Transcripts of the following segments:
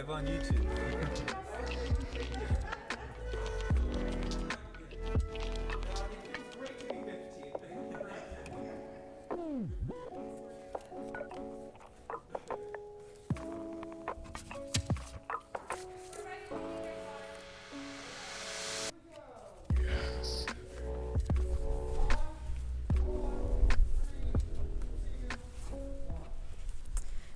live on YouTube.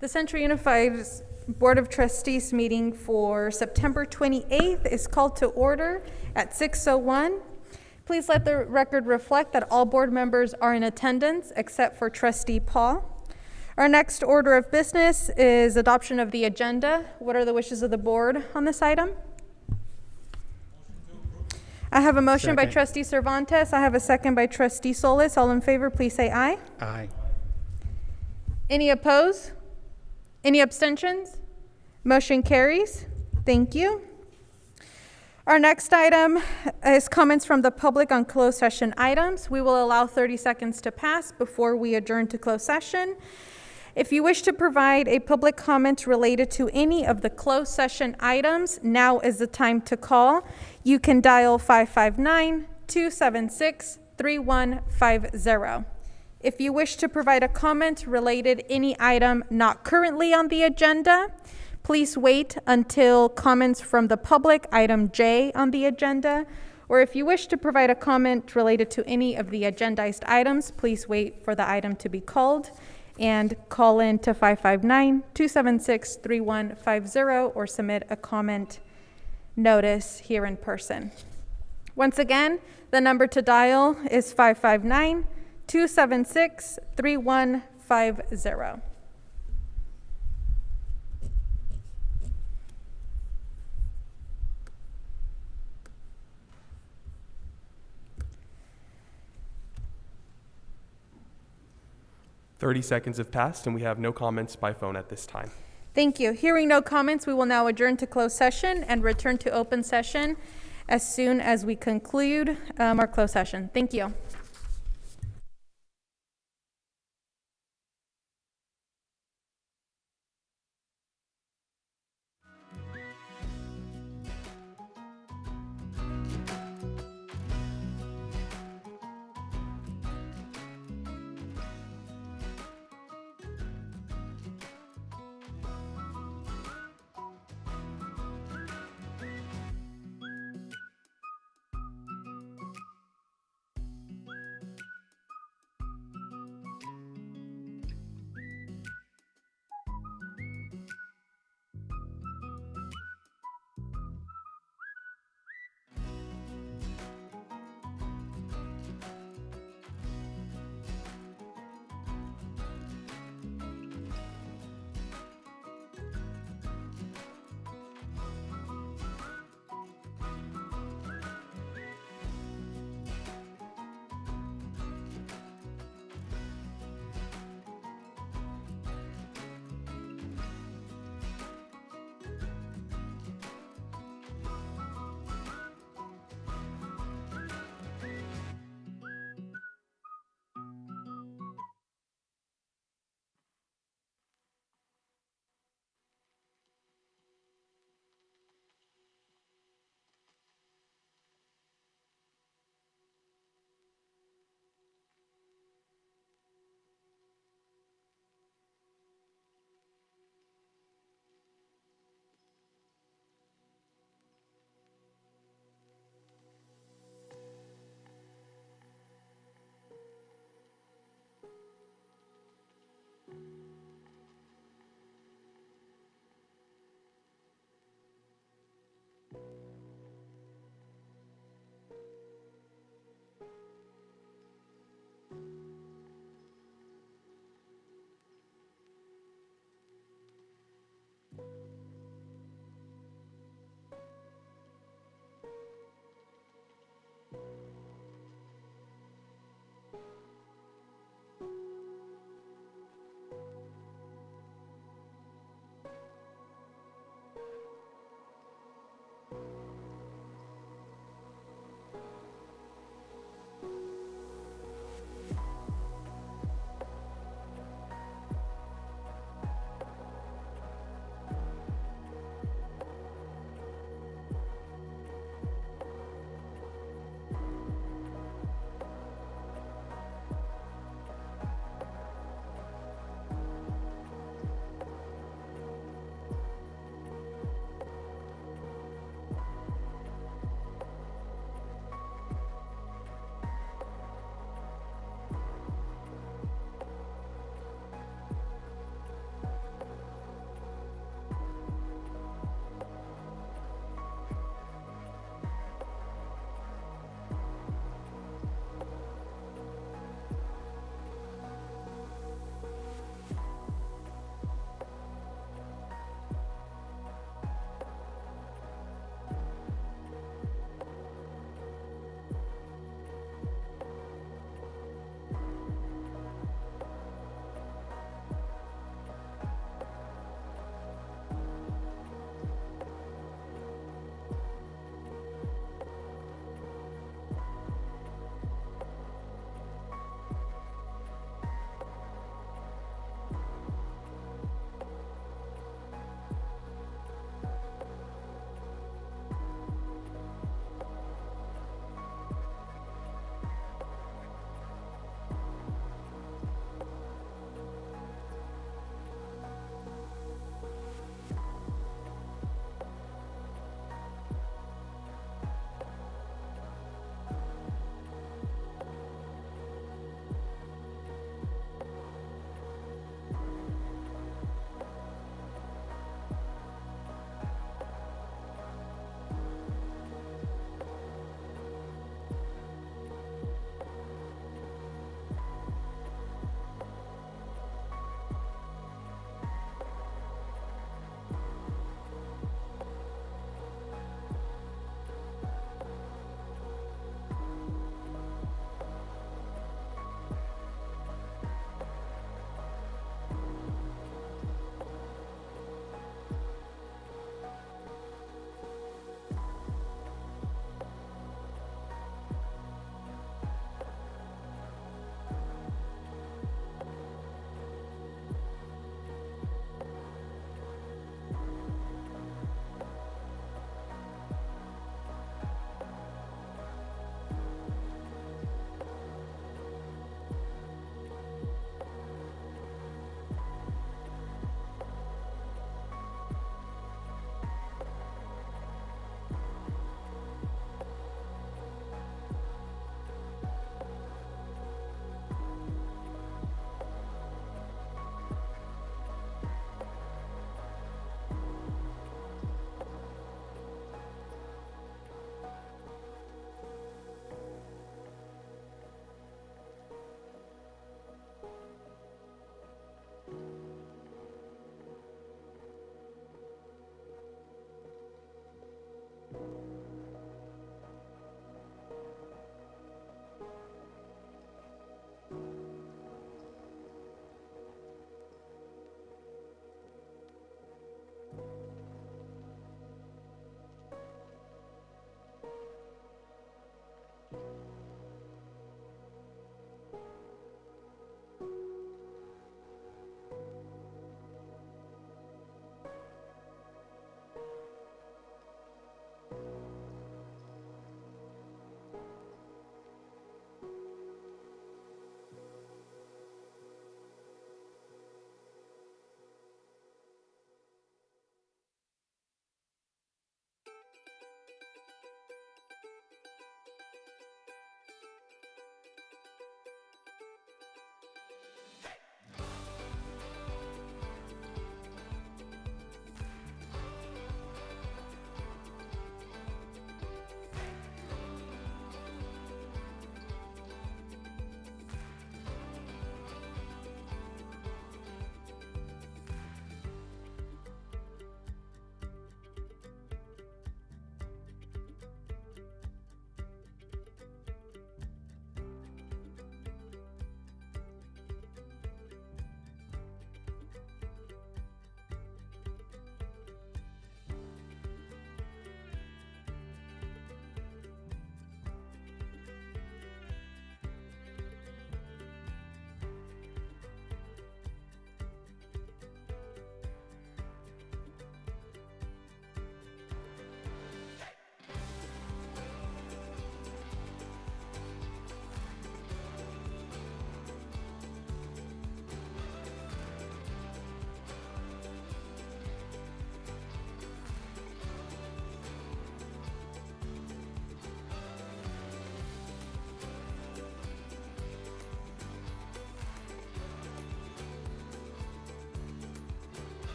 The Central Unified Board of Trustees meeting for September 28th is called to order at 6:01. Please let the record reflect that all board members are in attendance except for Trustee Paul. Our next order of business is adoption of the agenda. What are the wishes of the board on this item? I have a motion by Second. Trustee Cervantes. I have a second by Trustee Solis. All in favor, please say aye. Aye. Any opposed? Any abstentions? Motion carries. Thank you. Our next item is comments from the public on closed session items. We will allow 30 seconds to pass before we adjourn to closed session. If you wish to provide a public comment related to any of the closed session items, now is the time to call. You can dial 559-276-3150. If you wish to provide a comment related any item not currently on the agenda, please wait until comments from the public, item J on the agenda. Or if you wish to provide a comment related to any of the agendized items, please wait for the item to be called and call in to 559-276-3150 or submit a comment notice here in person. Once again, the number to dial is 559-276-3150. "30 seconds have passed, and we have no comments by phone at this time." Thank you. Hearing no comments, we will now adjourn to closed session and return to open session as soon as we conclude our closed session. Thank you.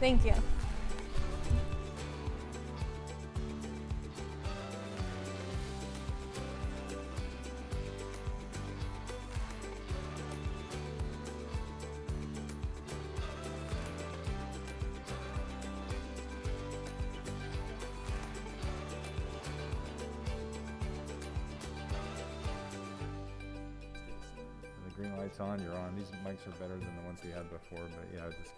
Thank you. The green light's on, you're on. These mics are better than the ones we had before, but yeah, just.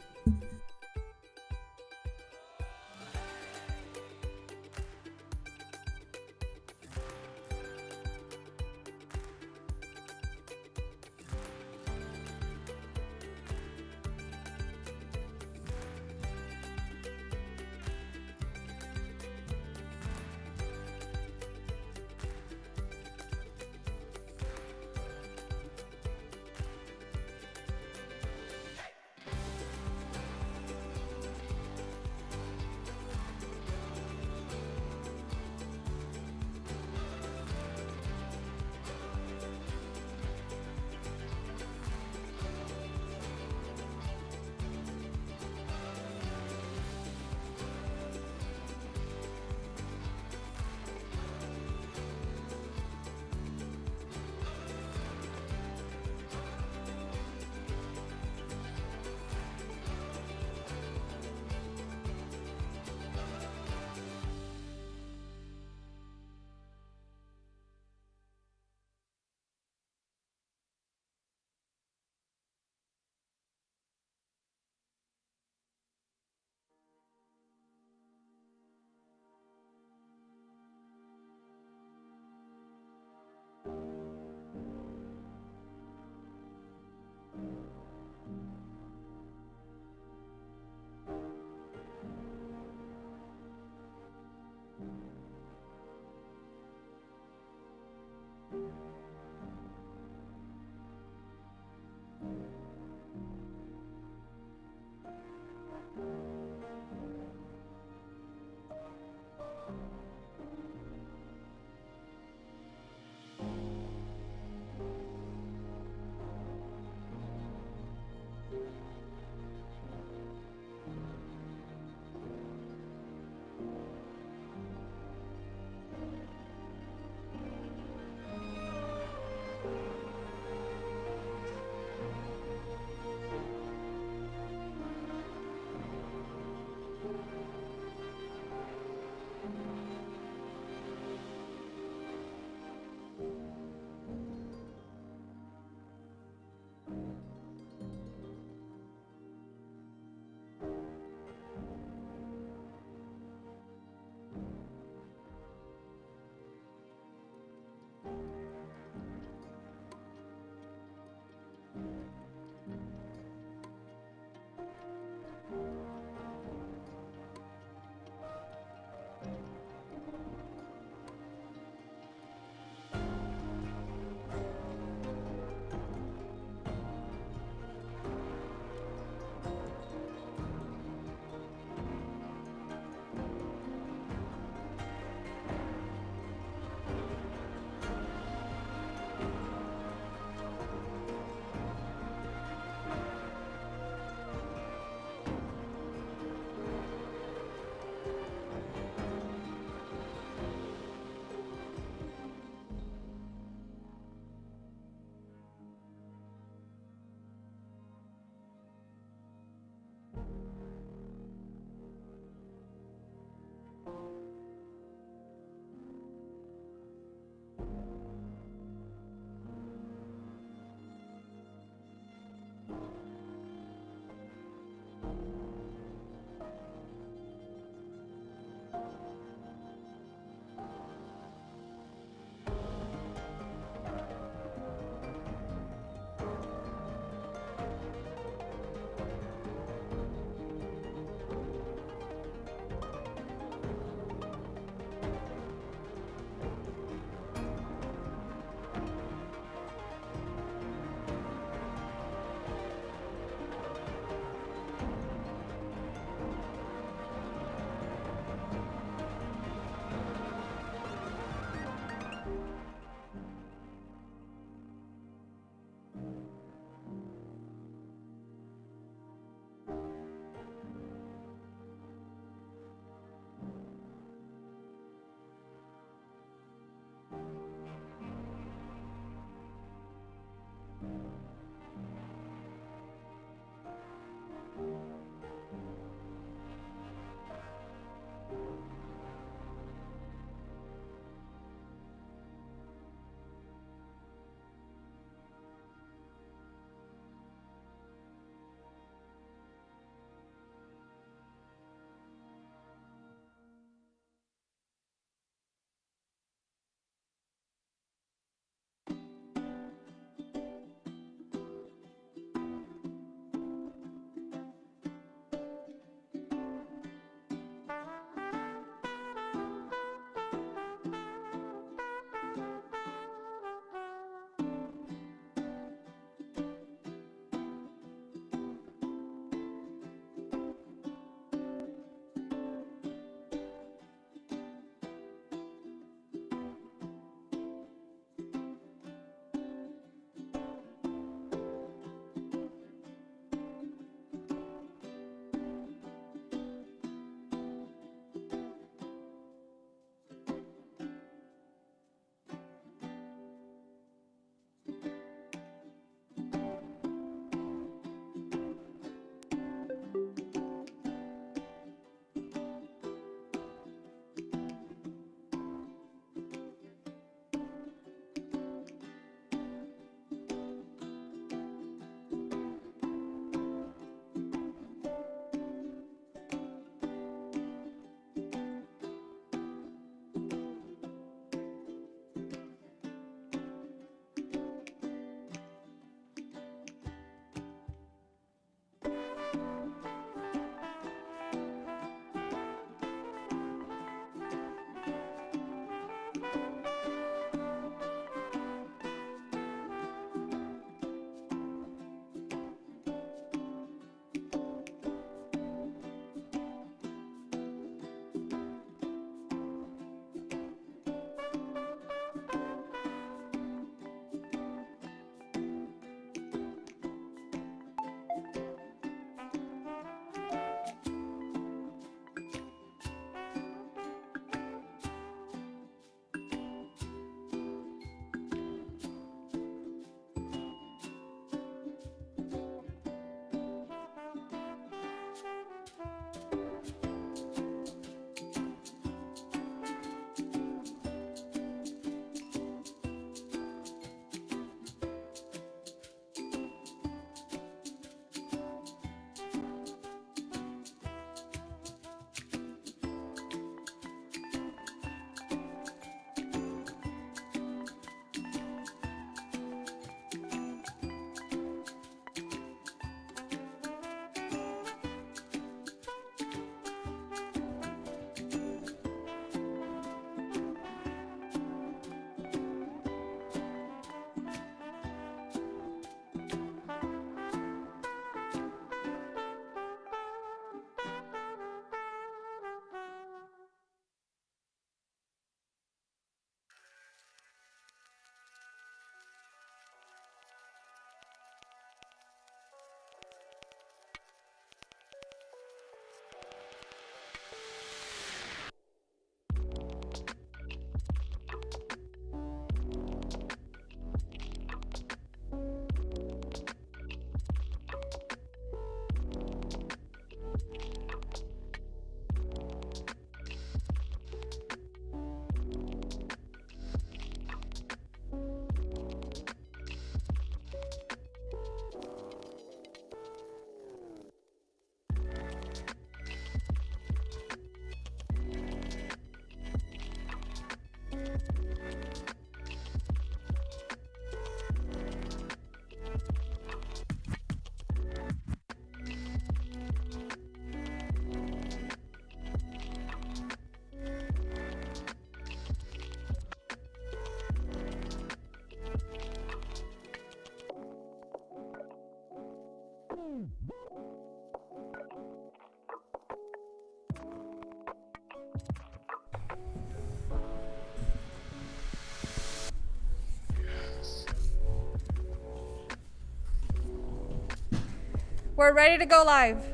We're ready to go live.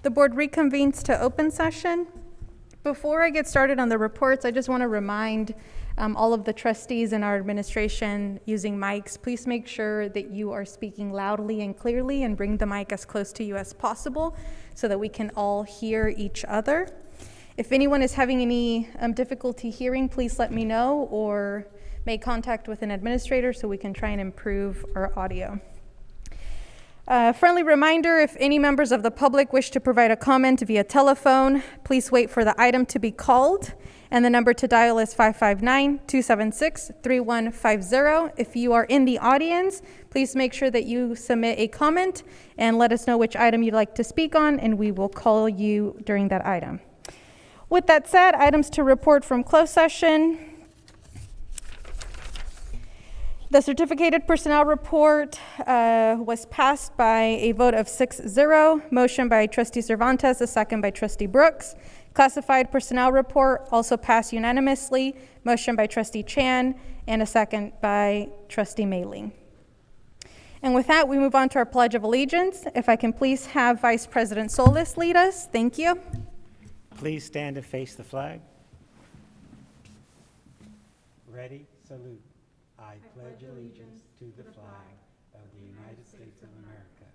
The board reconvenes to open session. Before I get started on the reports, I just want to remind all of the trustees and our administration using mics, please make sure that you are speaking loudly and clearly and bring the mic as close to you as possible so that we can all hear each other. If anyone is having any difficulty hearing, please let me know or make contact with an administrator so we can try and improve our audio. Friendly reminder, if any members of the public wish to provide a comment via telephone, please wait for the item to be called, and the number to dial is 559-276-3150. If you are in the audience, please make sure that you submit a comment and let us know which item you'd like to speak on, and we will call you during that item. With that said, items to report from closed session. The certificated personnel report was passed by a vote of 6-0. Motion by Trustee Cervantes, a second by Trustee Brooks. Classified personnel report also passed unanimously. Motion by Trustee Chan and a second by Trustee Mailing. And with that, we move on to our Pledge of Allegiance. If I can please have Vice President Solis lead us. Thank you. Please stand and face the flag. Ready, salute. I pledge allegiance to the flag of the United States of America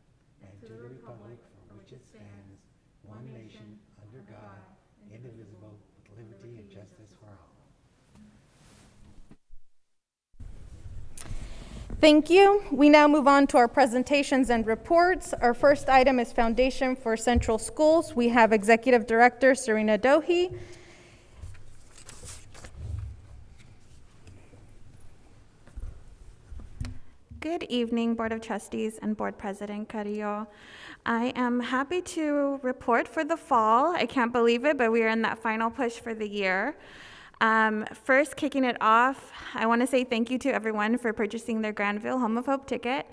and to the republic for which it stands, one nation, under God, indivisible, with liberty and justice for all. Thank you. We now move on to our presentations and reports. Our first item is Foundation for Central Schools. We have Executive Director Serena Dohe. Good evening, Board of Trustees and Board President Carrillo. I am happy to report for the fall. I can't believe it, but we are in that final push for the year. First, kicking it off, I want to say thank you to everyone for purchasing their Granville Home of Hope ticket.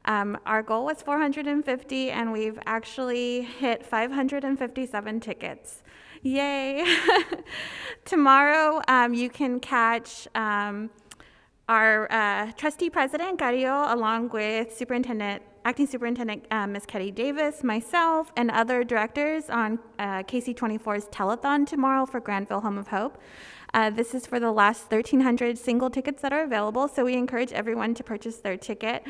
Our goal was 450, and we've actually hit 557 tickets. Yay! Tomorrow, you can catch our trustee president, Carrillo, along with acting superintendent, Ms. Ketty Davis, myself, and other directors on KC24's telethon tomorrow for Granville Home of Hope. This is for the last 1,300 single tickets that are available, so we encourage everyone to purchase their ticket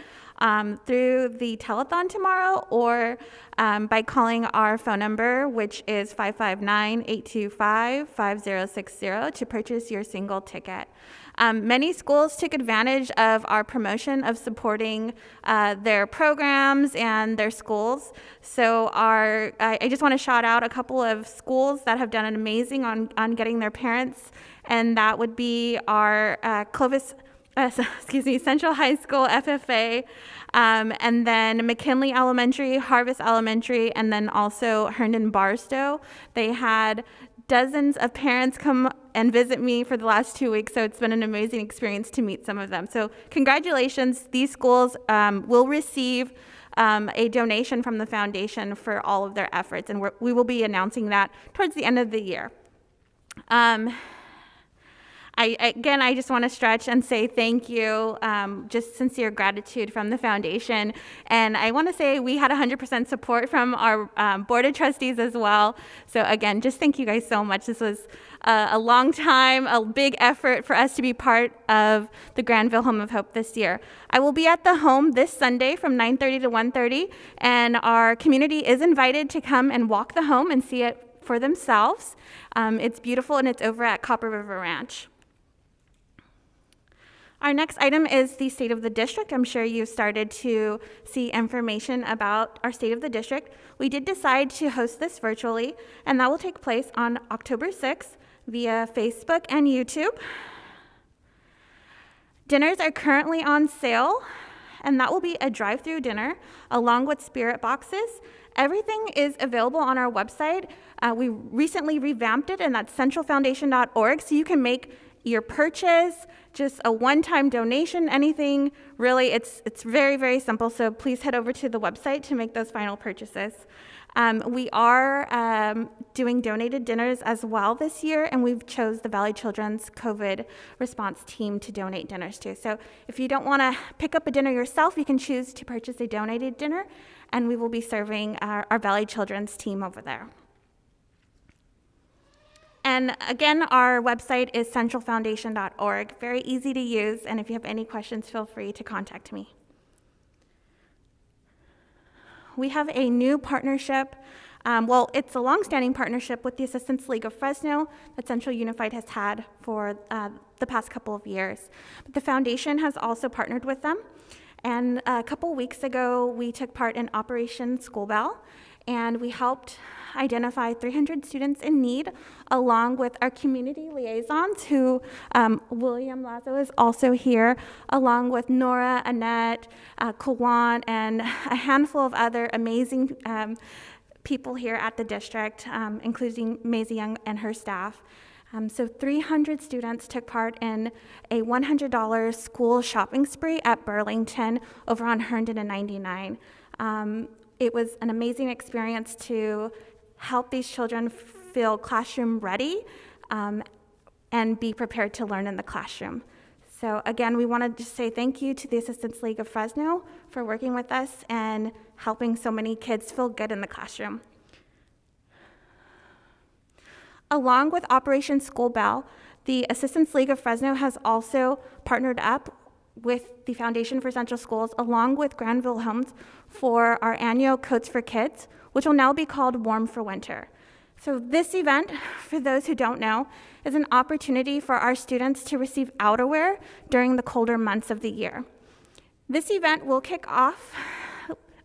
through the telethon tomorrow or by calling our phone number, which is 559-825-5060 to purchase your single ticket. Many schools took advantage of our promotion of supporting their programs and their schools. So I just want to shout out a couple of schools that have done an amazing on getting their parents, and that would be our Central High School FFA, and then McKinley Elementary, Harvest Elementary, and then also Herndon Barstow. They had dozens of parents come and visit me for the last 2 weeks, so it's been an amazing experience to meet some of them. So congratulations. These schools will receive a donation from the foundation for all of their efforts, and we will be announcing that towards the end of the year. I just want to stretch and say thank you, just sincere gratitude from the foundation. And I want to say we had 100% support from our Board of Trustees as well. So again, just thank you guys so much. This was a long time, a big effort for us to be part of the Granville Home of Hope this year. I will be at the home this Sunday from 9:30 to 1:30, and our community is invited to come and walk the home and see it for themselves. It's beautiful, and it's over at Copper River Ranch. Our next item is the State of the District. I'm sure you've started to see information about our State of the District. We did decide to host this virtually, and that will take place on October 6th via Facebook and YouTube. Dinners are currently on sale, and that will be a drive-through dinner along with spirit boxes. Everything is available on our website. We recently revamped it, and that's centralfoundation.org, so you can make your purchase, just a one-time donation, anything, really, it's very, very simple. So please head over to the website to make those final purchases. We are doing donated dinners as well this year, and we've chose the Valley Children's COVID response team to donate dinners to. So if you don't want to pick up a dinner yourself, you can choose to purchase a donated dinner, and we will be serving our Valley Children's team over there. And again, our website is centralfoundation.org. Very easy to use, and if you have any questions, feel free to contact me. We have a new partnership. It's a longstanding partnership with the Assistance League of Fresno that Central Unified has had for the past couple of years. But the foundation has also partnered with them. And a couple weeks ago, we took part in Operation School Bell, and we helped identify 300 students in need, along with our community liaisons, who William Lazo is also here, along with Nora, Annette, Kawan, and a handful of other amazing people here at the district, including Maisie Young and her staff. So 300 students took part in a $100 school shopping spree at Burlington over on Herndon and 99. It was an amazing experience to help these children feel classroom ready and be prepared to learn in the classroom. So again, we wanted to say thank you to the Assistance League of Fresno for working with us and helping so many kids feel good in the classroom. Along with Operation School Bell, the Assistance League of Fresno has also partnered up with the Foundation for Central Schools, along with Granville Homes, for our annual Coats for Kids, which will now be called Warm for Winter. So this event, for those who don't know, is an opportunity for our students to receive outerwear during the colder months of the year. This event will kick off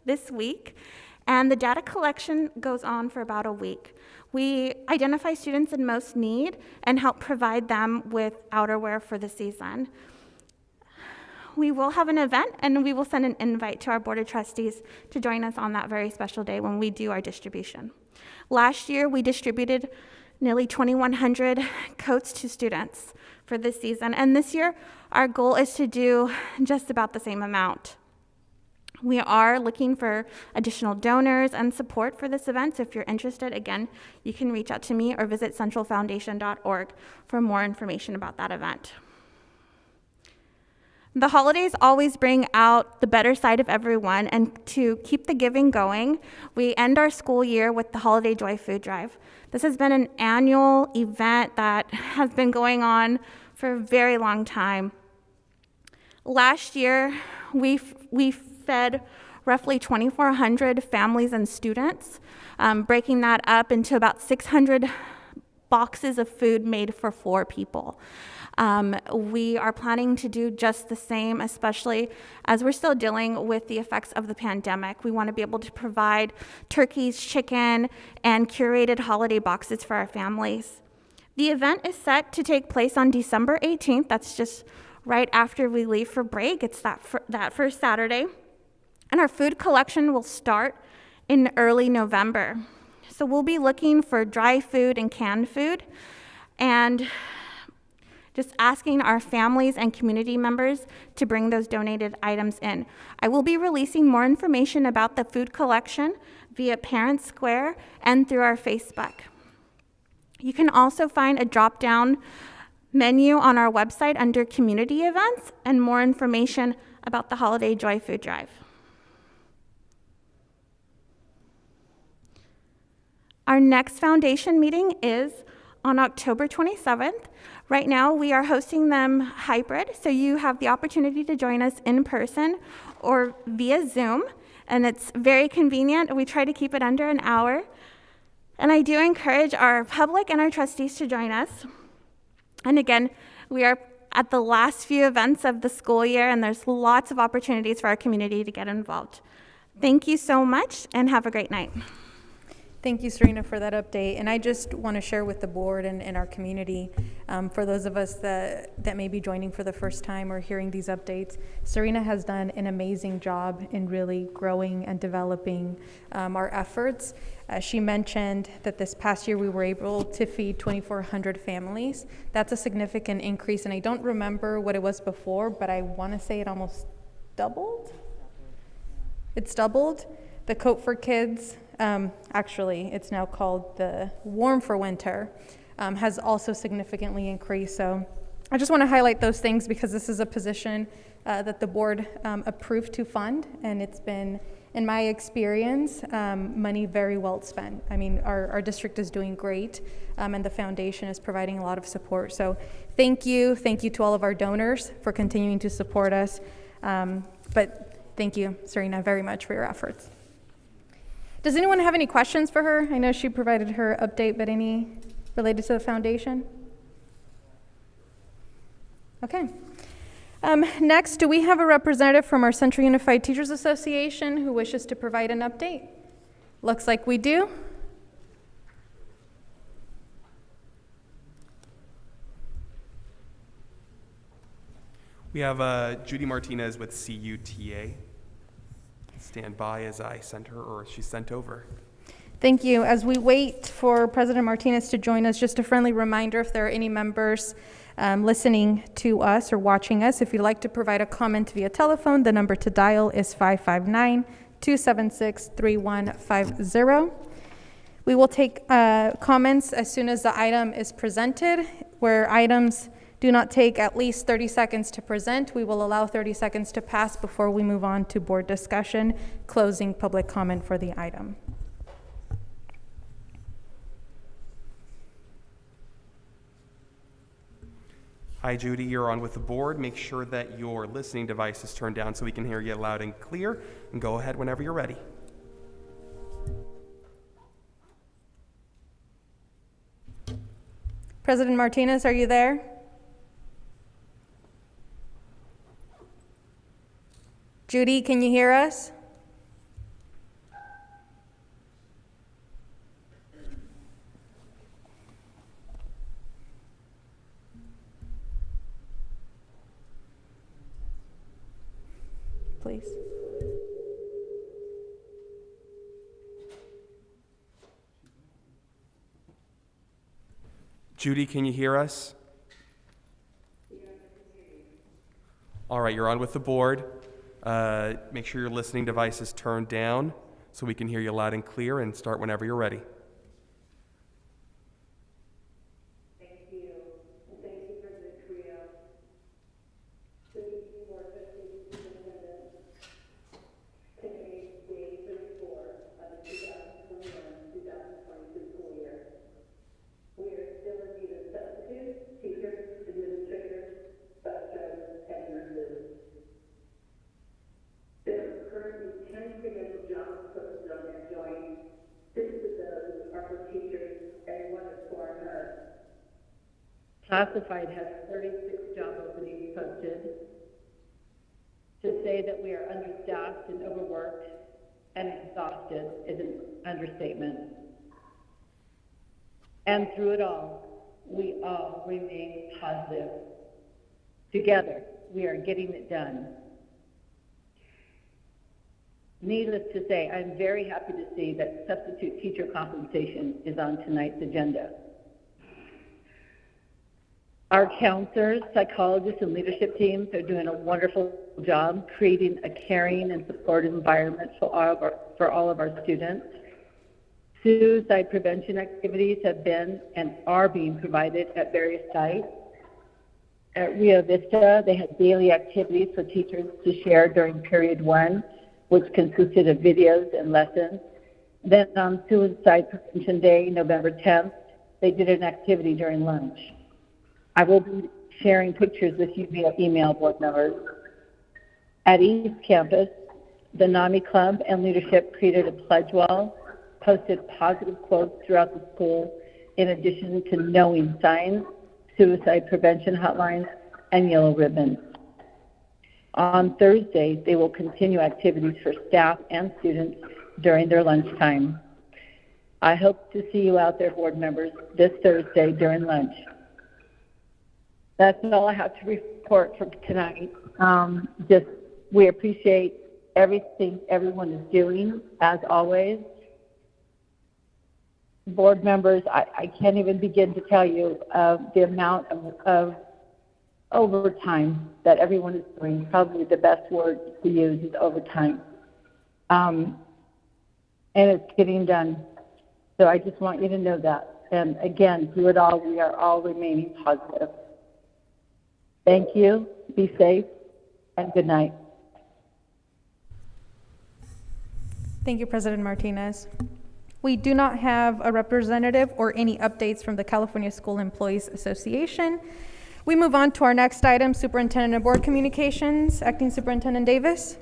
this week, and the data collection goes on for about a week. We identify students in most need and help provide them with outerwear for the season. We will have an event, and we will send an invite to our Board of Trustees to join us on that very special day when we do our distribution. Last year, we distributed nearly 2,100 coats to students for this season, and this year, our goal is to do just about the same amount. We are looking for additional donors and support for this event, so if you're interested, again, you can reach out to me or visit centralfoundation.org for more information about that event. The holidays always bring out the better side of everyone, and to keep the giving going, we end our school year with the Holiday Joy Food Drive. This has been an annual event that has been going on for a very long time. Last year, we fed roughly 2,400 families and students, breaking that up into about 600 boxes of food made for 4 people. We are planning to do just the same, especially as we're still dealing with the effects of the pandemic. We want to be able to provide turkeys, chicken, and curated holiday boxes for our families. The event is set to take place on December 18th. That's just right after we leave for break. It's that first Saturday. And our food collection will start in early November. So we'll be looking for dry food and canned food, and just asking our families and community members to bring those donated items in. I will be releasing more information about the food collection via Parent Square and through our Facebook. You can also find a drop-down menu on our website under Community Events and more information about the Holiday Joy Food Drive. Our next foundation meeting is on October 27th. Right now, we are hosting them hybrid, so you have the opportunity to join us in person or via Zoom, and it's very convenient. We try to keep it under an hour. And I do encourage our public and our trustees to join us. And again, we are at the last few events of the school year, and there's lots of opportunities for our community to get involved. Thank you so much, and have a great night. Thank you, Serena, for that update. And I just want to share with the board and our community, for those of us that may be joining for the first time or hearing these updates, Serena has done an amazing job in really growing and developing our efforts. She mentioned that this past year we were able to feed 2,400 families. That's a significant increase, and I don't remember what it was before, but I want to say it almost doubled. It's doubled. The Coat for Kids, actually, it's now called the Warm for Winter, has also significantly increased. So I just want to highlight those things because this is a position that the board approved to fund, and it's been, in my experience, money very well spent. I mean, our district is doing great, and the foundation is providing a lot of support. So thank you to all of our donors for continuing to support us. But thank you, Serena, very much for your efforts. Does anyone have any questions for her? I know she provided her update, but any related to the foundation? Okay. Next, do we have a representative from our Central Unified Teachers Association who wishes to provide an update? Looks like we do. We have Judy Martinez with CUTA. Stand by as I send her, or she's sent over. Thank you. As we wait for President Martinez to join us, just a friendly reminder, if there are any members listening to us or watching us, if you'd like to provide a comment via telephone, the number to dial is 559-276-3150. We will take comments as soon as the item is presented. Where items do not take at least 30 seconds to present, we will allow 30 seconds to pass before we move on to board discussion, closing public comment for the item. Hi, Judy, you're on with the board. Make sure that your listening device is turned down so we can hear you loud and clear, and go ahead whenever you're ready. President Martinez, are you there? Judy, can you hear us? Please. Judy, can you hear us? All right, you're on with the board. Make sure your listening device is turned down so we can hear you loud and clear, and start whenever you're ready. Thank you. And thank you, President Trio. Good evening, Board Trustees, Superintendent. Today is day 34 of the 2021-2022 school year. We are still in need of substitutes, teachers, administrators, bus drivers, and nurses. There are currently 10 credentialed jobs posted on their joint. 6 of those are for teachers and 1 is for a nurse. Classified has 36 job openings posted. To say that we are understaffed and overworked and exhausted is an understatement. And through it all, we all remain positive. Together, we are getting it done. Needless to say, I'm very happy to see that substitute teacher compensation is on tonight's agenda. Our counselors, psychologists, and leadership teams are doing a wonderful job creating a caring and supportive environment for all of our students. Suicide prevention activities have been and are being provided at various sites. At Rio Vista, they had daily activities for teachers to share during period 1, which consisted of videos and lessons. Then on Suicide Prevention Day, November 10th, they did an activity during lunch. I will be sharing pictures with you via email, board members. At East Campus, the NAMI Club and leadership created a pledge wall, posted positive quotes throughout the school, in addition to knowing signs, suicide prevention hotlines, and yellow ribbons. On Thursday, they will continue activities for staff and students during their lunchtime. I hope to see you out there, board members, this Thursday during lunch. That's all I have to report for tonight. We appreciate everything everyone is doing, as always. Board members, I can't even begin to tell you the amount of overtime that everyone is doing. Probably the best word to use is overtime. And it's getting done. So I just want you to know that. And again, through it all, we are all remaining positive. Thank you. Be safe, and good night. Thank you, President Martinez. We do not have a representative or any updates from the California School Employees Association. We move on to our next item, Superintendent and Board Communications. Acting Superintendent Davis.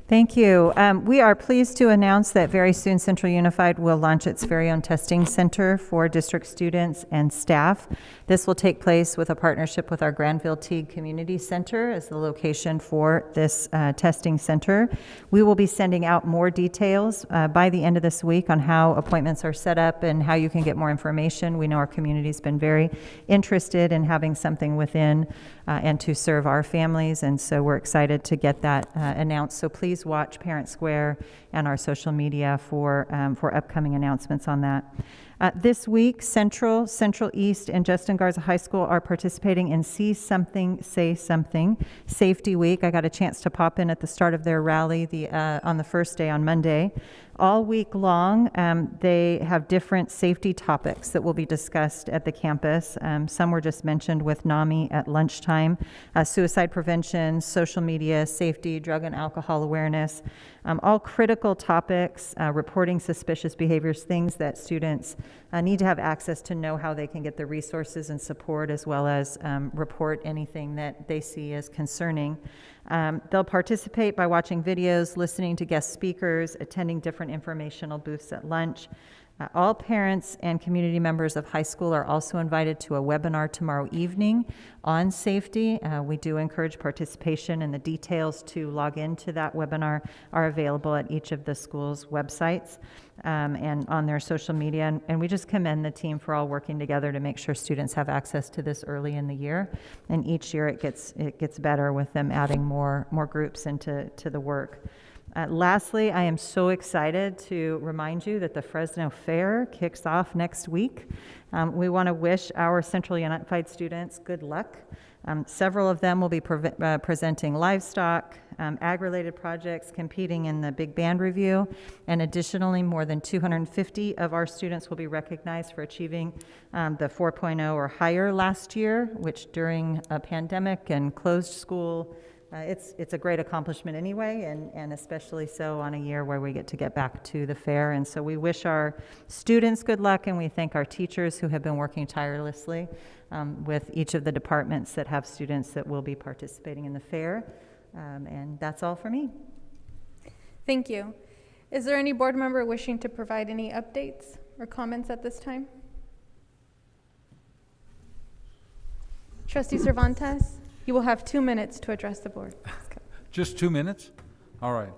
Thank you. We are pleased to announce that very soon Central Unified will launch its very own testing center for district students and staff. This will take place with a partnership with our Granville-Teague Community Center as the location for this testing center. We will be sending out more details by the end of this week on how appointments are set up and how you can get more information. We know our community's been very interested in having something within and to serve our families, and so we're excited to get that announced. So please watch Parent Square and our social media for upcoming announcements on that. This week, Central East, and Justin Garza High School are participating in See Something, Say Something Safety Week. I got a chance to pop in at the start of their rally on the first day on Monday. All week long, they have different safety topics that will be discussed at the campus. Some were just mentioned with NAMI at lunchtime. Suicide prevention, social media, safety, drug and alcohol awareness, all critical topics, reporting suspicious behaviors, things that students need to have access to know how they can get the resources and support, as well as report anything that they see as concerning. They'll participate by watching videos, listening to guest speakers, attending different informational booths at lunch. All parents and community members of high school are also invited to a webinar tomorrow evening on safety. We do encourage participation, and the details to log into that webinar are available at each of the school's websites and on their social media. And we just commend the team for all working together to make sure students have access to this early in the year. And each year it gets better with them adding more groups into the work. Lastly, I am so excited to remind you that the Fresno Fair kicks off next week. We want to wish our Central Unified students good luck. Several of them will be presenting livestock, ag-related projects, competing in the Big Band Review, and additionally, more than 250 of our students will be recognized for achieving the 4.0 or higher last year, which during a pandemic and closed school, it's a great accomplishment anyway, and especially so on a year where we get back to the fair. And so we wish our students good luck, and we thank our teachers who have been working tirelessly with each of the departments that have students that will be participating in the fair. And that's all for me. Thank you. Is there any board member wishing to provide any updates or comments at this time? Trustee Cervantes, you will have 2 minutes to address the board. Just 2 minutes? All right.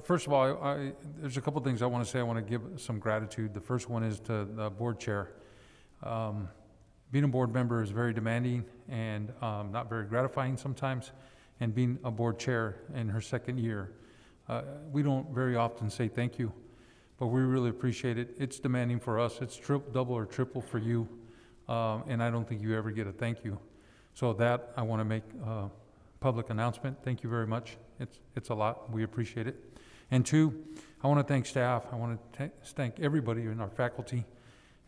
First of all, there's a couple things I want to say. I want to give some gratitude. The first one is to the board chair. Being a board member is very demanding and not very gratifying sometimes. And being a board chair in her second year, we don't very often say thank you, but we really appreciate it. It's demanding for us. It's double or triple for you, and I don't think you ever get a thank you. So that I want to make a public announcement. Thank you very much. It's a lot. We appreciate it. And two, I want to thank staff. I want to thank everybody in our faculty.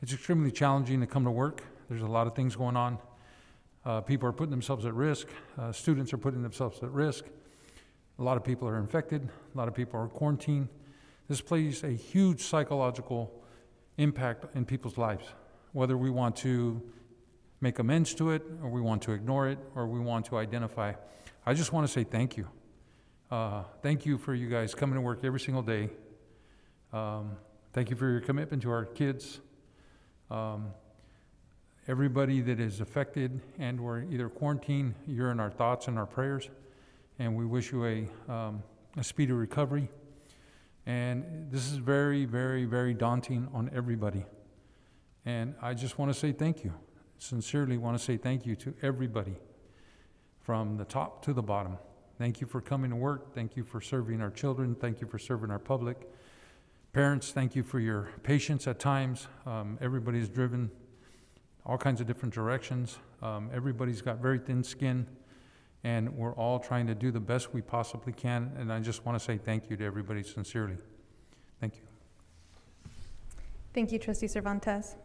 It's extremely challenging to come to work. There's a lot of things going on. People are putting themselves at risk. Students are putting themselves at risk. A lot of people are infected. A lot of people are quarantined. This plays a huge psychological impact in people's lives, whether we want to make amends to it, or we want to ignore it, or we want to identify. I just want to say thank you. Thank you for you guys coming to work every single day. Thank you for your commitment to our kids. Everybody that is affected and or either quarantined, you're in our thoughts and our prayers, and we wish you a speedy recovery. And this is very, very, very daunting on everybody. And I just want to say thank you. Sincerely want to say thank you to everybody from the top to the bottom. Thank you for coming to work. Thank you for serving our children. Thank you for serving our public. Parents, thank you for your patience at times. Everybody's driven all kinds of different directions. Everybody's got very thin skin, and we're all trying to do the best we possibly can. And I just want to say thank you to everybody sincerely. Thank you. Thank you, Trustee Cervantes.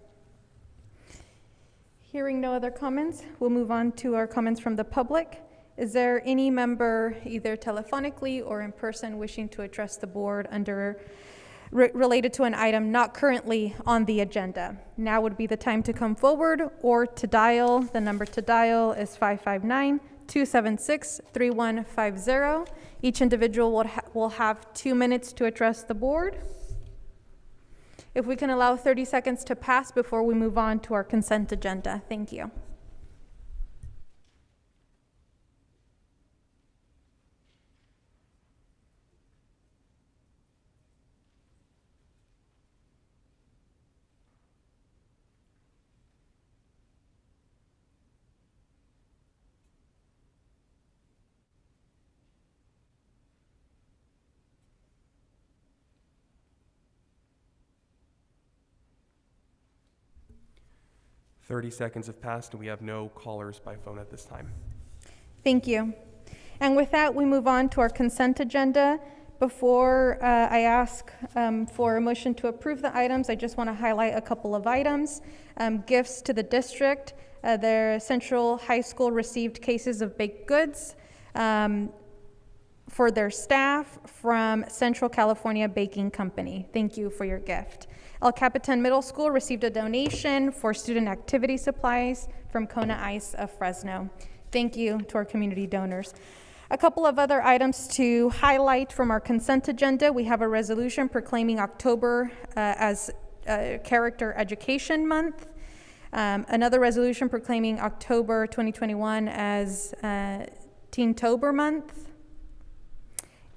Hearing no other comments, we'll move on to our comments from the public. Is there any member, either telephonically or in person, wishing to address the board related to an item not currently on the agenda? Now would be the time to come forward or to dial. The number to dial is 559-276-3150. Each individual will have 2 minutes to address the board. If we can allow 30 seconds to pass before we move on to our consent agenda. Thank you. Thirty seconds have passed, and we have no callers by phone at this time. Thank you. And with that, we move on to our consent agenda. Before I ask for a motion to approve the items, I just want to highlight a couple of items. Gifts to the district. Their Central High School received cases of baked goods for their staff from Central California Baking Company. Thank you for your gift. El Capitan Middle School received a donation for student activity supplies from Kona Ice of Fresno. Thank you to our community donors. A couple of other items to highlight from our consent agenda. We have a resolution proclaiming October as Character Education Month. Another resolution proclaiming October 2021 as Teentober Month.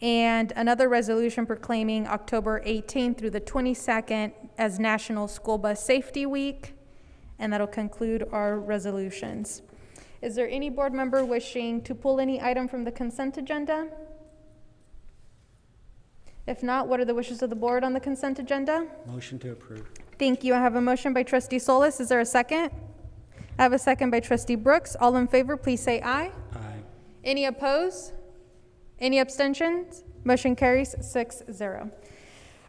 And another resolution proclaiming October 18th through the 22nd as National School Bus Safety Week. And that'll conclude our resolutions. Is there any board member wishing to pull any item from the consent agenda? If not, what are the wishes of the board on the consent agenda? Motion to approve. Thank you. I have a motion by Trustee Solis. Is there a second? I have a second by Trustee Brooks. All in favor, please say aye. Aye. Any opposed? Any abstentions? Motion carries 6-0.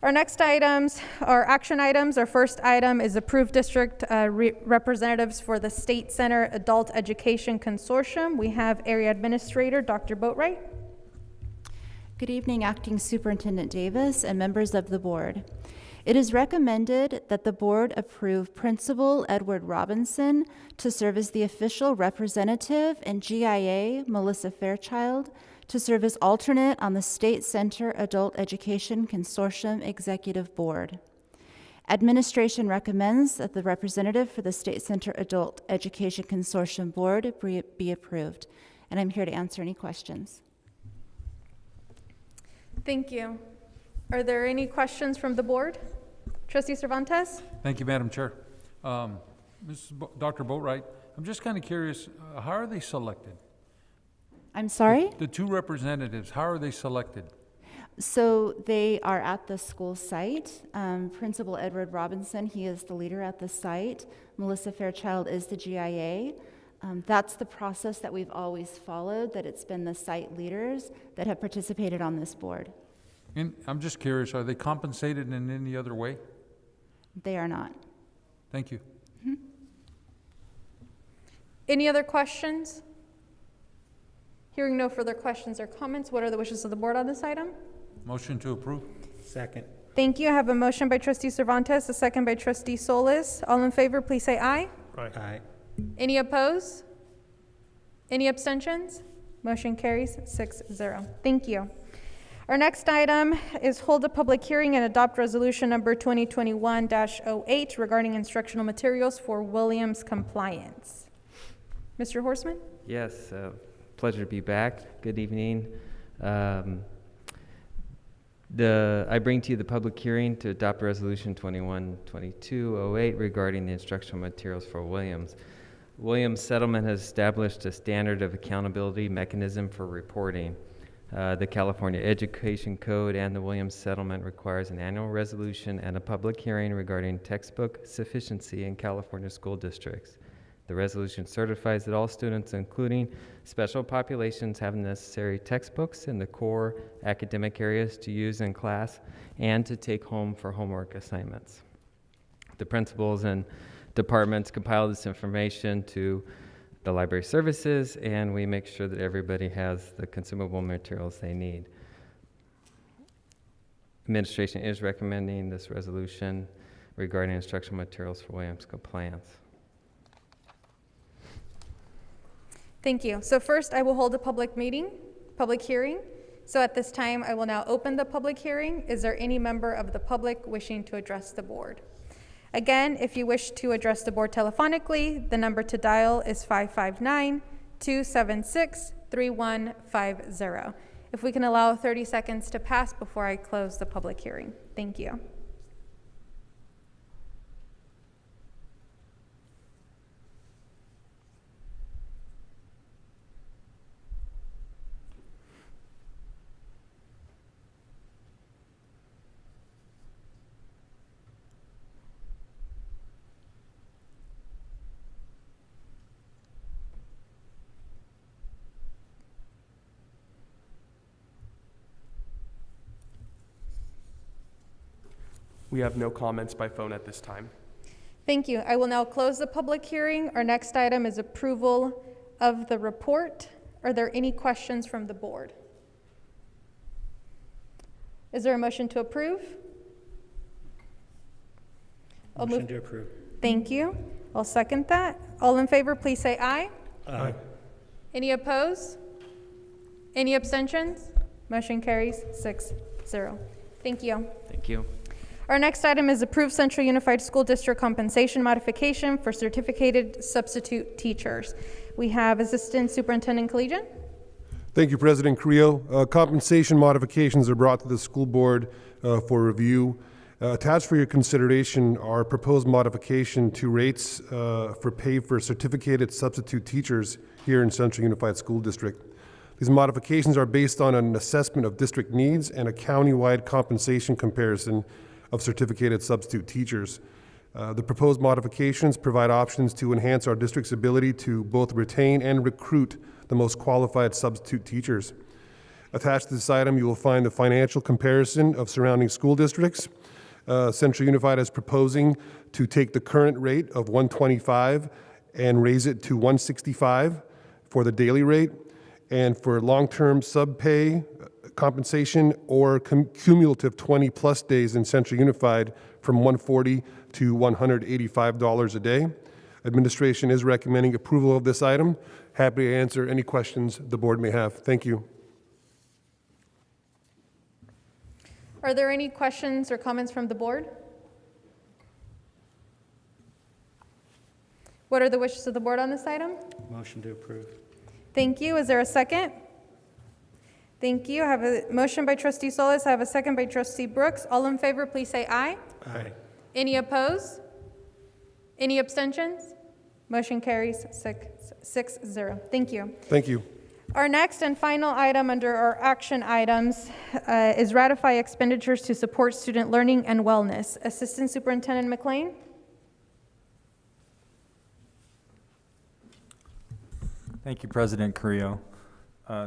Our next items are action items. Our first item is approved district representatives for the State Center Adult Education Consortium. We have Area Administrator Dr. Boatwright. Good evening, Acting Superintendent Davis and members of the board. It is recommended that the board approve Principal Edward Robinson to serve as the official representative and GIA Melissa Fairchild to serve as alternate on the State Center Adult Education Consortium Executive Board. Administration recommends that the representative for the State Center Adult Education Consortium Board be approved. And I'm here to answer any questions. Thank you. Are there any questions from the board? Trustee Cervantes? Thank you, Madam Chair. Dr. Boatwright, I'm just kind of curious, how are they selected? I'm sorry? The two representatives, how are they selected? So they are at the school site. Principal Edward Robinson, he is the leader at the site. Melissa Fairchild is the GIA. That's the process that we've always followed, that it's been the site leaders that have participated on this board. And I'm just curious, are they compensated in any other way? They are not. Thank you. Any other questions? Hearing no further questions or comments, what are the wishes of the board on this item? Motion to approve. Second. Thank you. I have a motion by Trustee Cervantes, a second by Trustee Solis. All in favor, please say aye. Aye. Any opposed? Any abstentions? Motion carries 6-0. Thank you. Our next item is hold a public hearing and adopt resolution number 2021-08 regarding instructional materials for Williams compliance. Mr. Horstman? Yes, pleasure to be back. Good evening. I bring to you the public hearing to adopt Resolution 212208 regarding the instructional materials for Williams. Williams Settlement has established a standard of accountability mechanism for reporting. The California Education Code and the Williams Settlement requires an annual resolution and a public hearing regarding textbook sufficiency in California school districts. The resolution certifies that all students, including special populations, have necessary textbooks in the core academic areas to use in class and to take home for homework assignments. The principals and departments compile this information to the library services, and we make sure that everybody has the consumable materials they need. Administration is recommending this resolution regarding instructional materials for Williams compliance. Thank you. So first, I will hold a public hearing. So at this time, I will now open the public hearing. Is there any member of the public wishing to address the board? Again, if you wish to address the board telephonically, the number to dial is 559-276-3150. If we can allow 30 seconds to pass before I close the public hearing. Thank you. We have no comments by phone at this time. Thank you. I will now close the public hearing. Our next item is approval of the report. Are there any questions from the board? Is there a motion to approve? Motion to approve. Thank you. I'll second that. All in favor, please say aye. Aye. Any opposed? Any abstentions? Motion carries 6-0. Thank you. Thank you. Our next item is approved Central Unified School District compensation modification for certificated substitute teachers. We have Assistant Superintendent Collegian. Thank you, President Carrillo. Compensation modifications are brought to the school board for review. Attached for your consideration are proposed modification to rates for pay for certificated substitute teachers here in Central Unified School District. These modifications are based on an assessment of district needs and a county-wide compensation comparison of certificated substitute teachers. The proposed modifications provide options to enhance our district's ability to both retain and recruit the most qualified substitute teachers. Attached to this item, you will find a financial comparison of surrounding school districts. Central Unified is proposing to take the current rate of $125 and raise it to $165 for the daily rate, and for long-term sub-pay compensation or cumulative 20-plus days in Central Unified from $140 to $185 a day. Administration is recommending approval of this item. Happy to answer any questions the board may have. Thank you. Are there any questions or comments from the board? What are the wishes of the board on this item? Motion to approve. Thank you. Is there a second? Thank you. I have a motion by Trustee Solis. I have a second by Trustee Brooks. All in favor, please say aye. Aye. Any opposed? Any abstentions? Motion carries 6-0. Thank you. Thank you. Our next and final item under our action items is ratify expenditures to support student learning and wellness. Assistant Superintendent McLean. Thank you, President Carrillo.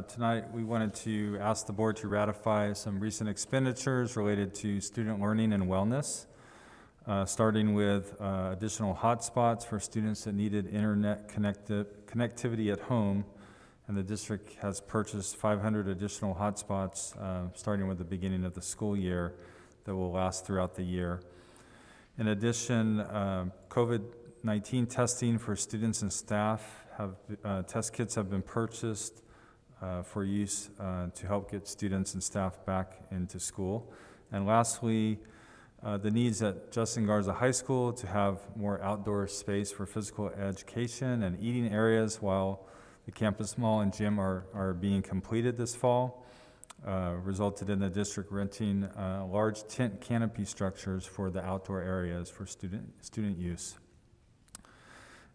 Tonight, we wanted to ask the board to ratify some recent expenditures related to student learning and wellness, starting with additional hotspots for students that needed internet connectivity at home, and the district has purchased 500 additional hotspots starting with the beginning of the school year that will last throughout the year. In addition, COVID-19 testing for students and staff test kits have been purchased for use to help get students and staff back into school. And lastly, the needs at Justin Garza High School to have more outdoor space for physical education and eating areas while the campus mall and gym are being completed this fall. resulted in the district renting large tent canopy structures for the outdoor areas for student use.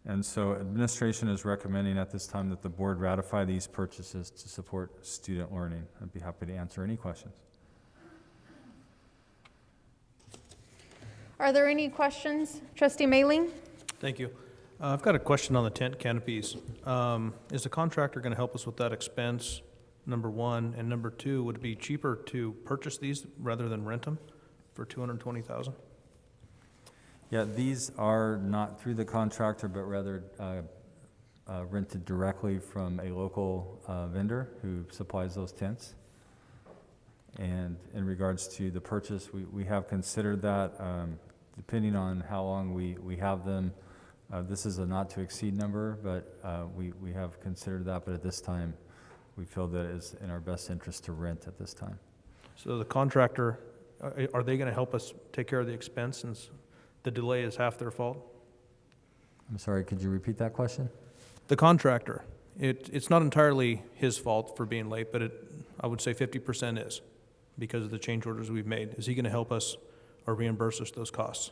And so administration is recommending at this time that the board ratify these purchases to support student learning. I'd be happy to answer any questions. Are there any questions? Trustee Mailing? Thank you. I've got a question on the tent canopies. Is the contractor going to help us with that expense, number one? And number two, would it be cheaper to purchase these rather than rent them for $220,000? Yeah, these are not through the contractor, but rather rented directly from a local vendor who supplies those tents. And in regards to the purchase, we have considered that, depending on how long we have them. This is a not to exceed number, but we have considered that, but at this time, we feel that it is in our best interest to rent at this time. So the contractor, are they going to help us take care of the expense since the delay is half their fault? I'm sorry, could you repeat that question? The contractor, it's not entirely his fault for being late, but I would say 50% is because of the change orders we've made. Is he going to help us or reimburse us those costs?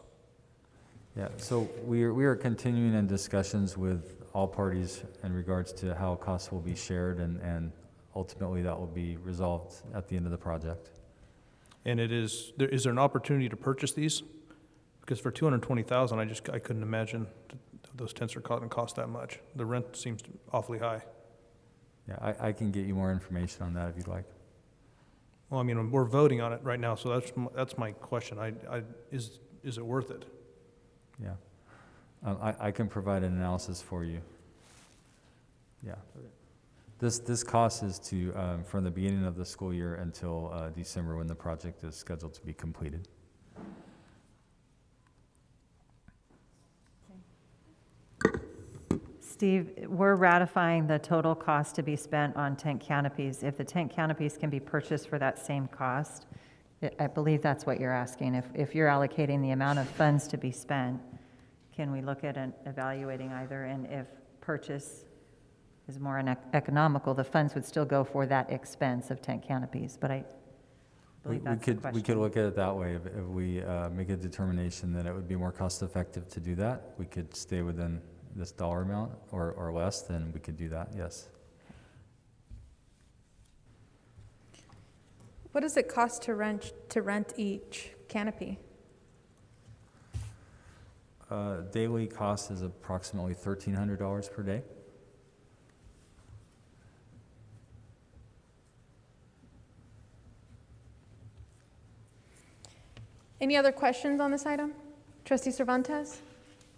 Yeah, so we are continuing in discussions with all parties in regards to how costs will be shared, and ultimately that will be resolved at the end of the project. And is there an opportunity to purchase these? Because for $220,000, I couldn't imagine those tents are going to cost that much. The rent seems awfully high. Yeah, I can get you more information on that if you'd like. Well, I mean, we're voting on it right now, so that's my question. Is it worth it? Yeah, I can provide an analysis for you. Yeah, this cost is to from the beginning of the school year until December, when the project is scheduled to be completed. Steve, we're ratifying the total cost to be spent on tent canopies. If the tent canopies can be purchased for that same cost, I believe that's what you're asking. If you're allocating the amount of funds to be spent, can we look at evaluating either? And if purchase is more economical, the funds would still go for that expense of tent canopies. But I believe that's the question. We could look at it that way. If we make a determination that it would be more cost effective to do that, we could stay within this dollar amount or less, then we could do that, yes. What does it cost to rent each canopy? Daily cost is approximately $1,300 per day. Any other questions on this item? Trustee Cervantes?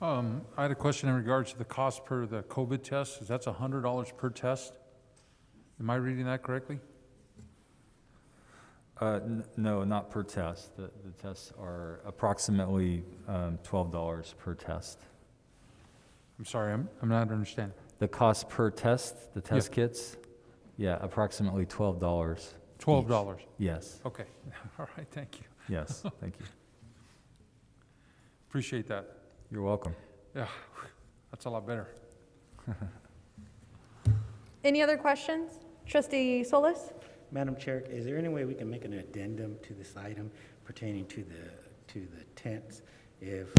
I had a question in regards to the cost per the COVID test. That's $100 per test. Am I reading that correctly? No, not per test. The tests are approximately $12 per test. I'm sorry, I'm not understanding. The cost per test, the test kits, yeah, approximately $12. $12? Each. Yes. Okay, all right, thank you. Yes, thank you. Appreciate that. You're welcome. Yeah, that's a lot better. Any other questions? Trustee Solis? Madam Chair, is there any way we can make an addendum to this item pertaining to the tents if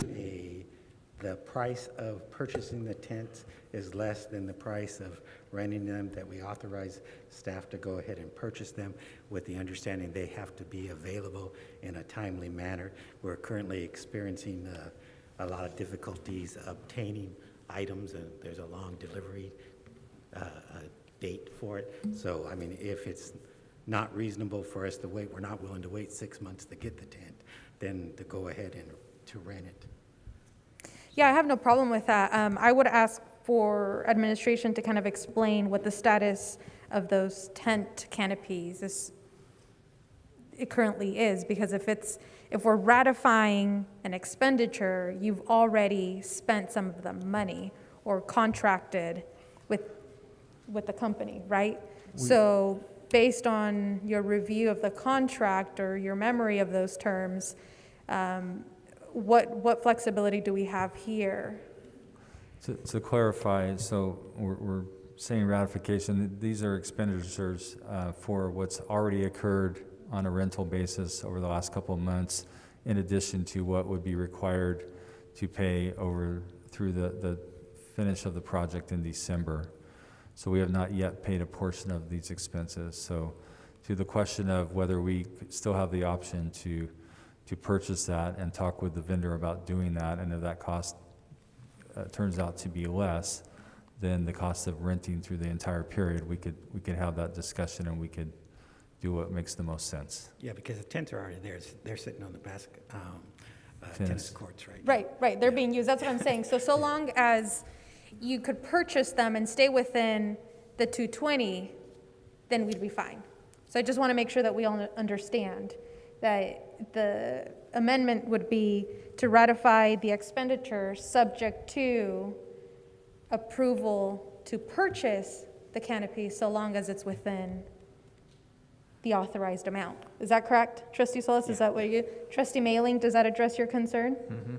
the price of purchasing the tents is less than the price of renting them, that we authorize staff to go ahead and purchase them with the understanding they have to be available in a timely manner? We're currently experiencing a lot of difficulties obtaining items, and there's a long delivery date for it. So, I mean, if it's not reasonable for us to wait, we're not willing to wait 6 months to get the tent, then to go ahead and to rent it. Yeah, I have no problem with that. I would ask for administration to kind of explain what the status of those tent canopies it currently is, because if we're ratifying an expenditure, you've already spent some of the money or contracted with the company, right? So based on your review of the contract or your memory of those terms, what flexibility do we have here? To clarify, so we're saying ratification, these are expenditures for what's already occurred on a rental basis over the last couple of months, in addition to what would be required to pay over through the finish of the project in December. So we have not yet paid a portion of these expenses. So to the question of whether we still have the option to purchase that and talk with the vendor about doing that, and if that cost turns out to be less than the cost of renting through the entire period, we could have that discussion and we could do what makes the most sense. Yeah, because the tents are already there. They're sitting on the tennis courts right now. Right, they're being used, that's what I'm saying. So long as you could purchase them and stay within the 220, then we'd be fine. So I just want to make sure that we all understand that the amendment would be to ratify the expenditure subject to approval to purchase the canopy so long as it's within the authorized amount. Is that correct? Trustee Solis, is that what you, Trustee Mailing, does that address your concern? Mm-hmm.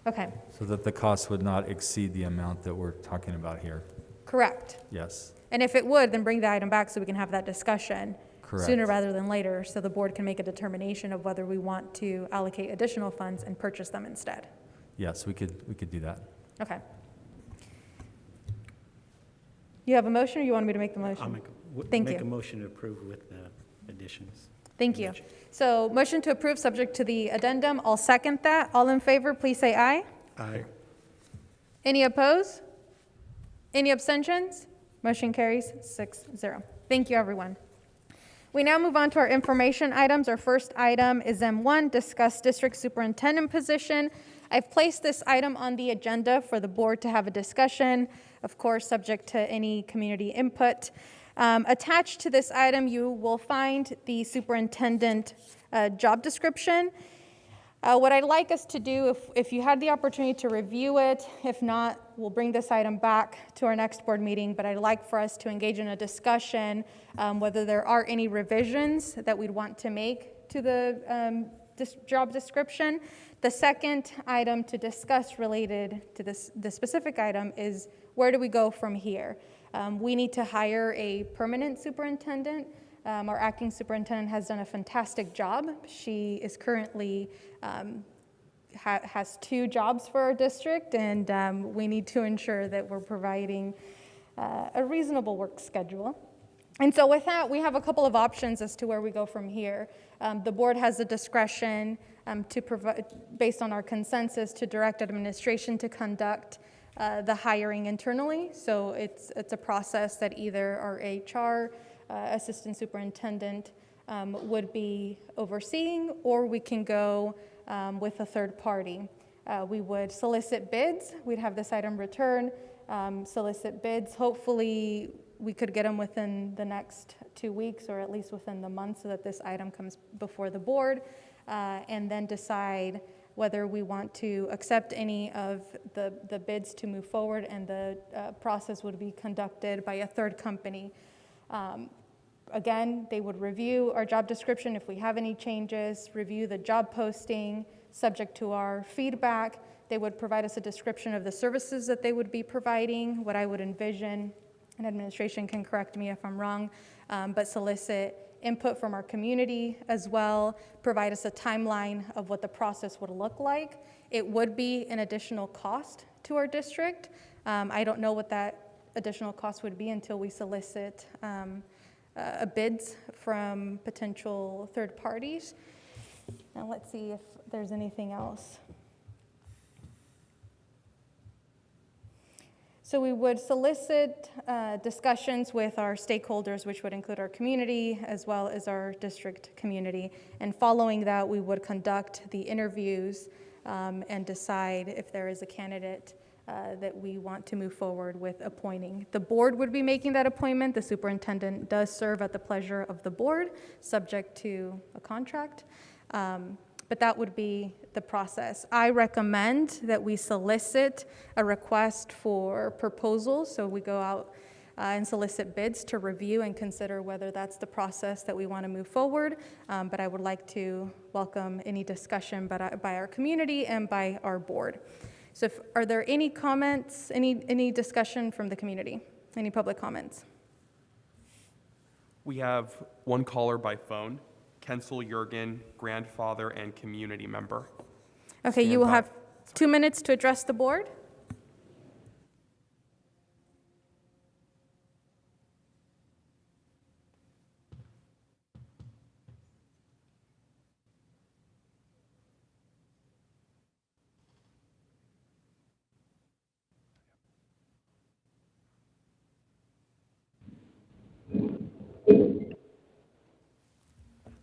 Okay, So that the cost would not exceed the amount that we're talking about here. correct. Yes, And if it would, then bring the item back so we can have that discussion correct. sooner rather than later, so the board can make a determination of whether we want to allocate additional funds and purchase them instead. Yes, we could do that. Okay. You have a motion, or you want me to make the motion? I'll Thank make you. a motion to approve with the additions. Thank you. So motion to approve subject to the addendum. I'll second that. All in favor, please say aye. Aye. Any opposed? Any abstentions? Motion carries 6-0. Thank you, everyone. We now move on to our information items. Our first item is M1, discuss district superintendent position. I've placed this item on the agenda for the board to have a discussion, of course, subject to any community input. Attached to this item, you will find the superintendent job description. What I'd like us to do, if you had the opportunity to review it, if not, we'll bring this item back to our next board meeting, but I'd like for us to engage in a discussion whether there are any revisions that we'd want to make to the job description. The second item to discuss related to the specific item is where do we go from here? We need to hire a permanent superintendent. Our acting superintendent has done a fantastic job. She is currently has 2 jobs for our district, and we need to ensure that we're providing a reasonable work schedule. And so with that, we have a couple of options as to where we go from here. The board has the discretion to provide, based on our consensus, to direct administration to conduct the hiring internally. So it's a process that either our HR assistant superintendent would be overseeing, or we can go with a third party. We would solicit bids. We'd have this item returned, solicit bids. Hopefully, we could get them within the next 2 weeks, or at least within the month, so that this item comes before the board, and then decide whether we want to accept any of the bids to move forward, and the process would be conducted by a third company. Again, they would review our job description if we have any changes, review the job posting, subject to our feedback. They would provide us a description of the services that they would be providing, what I would envision, and administration can correct me if I'm wrong, but solicit input from our community as well, provide us a timeline of what the process would look like. It would be an additional cost to our district. I don't know what that additional cost would be until we solicit bids from potential third parties. Now let's see if there's anything else. So we would solicit discussions with our stakeholders, which would include our community as well as our district community. And following that, we would conduct the interviews and decide if there is a candidate that we want to move forward with appointing. The board would be making that appointment. The superintendent does serve at the pleasure of the board, subject to a contract. But that would be the process. I recommend that we solicit a request for proposals. So we go out and solicit bids to review and consider whether that's the process that we want to move forward. But I would like to welcome any discussion by our community and by our board. So are there any comments, any discussion from the community? Any public comments? We have one caller by phone, Kensel Jurgen, grandfather and community member. Okay, you Stand will by. have 2 minutes to address the board.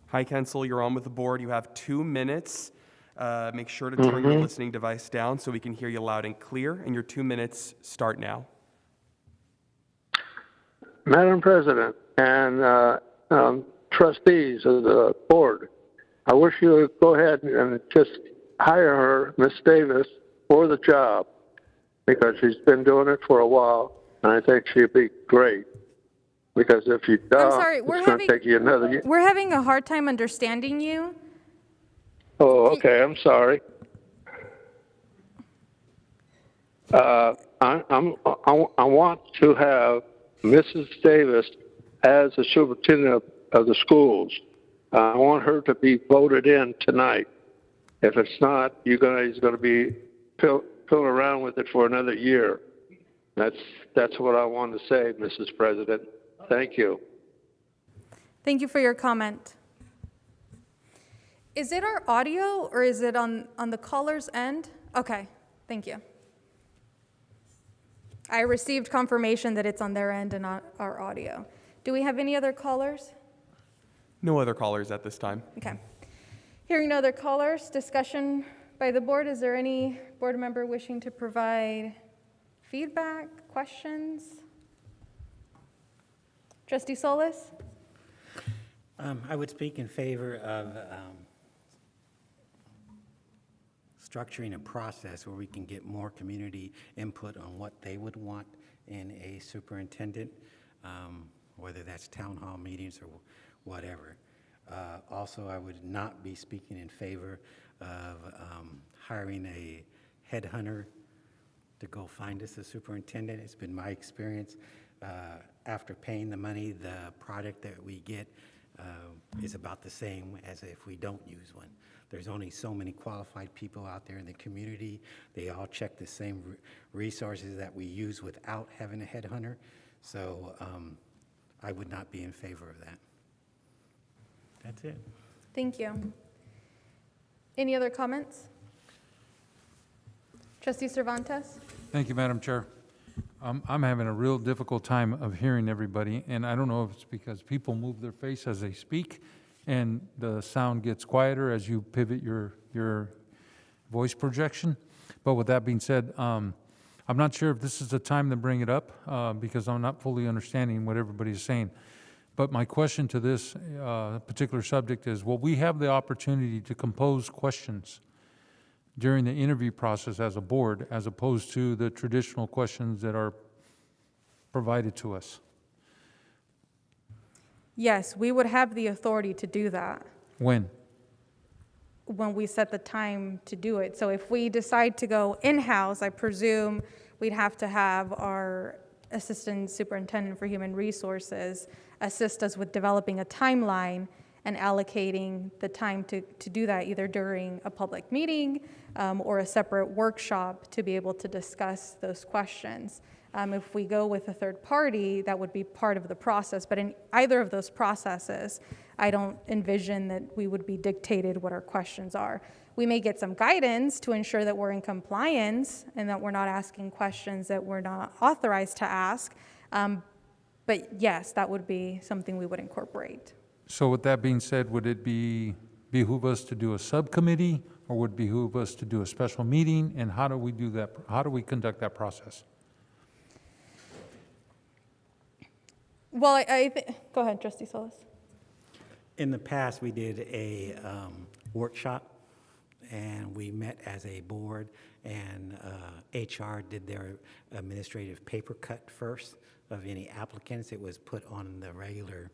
Hi, Kensel, you're on with the board. You have 2 minutes. Make sure to turn your listening device down so we can hear you loud and clear, and your 2 minutes start now. Madam President and trustees of the board, I wish you would go ahead and just hire her, Miss Davis, for the job because she's been doing it for a while, and I think she'd be great. Because if you don't, sorry, it's going to take you another year. We're having a hard time understanding you. Oh, okay. I'm sorry. I want to have Mrs. Davis as the superintendent of the schools. I want her to be voted in tonight. If it's not, you guys are going to be pilling around with it for another year. That's what I want to say, Mrs. President. Thank you. Thank you for your comment. Is it our audio or is it on the caller's end? Okay, thank you. I received confirmation that it's on their end and not our audio. Do we have any other callers? No other callers at this time. Okay. Hearing no other callers, discussion by the board. Is there any board member wishing to provide feedback, questions? Trustee Solis? I would speak in favor of structuring a process where we can get more community input on what they would want in a superintendent, whether that's town hall meetings or whatever. Also, I would not be speaking in favor of hiring a headhunter to go find us a superintendent. It's been my experience. After paying the money, the product that we get is about the same as if we don't use one. There's only so many qualified people out there in the community. They all check the same resources that we use without having a headhunter. So I would not be in favor of that. That's it. Thank you. Any other comments? Trustee Cervantes? Thank you, Madam Chair. I'm having a real difficult time of hearing everybody, and I don't know if it's because people move their face as they speak and the sound gets quieter as you pivot your voice projection. But with that being said, I'm not sure if this is the time to bring it up because I'm not fully understanding what everybody's saying. But my question to this particular subject is, will we have the opportunity to compose questions during the interview process as a board, as opposed to the traditional questions that are provided to us? Yes, we would have the authority to do that When? when we set the time to do it. So if we decide to go in-house, I presume we'd have to have our Assistant Superintendent for Human Resources assist us with developing a timeline and allocating the time to do that, either during a public meeting or a separate workshop to be able to discuss those questions. If we go with a third party, that would be part of the process. But in either of those processes, I don't envision that we would be dictated what our questions are. We may get some guidance to ensure that we're in compliance and that we're not asking questions that we're not authorized to ask. But yes, that would be something we would incorporate. So with that being said, would it behoove us to do a subcommittee, or would it behoove us to do a special meeting? And how do we do that? How do we conduct that process? Well, go ahead, Trustee Solis. In the past, we did a workshop, and we met as a board, and HR did their administrative paper cut first of any applicants. It was put on the regular,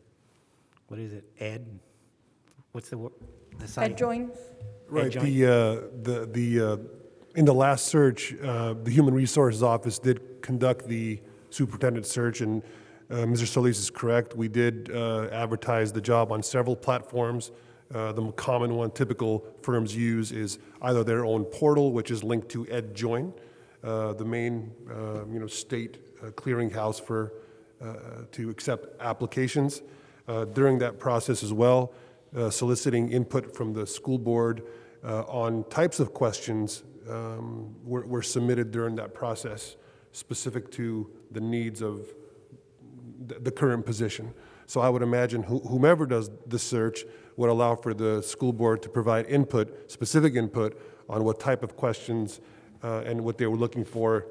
what is it, what's the site? Join. Right, Joint? the In the last search, the Human Resources Office did conduct the superintendent search, and Mr. Solis is correct. We did advertise the job on several platforms. The common one typical firms use is either their own portal, which is linked to EdJoin, the main state clearinghouse for to accept applications. During that process as well, soliciting input from the school board on types of questions were submitted during that process, specific to the needs of the current position. So I would imagine whomever does the search would allow for the school board to provide input, specific input, on what type of questions and what they were looking for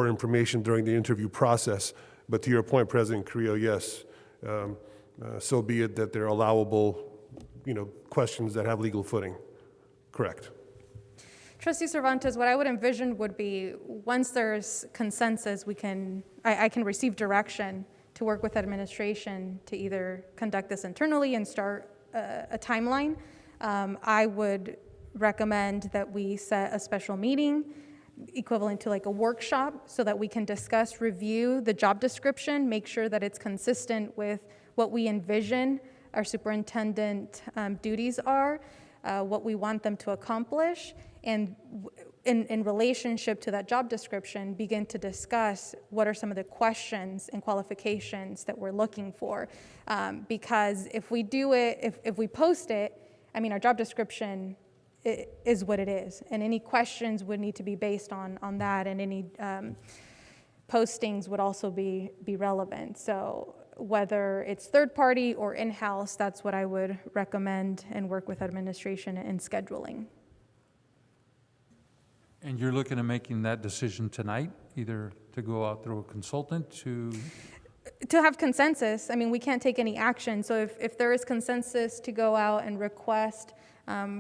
information during the interview process. But to your point, President Carrillo, yes, so be it that they're allowable, questions that have legal footing. Correct. Trustee Cervantes, what I would envision would be, once there's consensus, I can receive direction to work with administration to either conduct this internally and start a timeline. I would recommend that we set a special meeting equivalent to like a workshop so that we can discuss, review the job description, make sure that it's consistent with what we envision our superintendent duties are, what we want them to accomplish, and in relationship to that job description, begin to discuss what are some of the questions and qualifications that we're looking for. Because if we do it, if we post it, our job description is what it is. And any questions would need to be based on that, and any postings would also be relevant. So whether it's third party or in-house, that's what I would recommend and work with administration in scheduling. And you're looking at making that decision tonight, either to go out through a consultant to have consensus. We can't take any action. So if there is consensus to go out and request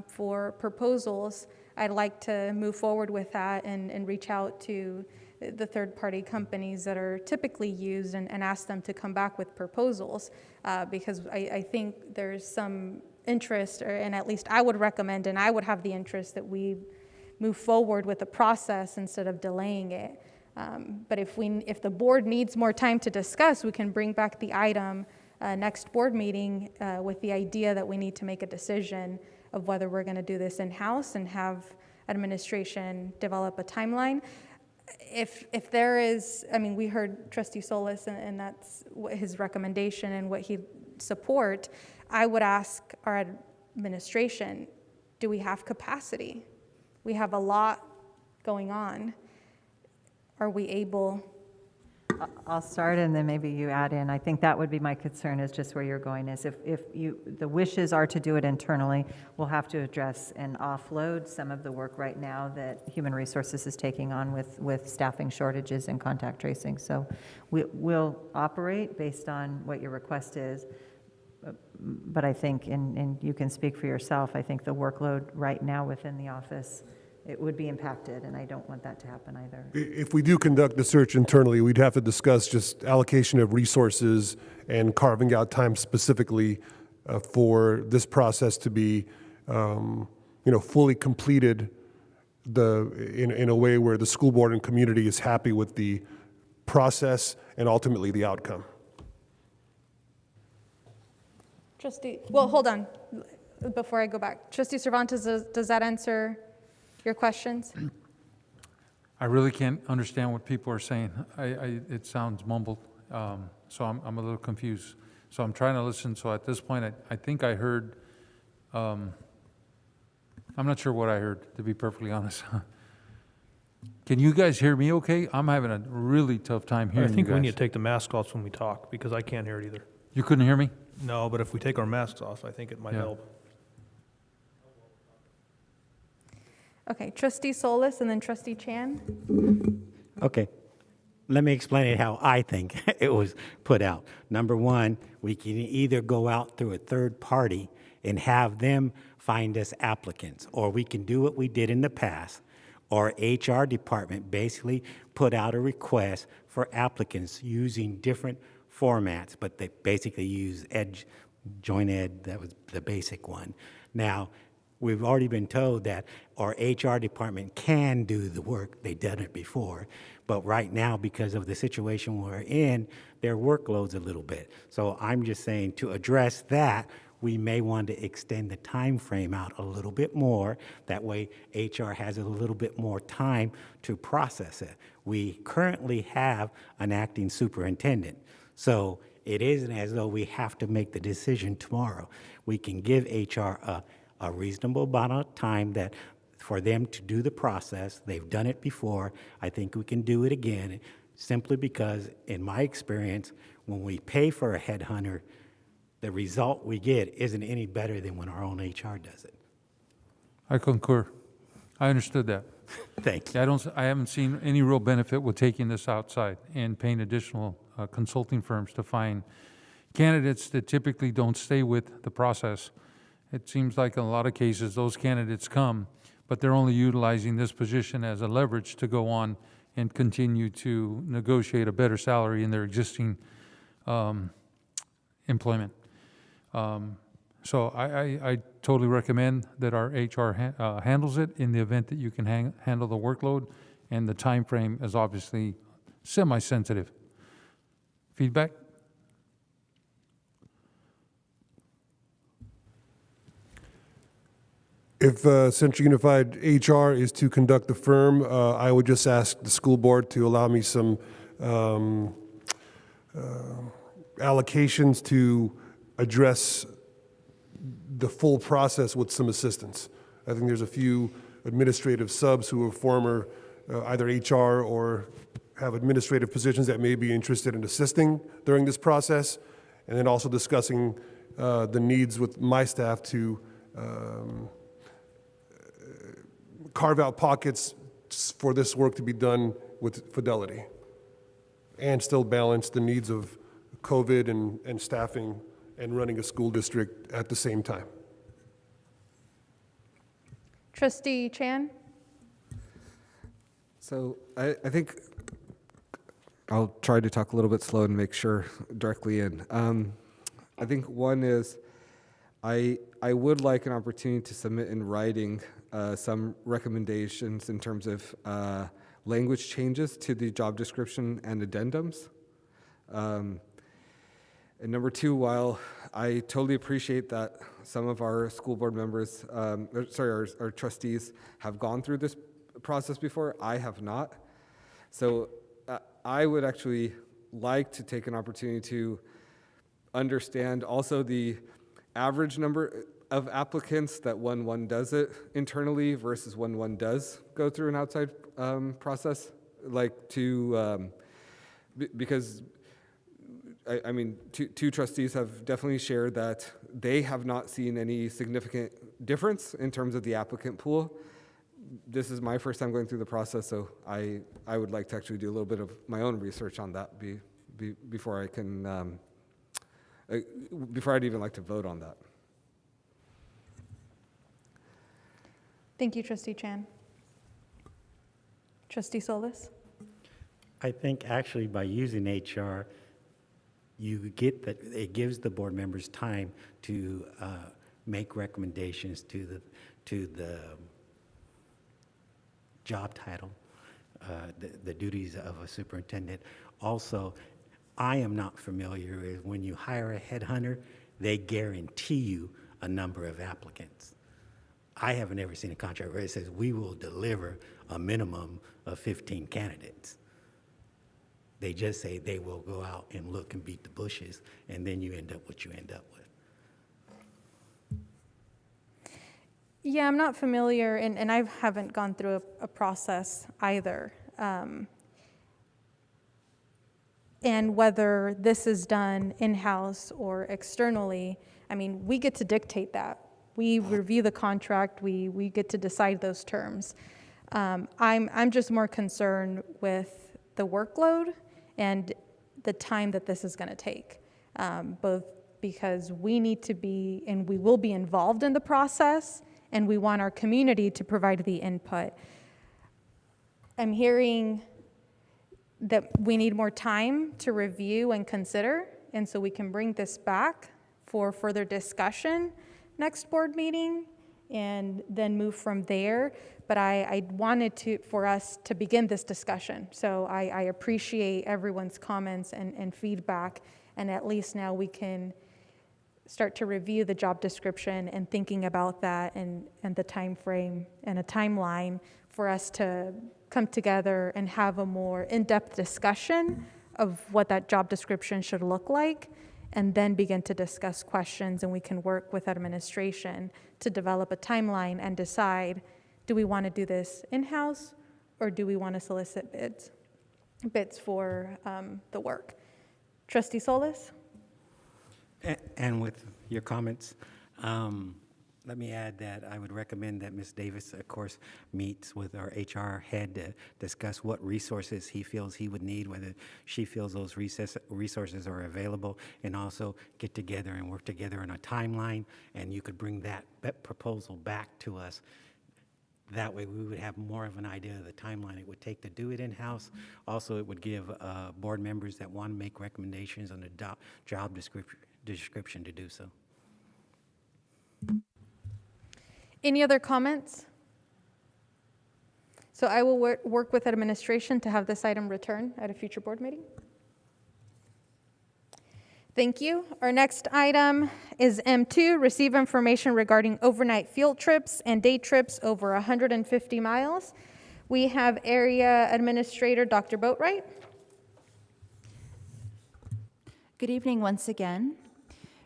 for proposals, I'd like to move forward with that and reach out to the third-party companies that are typically used and ask them to come back with proposals, because I think there's some interest, and at least I would recommend, and I would have the interest that we move forward with the process instead of delaying it. But if the board needs more time to discuss, we can bring back the item next board meeting with the idea that we need to make a decision of whether we're going to do this in-house and have administration develop a timeline. If there is, we heard Trustee Solis, and that's what his recommendation and what he support. I would ask our administration, do we have capacity? We have a lot going on. Are we able? I'll start and then maybe you add in. I think that would be my concern, is just where you're going, is if the wishes are to do it internally, we'll have to address and offload some of the work right now that Human Resources is taking on with staffing shortages and contact tracing. So we'll operate based on what your request is. But I think, and you can speak for yourself, I think the workload right now within the office, it would be impacted, and I don't want that to happen either. If we do conduct the search internally, we'd have to discuss just allocation of resources and carving out time specifically for this process to be, fully completed in a way where the school board and community is happy with the process and ultimately the outcome. Hold on, before I go back. Trustee Cervantes, does that answer your questions? I really can't understand what people are saying. It sounds mumbled, so I'm a little confused. So I'm trying to listen. So at this point, I think I heard, I'm not sure what I heard, to be perfectly honest. Can you guys hear me okay? I'm having a really tough time hearing you guys. I think we need to take the mask off when we talk, because I can't hear it either. You couldn't hear me? No, but if we take our masks off, I think it might Yeah. help. Okay, Trustee Solis and then Trustee Chan. Okay, let me explain it how I think it was put out. Number one, we can either go out through a third party and have them find us applicants, or we can do what we did in the past. Our HR department basically put out a request for applicants using different formats, but they basically use Joint Ed, that was the basic one. Now, we've already been told that our HR department can do the work. They've done it before. But right now, because of the situation we're in, their workload's a little bit. So I'm just saying, to address that, we may want to extend the time frame out a little bit more. That way, HR has a little bit more time to process it. We currently have an acting superintendent. So it isn't as though we have to make the decision tomorrow. We can give HR a reasonable amount of time that for them to do the process. They've done it before. I think we can do it again, simply because, in my experience, when we pay for a headhunter, the result we get isn't any better than when our own HR does it. I concur. I understood that. Thank you. I haven't seen any real benefit with taking this outside and paying additional consulting firms to find candidates that typically don't stay with the process. It seems like in a lot of cases, those candidates come, but they're only utilizing this position as a leverage to go on and continue to negotiate a better salary in their existing employment. So I totally recommend that our HR handles it in the event that you can handle the workload, and the time frame is obviously semi-sensitive. Feedback? If Central Unified HR is to conduct the firm, I would just ask the school board to allow me some allocations to address the full process with some assistance. I think there's a few administrative subs who are former either HR or have administrative positions that may be interested in assisting during this process, and then also discussing the needs with my staff to carve out pockets for this work to be done with fidelity and still balance the needs of COVID and staffing and running a school district at the same time. Trustee Chan? So I think I'll try to talk a little bit slow and make sure directly in. I think one is I would like an opportunity to submit in writing some recommendations in terms of language changes to the job description and addendums. And number two, while I totally appreciate that some of our school board members, our trustees have gone through this process before, I have not. So I would actually like to take an opportunity to understand also the average number of applicants that one does it internally versus one does go through an outside process, like to, because I mean, two trustees have definitely shared that they have not seen any significant difference in terms of the applicant pool. This is my first time going through the process, so I would like to actually do a little bit of my own research on that before I can, before I'd even like to vote on that. Thank you, Trustee Chan. Trustee Solis? I think actually by using HR, you get that it gives the board members time to make recommendations to the job title, the duties of a superintendent. Also, I am not familiar with when you hire a headhunter, they guarantee you a number of applicants. I haven't ever seen a contract where it says we will deliver a minimum of 15 candidates. They just say they will go out and look and beat the bushes, and then you end up what you end up with. Yeah, I'm not familiar, and I haven't gone through a process either. And whether this is done in-house or externally, I mean, we get to dictate that. We review the contract, we get to decide those terms. I'm just more concerned with the workload and the time that this is going to take, both because we need to be, and we will be involved in the process, and we want our community to provide the input. I'm hearing that we need more time to review and consider, and so we can bring this back for further discussion next board meeting, and then move from there. But I wanted for us to begin this discussion. So I appreciate everyone's comments and feedback, and at least now we can start to review the job description and thinking about that and the time frame and a timeline for us to come together and have a more in-depth discussion of what that job description should look like, and then begin to discuss questions, and we can work with administration to develop a timeline and decide, do we want to do this in-house or do we want to solicit bids for the work? Trustee Solis? And with your comments, let me add that I would recommend that Ms. Davis, of course, meets with our HR head to discuss what resources he feels he would need, whether she feels those resources are available, and also get together and work together on a timeline, and you could bring that proposal back to us. That way we would have more of an idea of the timeline it would take to do it in-house. Also, it would give board members that want to make recommendations on the job description to do so. Any other comments? So I will work with administration to have this item returned at a future board meeting. Thank you. Our next item is M2, receive information regarding overnight field trips and day trips over 150 miles. We have Area Administrator Dr. Boatwright. Good evening once again.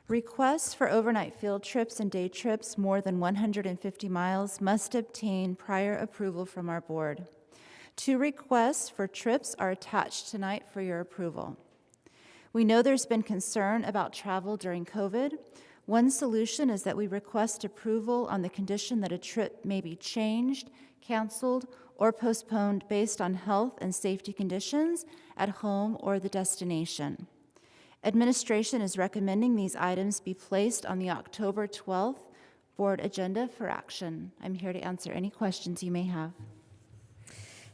Requests for overnight field trips and day trips more than 150 miles must obtain prior approval from our board. 2 requests for trips are attached tonight for your approval. We know there's been concern about travel during COVID. One solution is that we request approval on the condition that a trip may be changed, canceled, or postponed based on health and safety conditions at home or the destination. Administration is recommending these items be placed on the October 12th board agenda for action. I'm here to answer any questions you may have.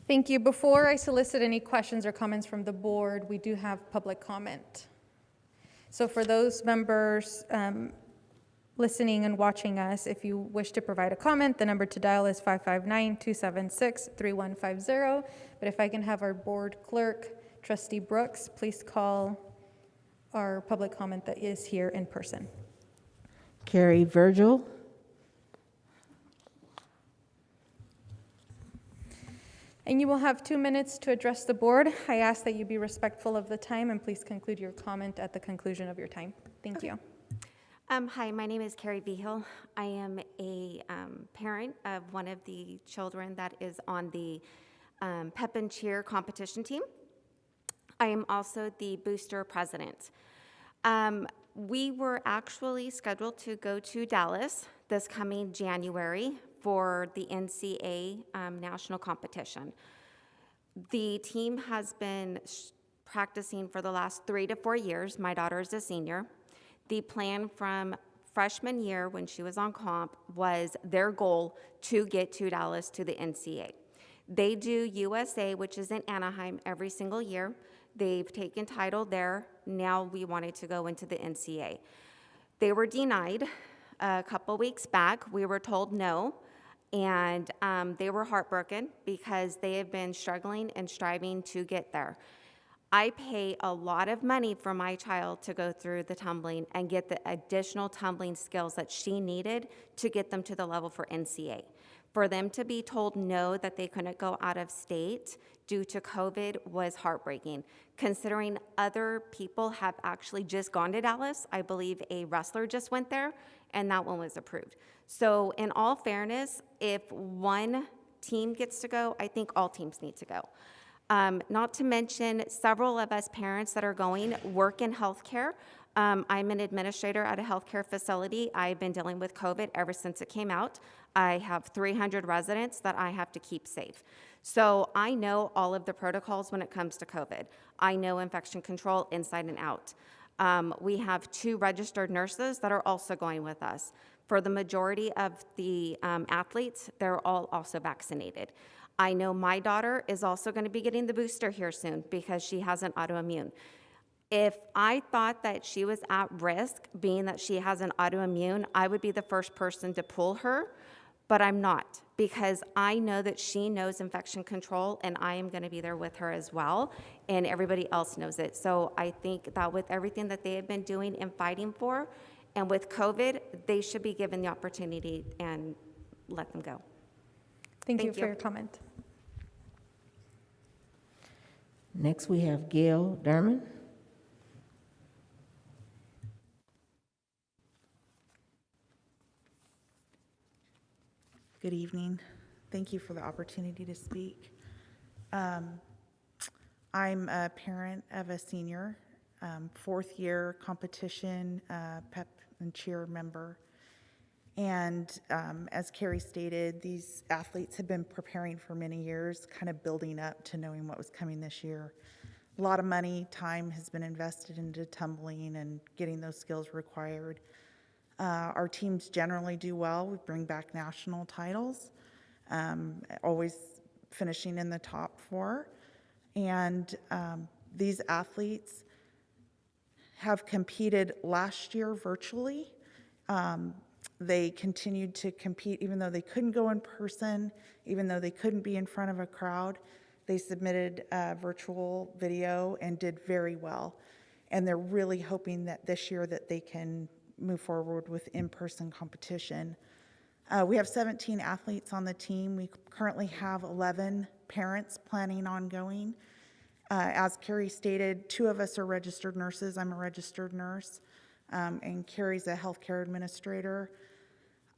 Thank you. Before I solicit any questions or comments from the board, we do have public comment. So for those members listening and watching us, if you wish to provide a comment, the number to dial is 559-276-3150. But if I can have our board clerk, Trustee Brooks, please call our public comment that is here in person. Carrie Virgil. And you will have 2 minutes to address the board. I ask that you be respectful of the time and please conclude your comment at the conclusion of your time. Thank you. Hi, my name is Carrie Vigil. I am a parent of one of the children that is on the Pep and Cheer competition team. I am also the booster president. We were actually scheduled to go to Dallas this coming January for the NCA national competition. The team has been practicing for the last 3 to 4 years. My daughter is a senior. The plan from freshman year when she was on comp was their goal to get to Dallas to the NCA. They do USA, which is in Anaheim, every single year. They've taken title there. Now we wanted to go into the NCA. They were denied a couple weeks back. We were told no, and they were heartbroken because they have been struggling and striving to get there. I pay a lot of money for my child to go through the tumbling and get the additional tumbling skills that she needed to get them to the level for NCA. For them to be told no, that they couldn't go out of state due to COVID was heartbreaking. Considering other people have actually just gone to Dallas, I believe a wrestler just went there, and that one was approved. So in all fairness, if one team gets to go, I think all teams need to go. Not to mention, several of us parents that are going work in healthcare. I'm an administrator at a healthcare facility. I've been dealing with COVID ever since it came out. I have 300 residents that I have to keep safe. So I know all of the protocols when it comes to COVID. I know infection control inside and out. We have 2 registered nurses that are also going with us. For the majority of the athletes, they're all also vaccinated. I know my daughter is also going to be getting the booster here soon because she has an autoimmune. If I thought that she was at risk, being that she has an autoimmune, I would be the first person to pull her. but I'm not, because I know that she knows infection control, and I am going to be there with her as well, and everybody else knows it. So I think that with everything that they have been doing and fighting for, and with COVID, they should be given the opportunity and let them go. Thank you for your comment. Next, we have Gail Derman. Good evening. Thank you for the opportunity to speak. I'm a parent of a senior, fourth year competition pep and cheer member. And as Carrie stated, these athletes have been preparing for many years, kind of building up to knowing what was coming this year. A lot of money, time has been invested into tumbling and getting those skills required. Our teams generally do well. We bring back national titles, always finishing in the top 4. And these athletes have competed last year virtually. They continued to compete even though they couldn't go in person, even though they couldn't be in front of a crowd. They submitted a virtual video and did very well. And they're really hoping that this year that they can move forward with in-person competition. We have 17 athletes on the team. We currently have 11 parents planning on going. As Carrie stated, 2 of us are registered nurses. I'm a registered nurse, and Carrie's a healthcare administrator.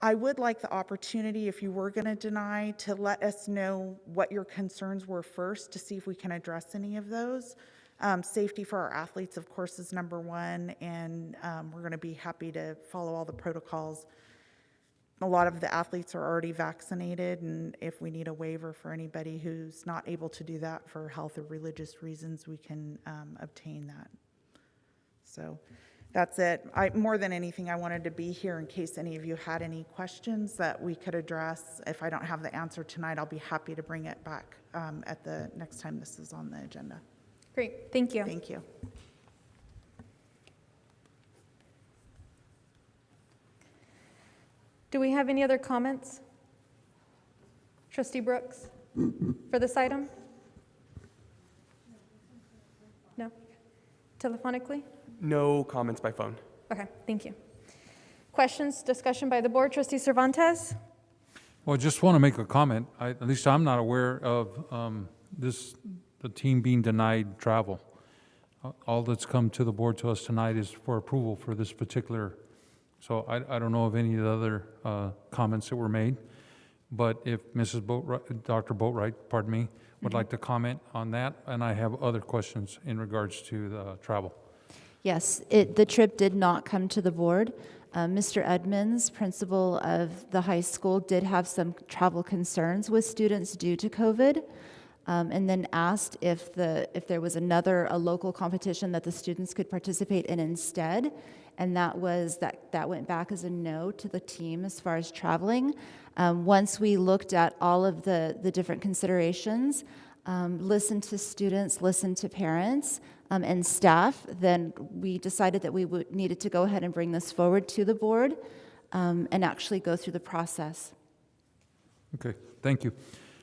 I would like the opportunity, if you were going to deny, to let us know what your concerns were first to see if we can address any of those. Safety for our athletes, of course, is number 1, and we're going to be happy to follow all the protocols. A lot of the athletes are already vaccinated, and if we need a waiver for anybody who's not able to do that for health or religious reasons, we can obtain that. So that's it. More than anything, I wanted to be here in case any of you had any questions that we could address. If I don't have the answer tonight, I'll be happy to bring it back at the next time this is on the agenda. Great, thank you. Thank you. Do we have any other comments? Trustee Brooks, for this item? No? Telephonically? No comments by phone. Okay, thank you. Questions, discussion by the board? Trustee Cervantes? Well, I just want to make a comment. At least I'm not aware of the team being denied travel. All that's come to the board to us tonight is for approval for this particular. So I don't know of any of the other comments that were made. But if Dr. Boatwright, pardon me, would like to comment on that, and I have other questions in regards to the travel. Yes, the trip did not come to the board. Mr. Edmonds, principal of the high school, did have some travel concerns with students due to COVID, and then asked if there was a local competition that the students could participate in instead, and that went back as a no to the team as far as traveling. Once we looked at all of the different considerations, listened to students, listened to parents, and staff, then we decided that we needed to go ahead and bring this forward to the board and actually go through the process. Okay, thank you.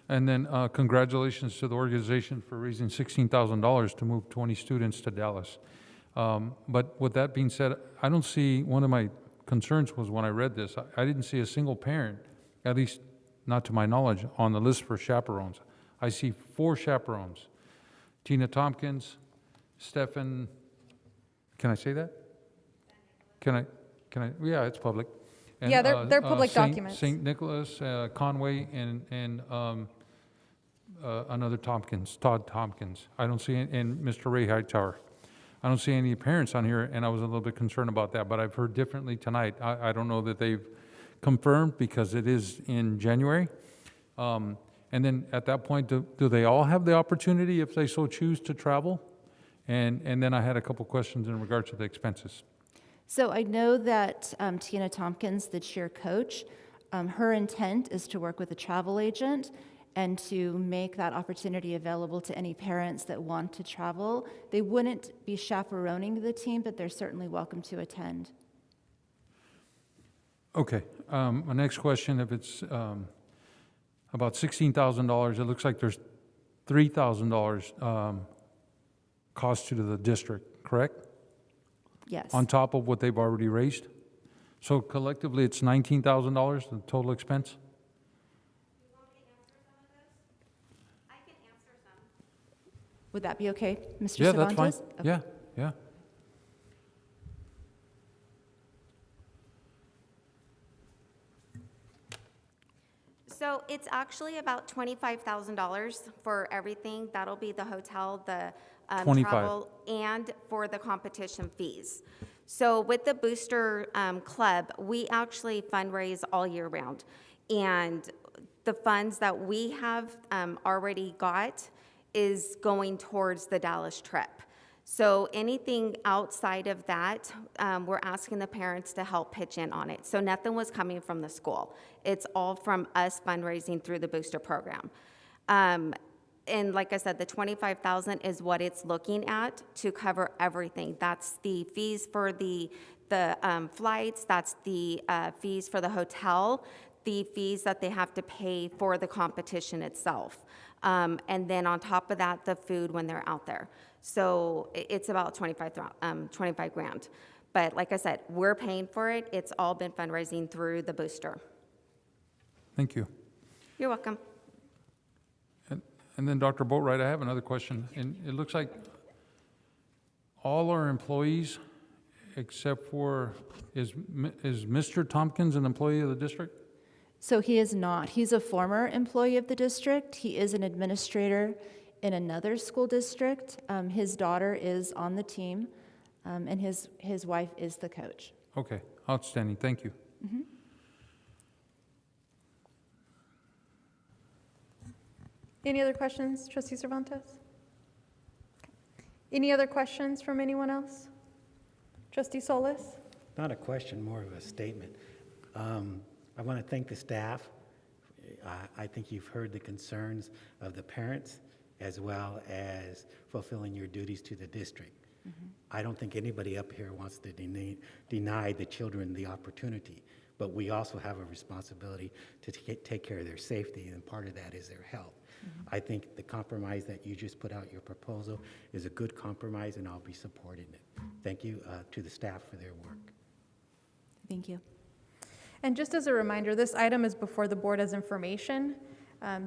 And then congratulations to the organization for raising $16,000 to move 20 students to Dallas. But with that being said, I don't see, one of my concerns was when I read this, I didn't see a single parent, at least not to my knowledge, on the list for chaperones. I see 4 chaperones. Tina Tompkins, Stephen, can I say that? Can I, yeah, it's public. And, yeah, they're public documents. St. Nicholas, Conway, and another Tompkins, Todd Tompkins. I don't see, and Mr. Ray Hightower. I don't see any parents on here, and I was a little bit concerned about that, but I've heard differently tonight. I don't know that they've confirmed because it is in January. And then at that point, do they all have the opportunity, if they so choose, to travel? And then I had a couple questions in regards to the expenses. So I know that Tina Tompkins, the cheer coach, her intent is to work with a travel agent and to make that opportunity available to any parents that want to travel. They wouldn't be chaperoning the team, but they're certainly welcome to attend. Okay, my next question, if it's about $16,000, it looks like there's $3,000 cost to the district, correct? Yes. On top of what they've already raised? So collectively, it's $19,000, the total expense? Would that be okay, Mr. Yeah, Cervantes? that's fine. Okay. Yeah, yeah. So it's actually about $25,000 for everything. That'll be the hotel, the 25. travel, and for the competition fees. So with the Booster Club, we actually fundraise all year round. And the funds that we have already got is going towards the Dallas trip. So anything outside of that, we're asking the parents to help pitch in on it. So nothing was coming from the school. It's all from us fundraising through the Booster program. And like I said, the $25,000 is what it's looking at to cover everything. That's the fees for the flights, that's the fees for the hotel, the fees that they have to pay for the competition itself. And then on top of that, the food when they're out there. So it's about 25 grand. But like I said, we're paying for it. It's all been fundraising through the Booster. Thank you. You're welcome. And then Dr. Boatwright, I have another question. And it looks like all our employees, except for, is Mr. Tompkins an employee of the district? So he is not. He's a former employee of the district. He is an administrator in another school district. His daughter is on the team, and his wife is the coach. Okay, outstanding, thank you. Mhm. Any other questions, Trustee Cervantes? Any other questions from anyone else? Trustee Solis? Not a question, more of a statement. I want to thank the staff. I think you've heard the concerns of the parents as well as fulfilling your duties to the district. I don't think anybody up here wants to deny the children the opportunity, but we also have a responsibility to take care of their safety, and part of that is their health. I think the compromise that you just put out, your proposal, is a good compromise, and I'll be supporting it. Thank you to the staff for their work. Thank you. And just as a reminder, this item is before the board as information.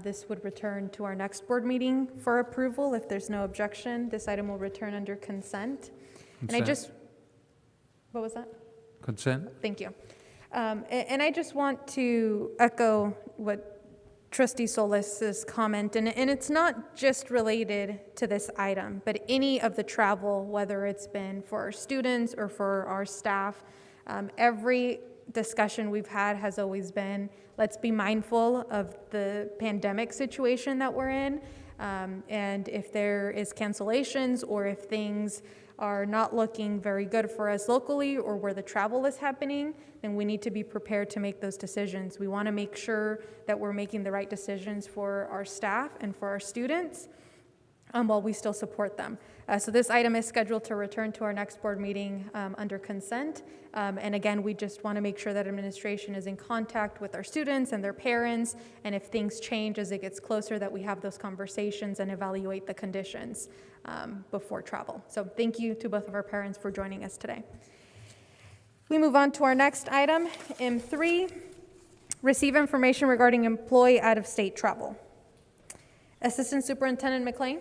This would return to our next board meeting for approval. If there's no objection, this item will return under consent. And I just, what was that? Consent? Thank you. And I just want to echo what Trustee Solis's comment, and it's not just related to this item, but any of the travel, whether it's been for our students or for our staff, every discussion we've had has always been, let's be mindful of the pandemic situation that we're in, and if there is cancellations or if things are not looking very good for us locally or where the travel is happening, then we need to be prepared to make those decisions. We want to make sure that we're making the right decisions for our staff and for our students while we still support them. So this item is scheduled to return to our next board meeting under consent. And again, we just want to make sure that administration is in contact with our students and their parents, and if things change as it gets closer, that we have those conversations and evaluate the conditions before travel. So thank you to both of our parents for joining us today. We move on to our next item, M3, receive information regarding employee out-of-state travel. Assistant Superintendent McLean.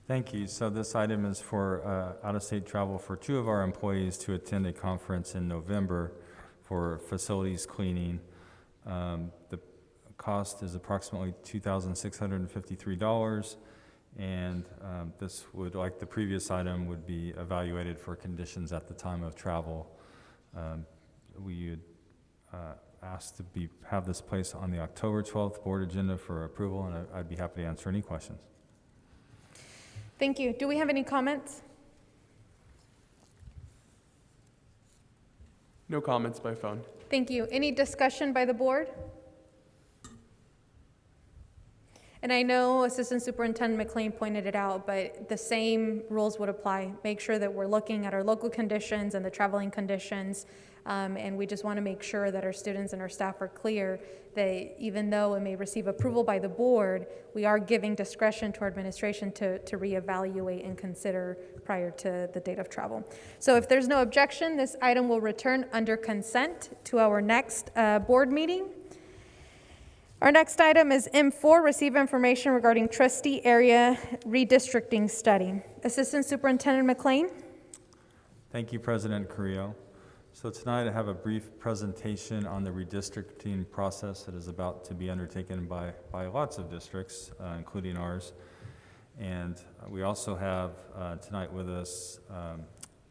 Thank you. So this item is for out-of-state travel for two of our employees to attend a conference in November for facilities cleaning. The cost is approximately $2,653, and this would, like the previous item, would be evaluated for conditions at the time of travel. We would ask to have this placed on the October 12th board agenda for approval, and I'd be happy to answer any questions. Thank you. Do we have any comments? No comments by phone. Thank you. Any discussion by the board? And I know Assistant Superintendent McLean pointed it out, but the same rules would apply. Make sure that we're looking at our local conditions and the traveling conditions. And we just want to make sure that our students and our staff are clear that even though it may receive approval by the board, we are giving discretion to our administration to reevaluate and consider prior to the date of travel. So if there's no objection, this item will return under consent to our next board meeting. Our next item is M4, receive information regarding trustee area redistricting study. Assistant Superintendent McLean. Thank you, President Carrillo. So tonight I have a brief presentation on the redistricting process that is about to be undertaken by lots of districts, including ours. And we also have tonight with us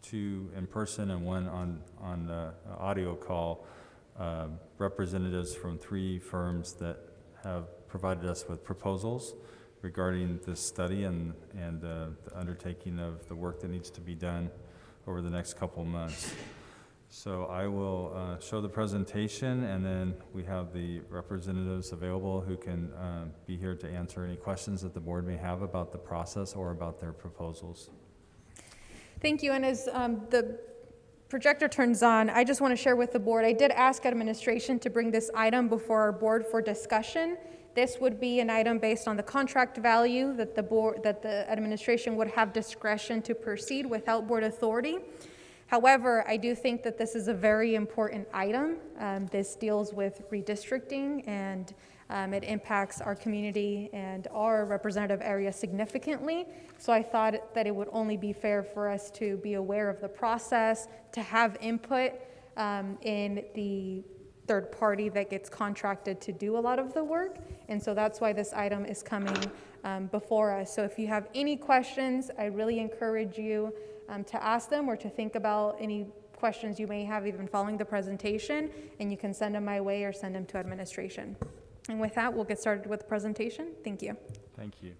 two in person and one on audio call, representatives from 3 firms that have provided us with proposals regarding this study and the undertaking of the work that needs to be done over the next couple of months. So I will show the presentation, and then we have the representatives available who can be here to answer any questions that the board may have about the process or about their proposals. Thank you. And as the projector turns on, I just want to share with the board, I did ask administration to bring this item before our board for discussion. This would be an item based on the contract value that the administration would have discretion to proceed without board authority. However, I do think that this is a very important item. This deals with redistricting, and it impacts our community and our representative area significantly. So I thought that it would only be fair for us to be aware of the process, to have input in the third party that gets contracted to do a lot of the work. And so that's why this item is coming before us. So if you have any questions, I really encourage you to ask them or to think about any questions you may have even following the presentation, and you can send them my way or send them to administration. And with that, we'll get started with the presentation. Thank you. Thank you.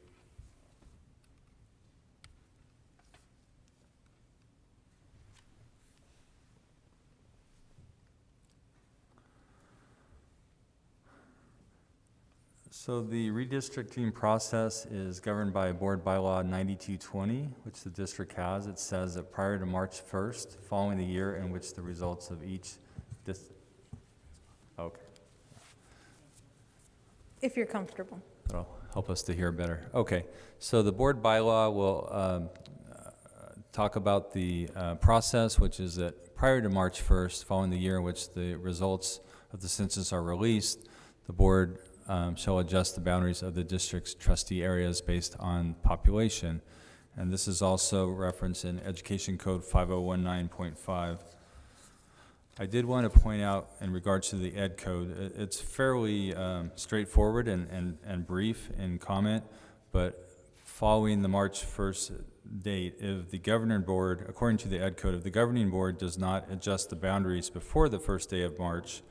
So the redistricting process is governed by Board Bylaw 9220, which the district has. It says that prior to March 1st, following the year in which the results of each okay. If you're comfortable. That'll help us to hear better. Okay, so the board bylaw will talk about the process, which is that prior to March 1st, following the year in which the results of the census are released, the board shall adjust the boundaries of the district's trustee areas based on population. And this is also referenced in Education Code 5019.5. I did want to point out in regards to the Ed Code, it's fairly straightforward and brief in comment, but following the March 1st date, if the governing board, according to the Ed Code, if the governing board does not adjust the boundaries before the first day of March,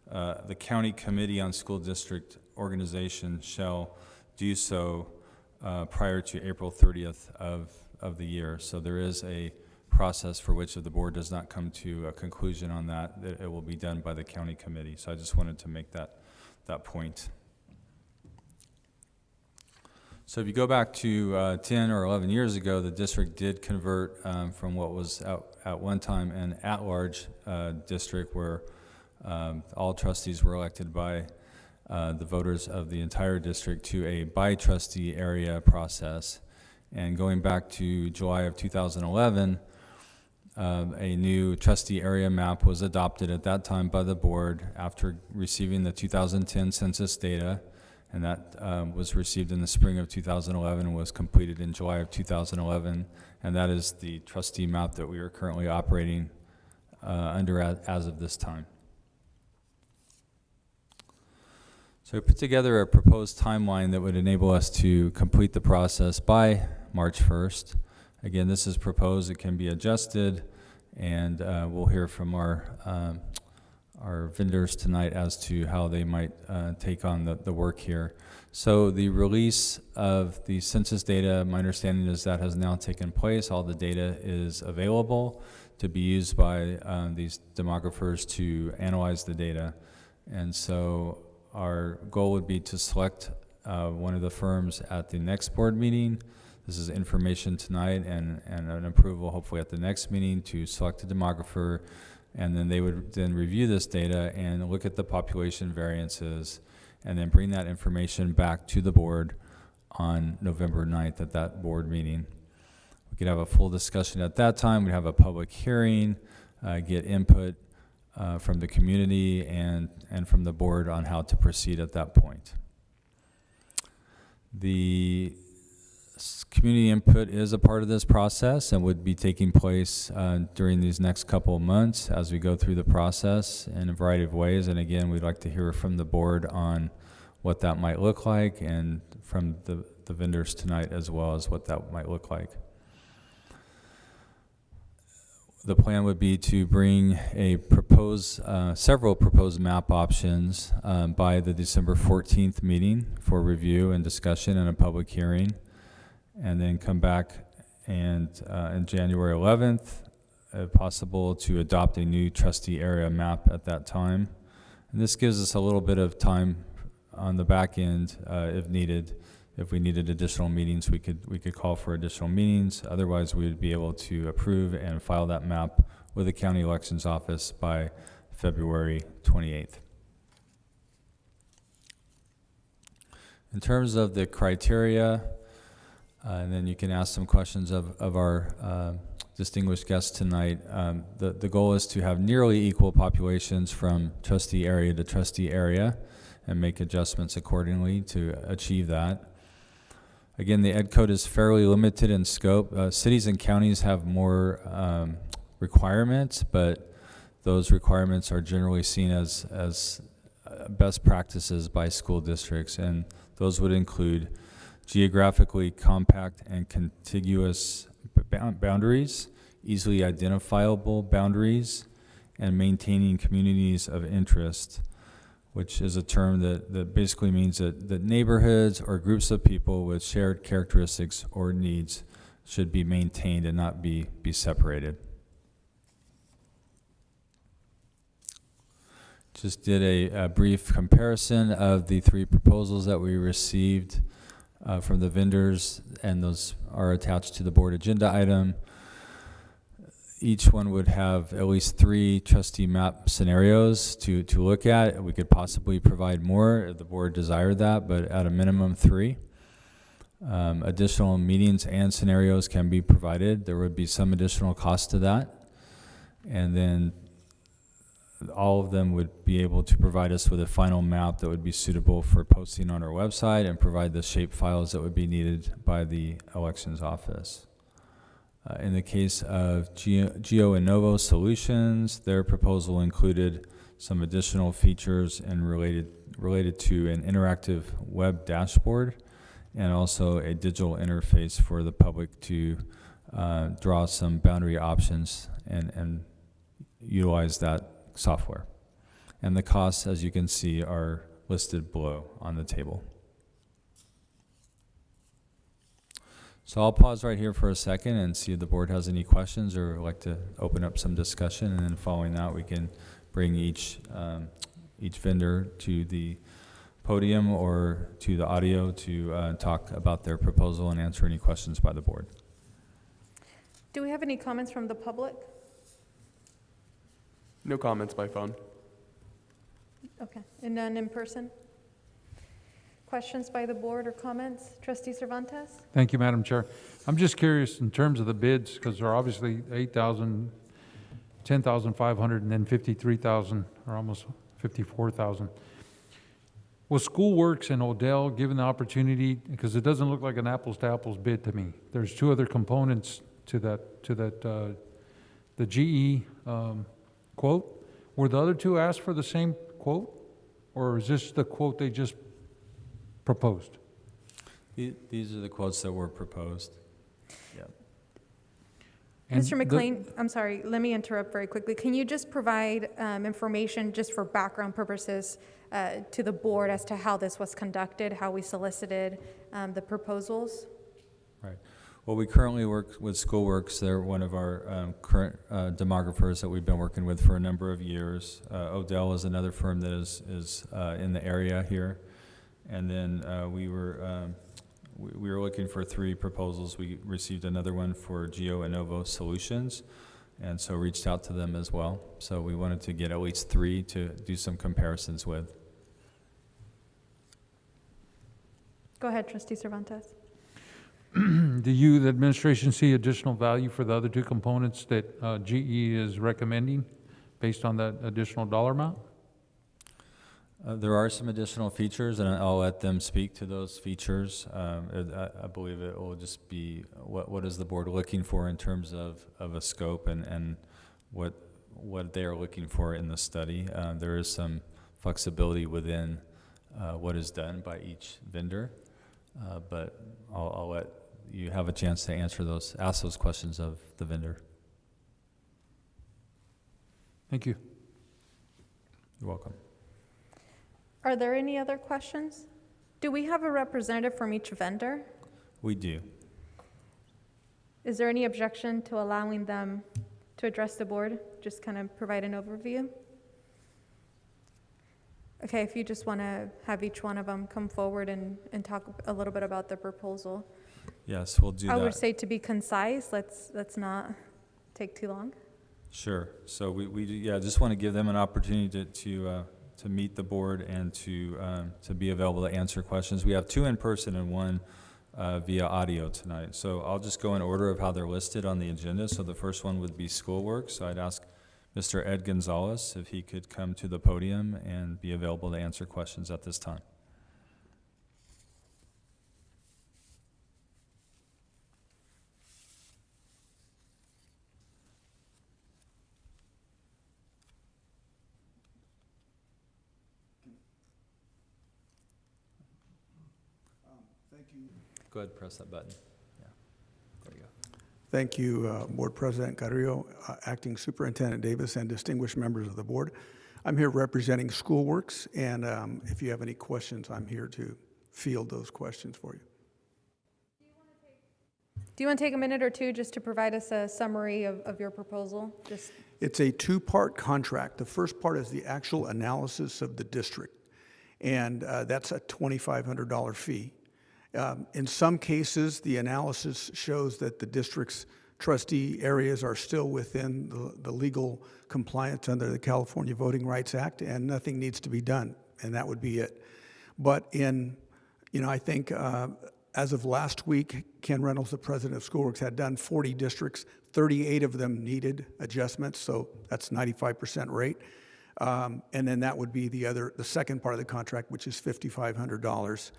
the County Committee on School District Organization shall do so prior to April 30th of the year. So there is a process for which if the board does not come to a conclusion on that, it will be done by the County Committee. So I just wanted to make that point. So if you go back to 10 or 11 years ago, the district did convert from what was at one time an at-large district where all trustees were elected by the voters of the entire district to a by-trustee area process. And going back to July of 2011, a new trustee area map was adopted at that time by the board after receiving the 2010 census data, and that was received in the spring of 2011 and was completed in July of 2011, and that is the trustee map that we are currently operating under as of this time. So we put together a proposed timeline that would enable us to complete the process by March 1st. Again, this is proposed, it can be adjusted, and we'll hear from our vendors tonight as to how they might take on the work here. So the release of the census data, my understanding is that has now taken place. All the data is available to be used by these demographers to analyze the data. And so our goal would be to select one of the firms at the next board meeting. This is information tonight and an approval hopefully at the next meeting to select a demographer, and then they would then review this data and look at the population variances and then bring that information back to the board on November 9th at that board meeting. We could have a full discussion at that time. We'd have a public hearing, get input from the community and from the board on how to proceed at that point. The community input is a part of this process and would be taking place during these next couple of months as we go through the process in a variety of ways. And again, we'd like to hear from the board on what that might look like, and from the vendors tonight as well as what that might look like. The plan would be to bring a several proposed map options by the December 14th meeting for review and discussion and a public hearing, and then come back and on January 11th, if possible, to adopt a new trustee area map at that time. And this gives us a little bit of time on the back end if needed. If we needed additional meetings, we could call for additional meetings. Otherwise, we would be able to approve and file that map with the county elections office by February 28th. In terms of the criteria, and then you can ask some questions of our distinguished guests tonight. The goal is to have nearly equal populations from trustee area to trustee area and make adjustments accordingly to achieve that. Again, the Ed Code is fairly limited in scope. Cities and counties have more requirements, but those requirements are generally seen as best practices by school districts, and those would include geographically compact and contiguous boundaries, easily identifiable boundaries, and maintaining communities of interest, which is a term that basically means that neighborhoods or groups of people with shared characteristics or needs should be maintained and not be separated. Just did a brief comparison of the three proposals that we received from the vendors, and those are attached to the board agenda item. Each one would have at least 3 trustee map scenarios to look at. We could possibly provide more if the board desired that, but at a minimum 3. Additional meetings and scenarios can be provided. There would be some additional cost to that. And then all of them would be able to provide us with a final map that would be suitable for posting on our website and provide the shape files that would be needed by the elections office. In the case of Geo Anova Solutions, their proposal included some additional features and related to an interactive web dashboard and also a digital interface for the public to draw some boundary options and utilize that software. And the costs, as you can see, are listed below on the table. So I'll pause right here for a second and see if the board has any questions or would like to open up some discussion, and then following that we can bring each vendor to the podium or to the audio to talk about their proposal and answer any questions by the board. Do we have any comments from the public? No comments by phone. Okay, and none in person? Questions by the board or comments? Trustee Cervantes? Thank you, Madam Chair. I'm just curious in terms of the bids, because there are obviously 8,000, 10,500, and then 53,000, or almost 54,000. Was Schoolworks and Odell given the opportunity, because it doesn't look like an apples to apples bid to me. There's 2 other components to that, the GE quote. Were the other 2 asked for the same quote, or is this the quote they just proposed? These are the quotes that were proposed. Yeah. Mr. McLean, I'm sorry, let me interrupt very quickly. Can you just provide information just for background purposes to the board as to how this was conducted, how we solicited the proposals? Right. Well, we currently work with Schoolworks. They're one of our current demographers that we've been working with for a number of years. Odell is another firm that is in the area here. And then we were looking for 3 proposals. We received another one for Geo Anova Solutions, and so reached out to them as well. So we wanted to get at least 3 to do some comparisons with. Go ahead, Trustee Cervantes. Do you, the administration, see additional value for the other 2 components that GE is recommending based on that additional dollar amount? There are some additional features, and I'll let them speak to those features. I believe it will just be what is the board looking for in terms of a scope and what they are looking for in the study. There is some flexibility within what is done by each vendor, but I'll let you have a chance to ask those questions of the vendor. Thank you. You're welcome. Are there any other questions? Do we have a representative from each vendor? We do. Is there any objection to allowing them to address the board? Just kind of provide an overview? Okay, if you just want to have each one of them come forward and talk a little bit about the proposal. Yes, we'll do that. I would say to be concise, let's not take too long. Sure. So we just want to give them an opportunity to meet the board and to be available to answer questions. We have 2 in person and 1 via audio tonight. So I'll just go in order of how they're listed on the agenda. So the first one would be Schoolworks. So I'd ask Mr. Ed Gonzalez if he could come to the podium and be available to answer questions at this time. Thank you. Go ahead, press that button. Yeah, there you go. Thank you, Board President Carrillo, Acting Superintendent Davis, and distinguished members of the board. I'm here representing Schoolworks, and if you have any questions, I'm here to field those questions for you. Do you want to take a minute or 2 just to provide us a summary of your proposal? It's a 2-part contract. The first part is the actual analysis of the district, and that's a $2,500 fee. In some cases, the analysis shows that the district's trustee areas are still within the legal compliance under the California Voting Rights Act, and nothing needs to be done, and that would be it. But I think as of last week, Ken Reynolds, the president of Schoolworks, had done 40 districts. 38 of them needed adjustments, so that's 95% rate. And then that would be the second part of the contract, which is $5,500.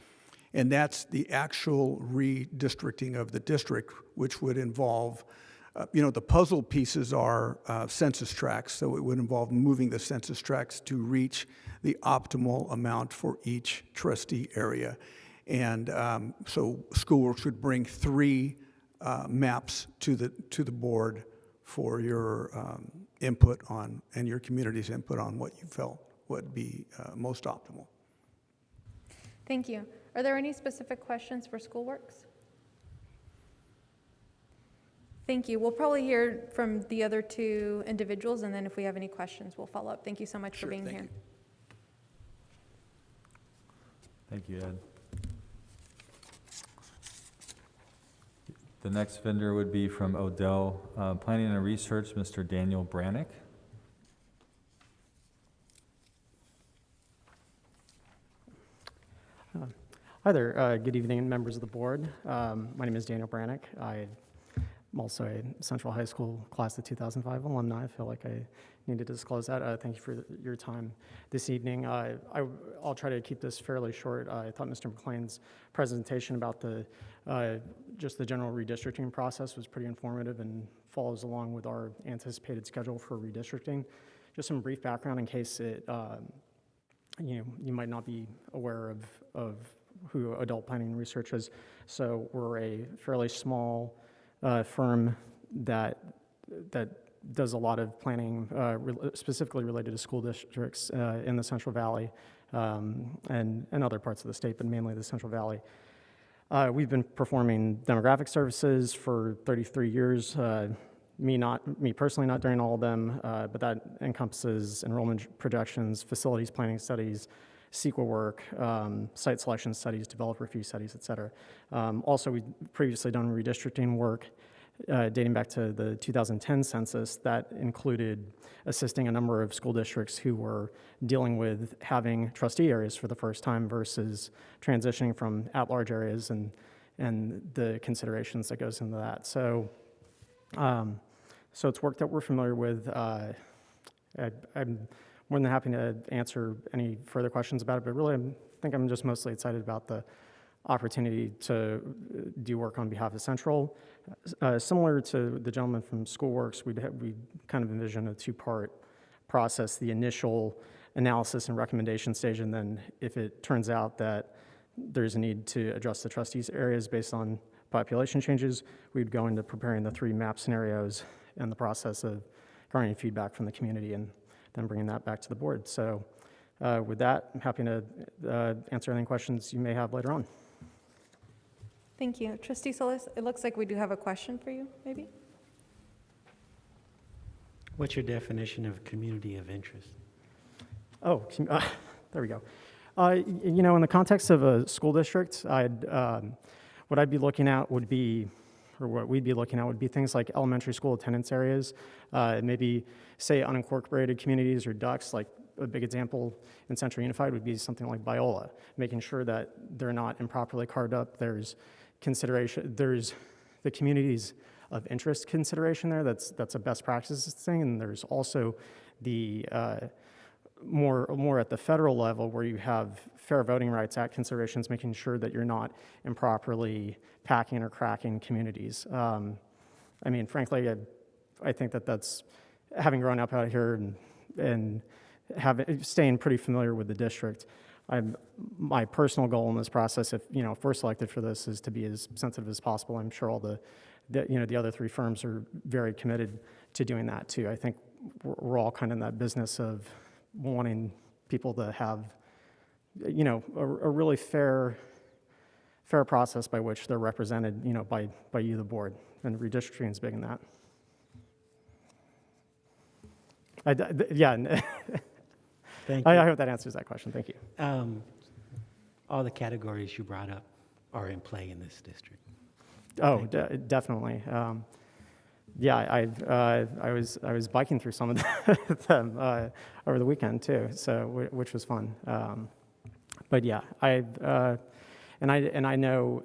And that's the actual redistricting of the district, which would involve, the puzzle pieces are census tracts. So it would involve moving the census tracts to reach the optimal amount for each trustee area. And so Schoolworks would bring 3 maps to the board for your input on, and your community's input on what you felt would be most optimal. Thank you. Are there any specific questions for Schoolworks? Thank you. We'll probably hear from the other 2 individuals, and then if we have any questions, we'll follow up. Thank you so much for being here. Thank you, Ed. The next vendor would be from Odell Planning and Research, Mr. Daniel Brannick. Hi there. Good evening, members of the board. My name is Daniel Brannick. I'm also a Central High School class of 2005 alumni. I feel like I need to disclose that. Thank you for your time this evening. I'll try to keep this fairly short. I thought Mr. McLean's presentation about just the general redistricting process was pretty informative and follows along with our anticipated schedule for redistricting. Just some brief background in case you might not be aware of who Adult Planning and Research is. So we're a fairly small firm that does a lot of planning specifically related to school districts in the Central Valley and other parts of the state, but mainly the Central Valley. We've been performing demographic services for 33 years. Me personally, not during all of them, but that encompasses enrollment projections, facilities planning studies, CEQA work, site selection studies, developer fee studies, et cetera. Also, we've previously done redistricting work dating back to the 2010 census that included assisting a number of school districts who were dealing with having trustee areas for the first time versus transitioning from at-large areas and the considerations that goes into that. So, so it's work that we're familiar with. I'm more than happy to answer any further questions about it, but really I think I'm just mostly excited about the opportunity to do work on behalf of Central. Similar to the gentleman from Schoolworks, we kind of envision a two-part process, the initial analysis and recommendation stage, and then if it turns out that there's a need to address the trustees areas based on population changes, we'd go into preparing the 3 map scenarios and the process of garnering feedback from the community and then bringing that back to the board. So with that, I'm happy to answer any questions you may have later on. Thank you. Trustee Solis, it looks like we do have a question for you, maybe? What's your definition of community of interest? Oh, there we go. You know, in the context of a school district, what I'd be looking at would be, or what we'd be looking at would be things like elementary school attendance areas, maybe say unincorporated communities or ducks. Like a big example in Central Unified would be something like Biola, making sure that they're not improperly carved up. There's consideration, there's the communities of interest consideration there. That's a best practices thing, and there's also the more at the federal level where you have Fair Voting Rights Act considerations, making sure that you're not improperly packing or cracking communities. I mean, frankly, I think that's, having grown up out here and staying pretty familiar with the district, my personal goal in this process, if we're selected for this, is to be as sensitive as possible. I'm sure all the other 3 firms are very committed to doing that too. I think we're all kind of in that business of wanting people to have, a really fair process by which they're represented, by you, the board, and redistricting is big in that. Yeah. Thank you. I hope that answers that question. Thank you. All the categories you brought up are in play in this district. Oh, definitely. Yeah, I was biking through some of them over the weekend too, so which was fun. But yeah, I know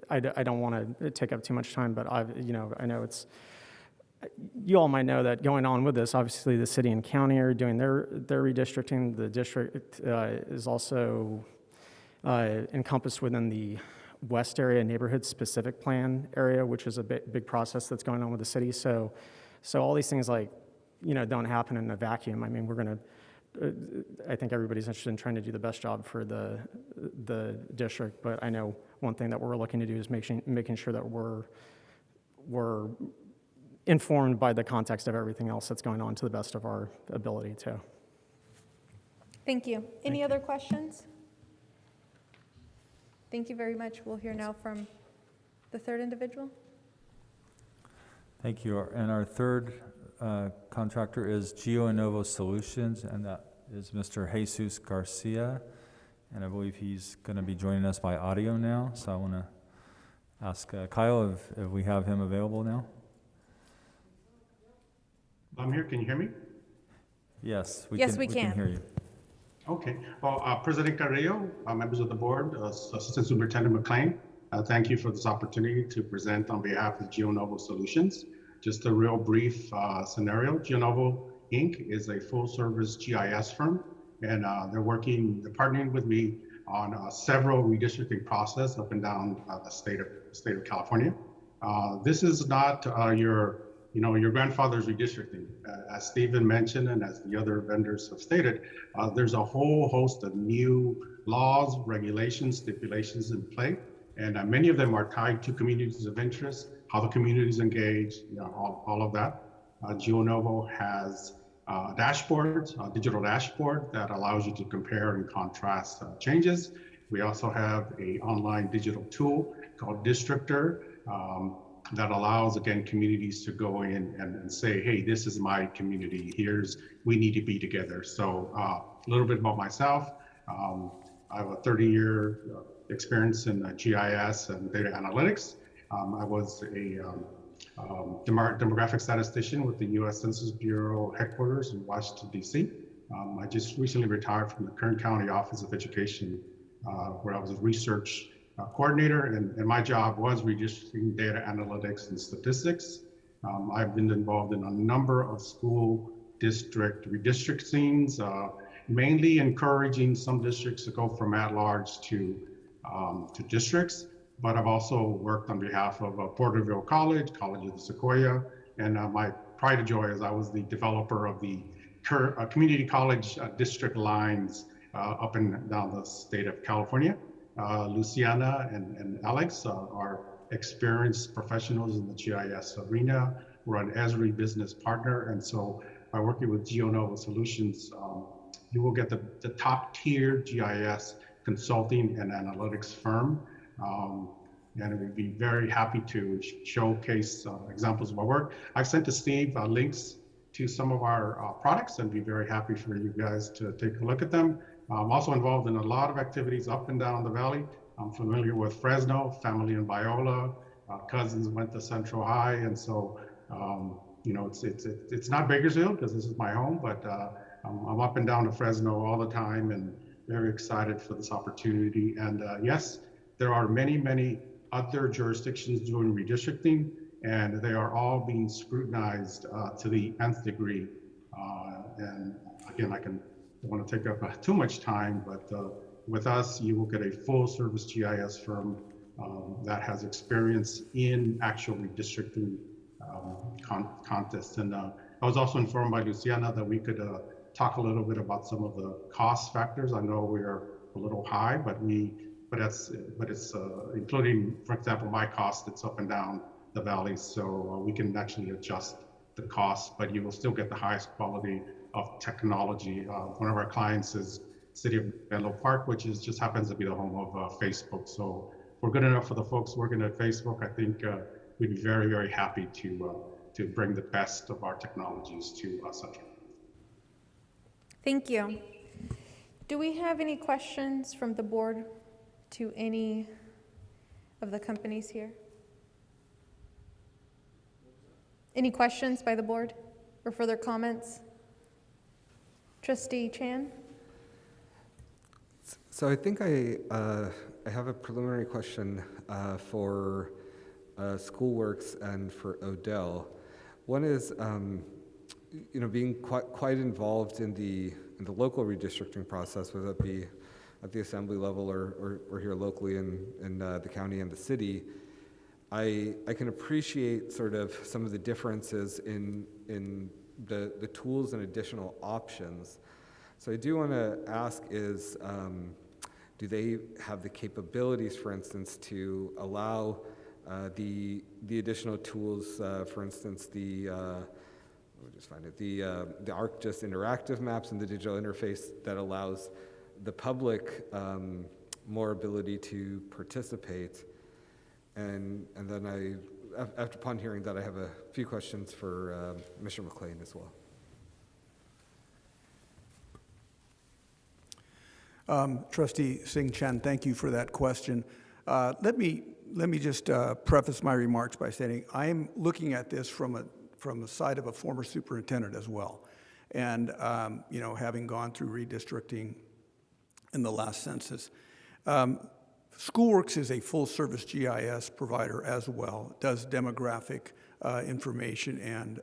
I don't want to take up too much time, but I know it's. You all might know that going on with this, obviously the city and county are doing their redistricting. The district is also encompassed within the West area neighborhood specific plan area, which is a big process that's going on with the city. So all these things don't happen in a vacuum. I mean, we're going to, I think everybody's interested in trying to do the best job for the district, but I know one thing that we're looking to do is making sure that we're informed by the context of everything else that's going on to the best of our ability too. Thank you. Any other questions? Thank you very much. We'll hear now from the 3rd individual. Thank you. And our 3rd contractor is Geo Anova Solutions, and that is Mr. Jesus Garcia. And I believe he's going to be joining us by audio now. So I want to ask Kyle if we have him available now. I'm here. Can you hear me? Yes, we can hear you. Okay. Well, President Carrillo, members of the board, Assistant Superintendent McLean, thank you for this opportunity to present on behalf of Geo Anova Solutions. Just a real brief scenario. Geo Anova Inc. is a full-service GIS firm, and they're partnering with me on several redistricting process up and down the state of California. This is not your grandfather's redistricting. As Stephen mentioned, and as the other vendors have stated, there's a whole host of new laws, regulations, stipulations in play, and many of them are tied to communities of interest, how the communities engage, all of that. Geo Anova has a dashboard, a digital dashboard that allows you to compare and contrast changes. We also have an online digital tool called Districtor, that allows, again, communities to go in and say, hey, this is my community. We need to be together. So a little bit about myself. I have a 30-year experience in GIS and data analytics. I was a demographic statistician with the U.S. Census Bureau headquarters in Washington, D.C. I just recently retired from the Kern County Office of Education, where I was a research coordinator, and my job was redistricting data analytics and statistics. I've been involved in a number of school district redistrictings, mainly encouraging some districts to go from at-large to districts. But I've also worked on behalf of Porterville College, College of the Sequoia, and my pride and joy is I was the developer of the community college district lines up and down the state of California. Luciana and Alex are experienced professionals in the GIS arena. We're an Esri business partner, and so by working with Geo Anova Solutions, you will get the top tier GIS consulting and analytics firm. And we'd be very happy to showcase examples of our work. I've sent to Steve links to some of our products and be very happy for you guys to take a look at them. I'm also involved in a lot of activities up and down the valley. I'm familiar with Fresno, family in Biola, cousins went to Central High, and so you know, it's not Bakersfield because this is my home, but I'm up and down to Fresno all the time and very excited for this opportunity. And yes, there are many other jurisdictions doing redistricting, and they are all being scrutinized to the nth degree. And again, I don't want to take up too much time, but with us, you will get a full service GIS firm that has experience in actual redistricting contests. And I was also informed by Luciana that we could talk a little bit about some of the cost factors. I know we are a little high, but it's including, for example, my cost, it's up and down the valley, so we can actually adjust the cost, but you will still get the highest quality of technology. One of our clients is City of Menlo Park, which just happens to be the home of Facebook. So if we're good enough for the folks working at Facebook, I think we'd be very happy to bring the best of our technologies to Central. Thank you. Do we have any questions from the board to any of the companies here? Any questions by the board or further comments? Trustee Chan? So I think I have a preliminary question for Schoolworks and for Odell. One is, you know, being quite involved in the local redistricting process, whether it be at the assembly level or here locally in the county and the city. I can appreciate sort of some of the differences in the tools and additional options. So I do want to ask is, do they have the capabilities, for instance, to allow the additional tools, for instance, the ArcGIS interactive maps and the digital interface that allows the public more ability to participate? And then after upon hearing that, I have a few questions for Mr. McLean as well. Trustee Singh Chen, thank you for that question. Let me just preface my remarks by saying I am looking at this from the side of a former superintendent as well, and you know, having gone through redistricting in the last census. Schoolworks is a full-service GIS provider as well. It does demographic information and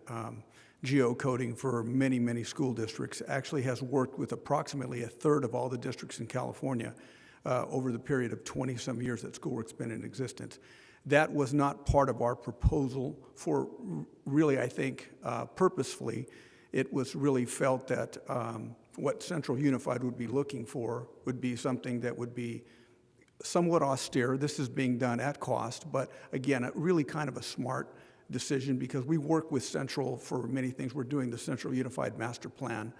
geocoding for many school districts. Actually has worked with approximately a third of all the districts in California over the period of 20-some years that Schoolworks been in existence. That was not part of our proposal for really, I think, purposefully. It was really felt that what Central Unified would be looking for would be something that would be somewhat austere. This is being done at cost, but again, really kind of a smart decision because we work with Central for many things. We're doing the Central Unified Master Plan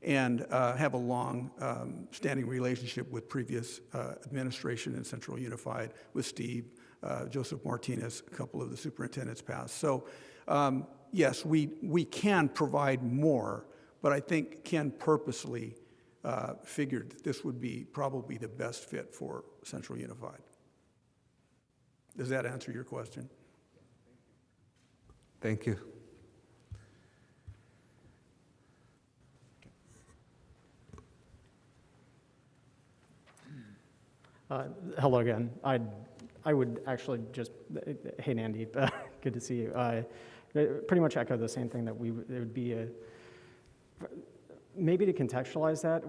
and have a long standing relationship with previous administration in Central Unified with Steve, Joseph Martinez, a couple of the superintendents past. So yes, we can provide more, but I think can purposely figured that this would be probably the best fit for Central Unified. Does that answer your question? Thank you. Hello again. I would actually just, hey Nandy, good to see you. Pretty much echo the same thing that it would be maybe to contextualize that.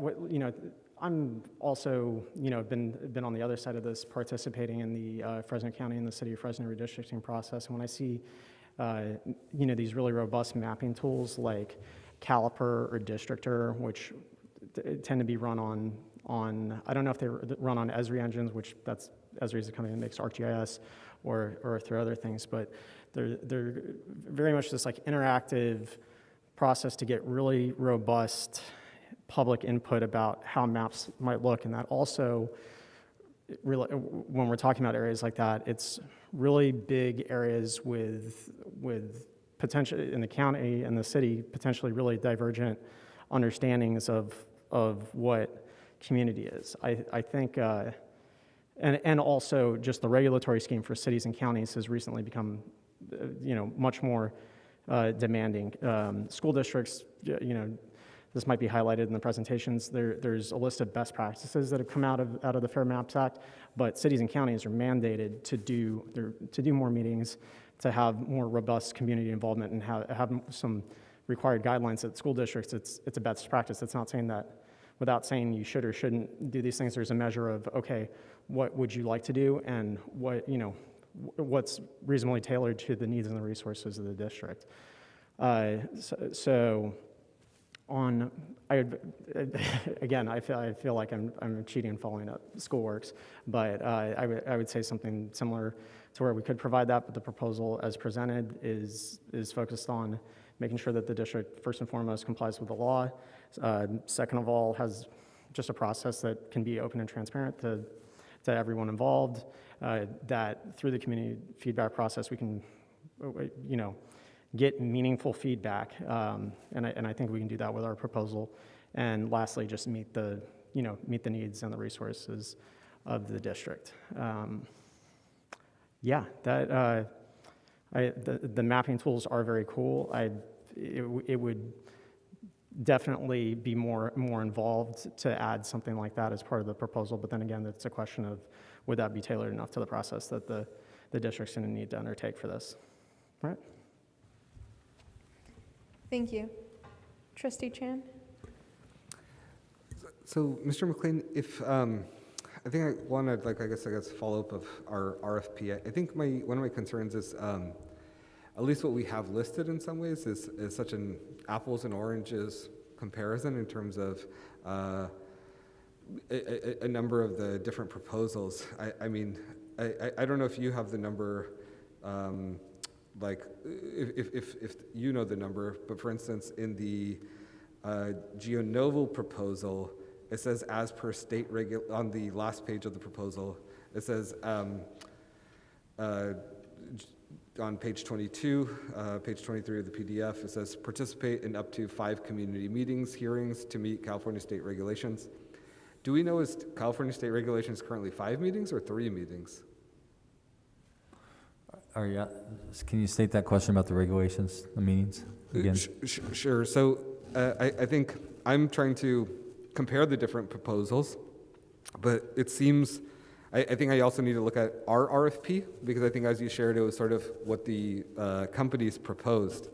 I'm also, been on the other side of this, participating in the Fresno County and the City of Fresno redistricting process. And when I see, these really robust mapping tools like Caliper or Districtor, which tend to be run on I don't know if they run on Esri engines, which Esri is the company that makes ArcGIS, or through other things, but they're very much this like interactive process to get really robust public input about how maps might look. And that also, really, when we're talking about areas like that, it's really big areas with potential in the county and the city, potentially really divergent understandings of what community is. I think, and also just the regulatory scheme for cities and counties has recently become, much more demanding. School districts, this might be highlighted in the presentations. There's a list of best practices that have come out of the Fair Maps Act, but cities and counties are mandated to do more meetings, to have more robust community involvement, and have some required guidelines at school districts. It's a best practice. It's not saying that, without saying you should or shouldn't do these things, there's a measure of, okay, what would you like to do, and what's reasonably tailored to the needs and the resources of the district. Again, I feel like I'm cheating and following up Schoolworks, but I would say something similar to where we could provide that, but the proposal as presented is focused on making sure that the district, first and foremost, complies with the law. Second of all, has just a process that can be open and transparent to everyone involved, that through the community feedback process we can, get meaningful feedback, and I think we can do that with our proposal. And lastly, just meet the needs and the resources of the district. The mapping tools are very cool. It would definitely be more involved to add something like that as part of the proposal, but then again, it's a question of would that be tailored enough to the process that the district's going to need to undertake for this. All right. Thank you. Trustee Chan? So, Mr. McLean, if I think I wanted, I guess, follow up of our RFP. I think one of my concerns is, at least what we have listed in some ways is such an apples and oranges comparison in terms of a number of the different proposals. I mean, I don't know if you have the number, if you know the number, but for instance, in the Geo Anova proposal, it says as per state on the last page of the proposal, it says on page 22, page 23 of the PDF, it says participate in up to 5 community meetings, hearings to meet California state regulations. Do we know, is California state regulations currently 5 meetings or 3 meetings? Can you state that question about the regulations, the meetings again? Sure. So I think I'm trying to compare the different proposals, but it seems, I think I also need to look at our RFP, because I think as you shared, it was sort of what the companies proposed.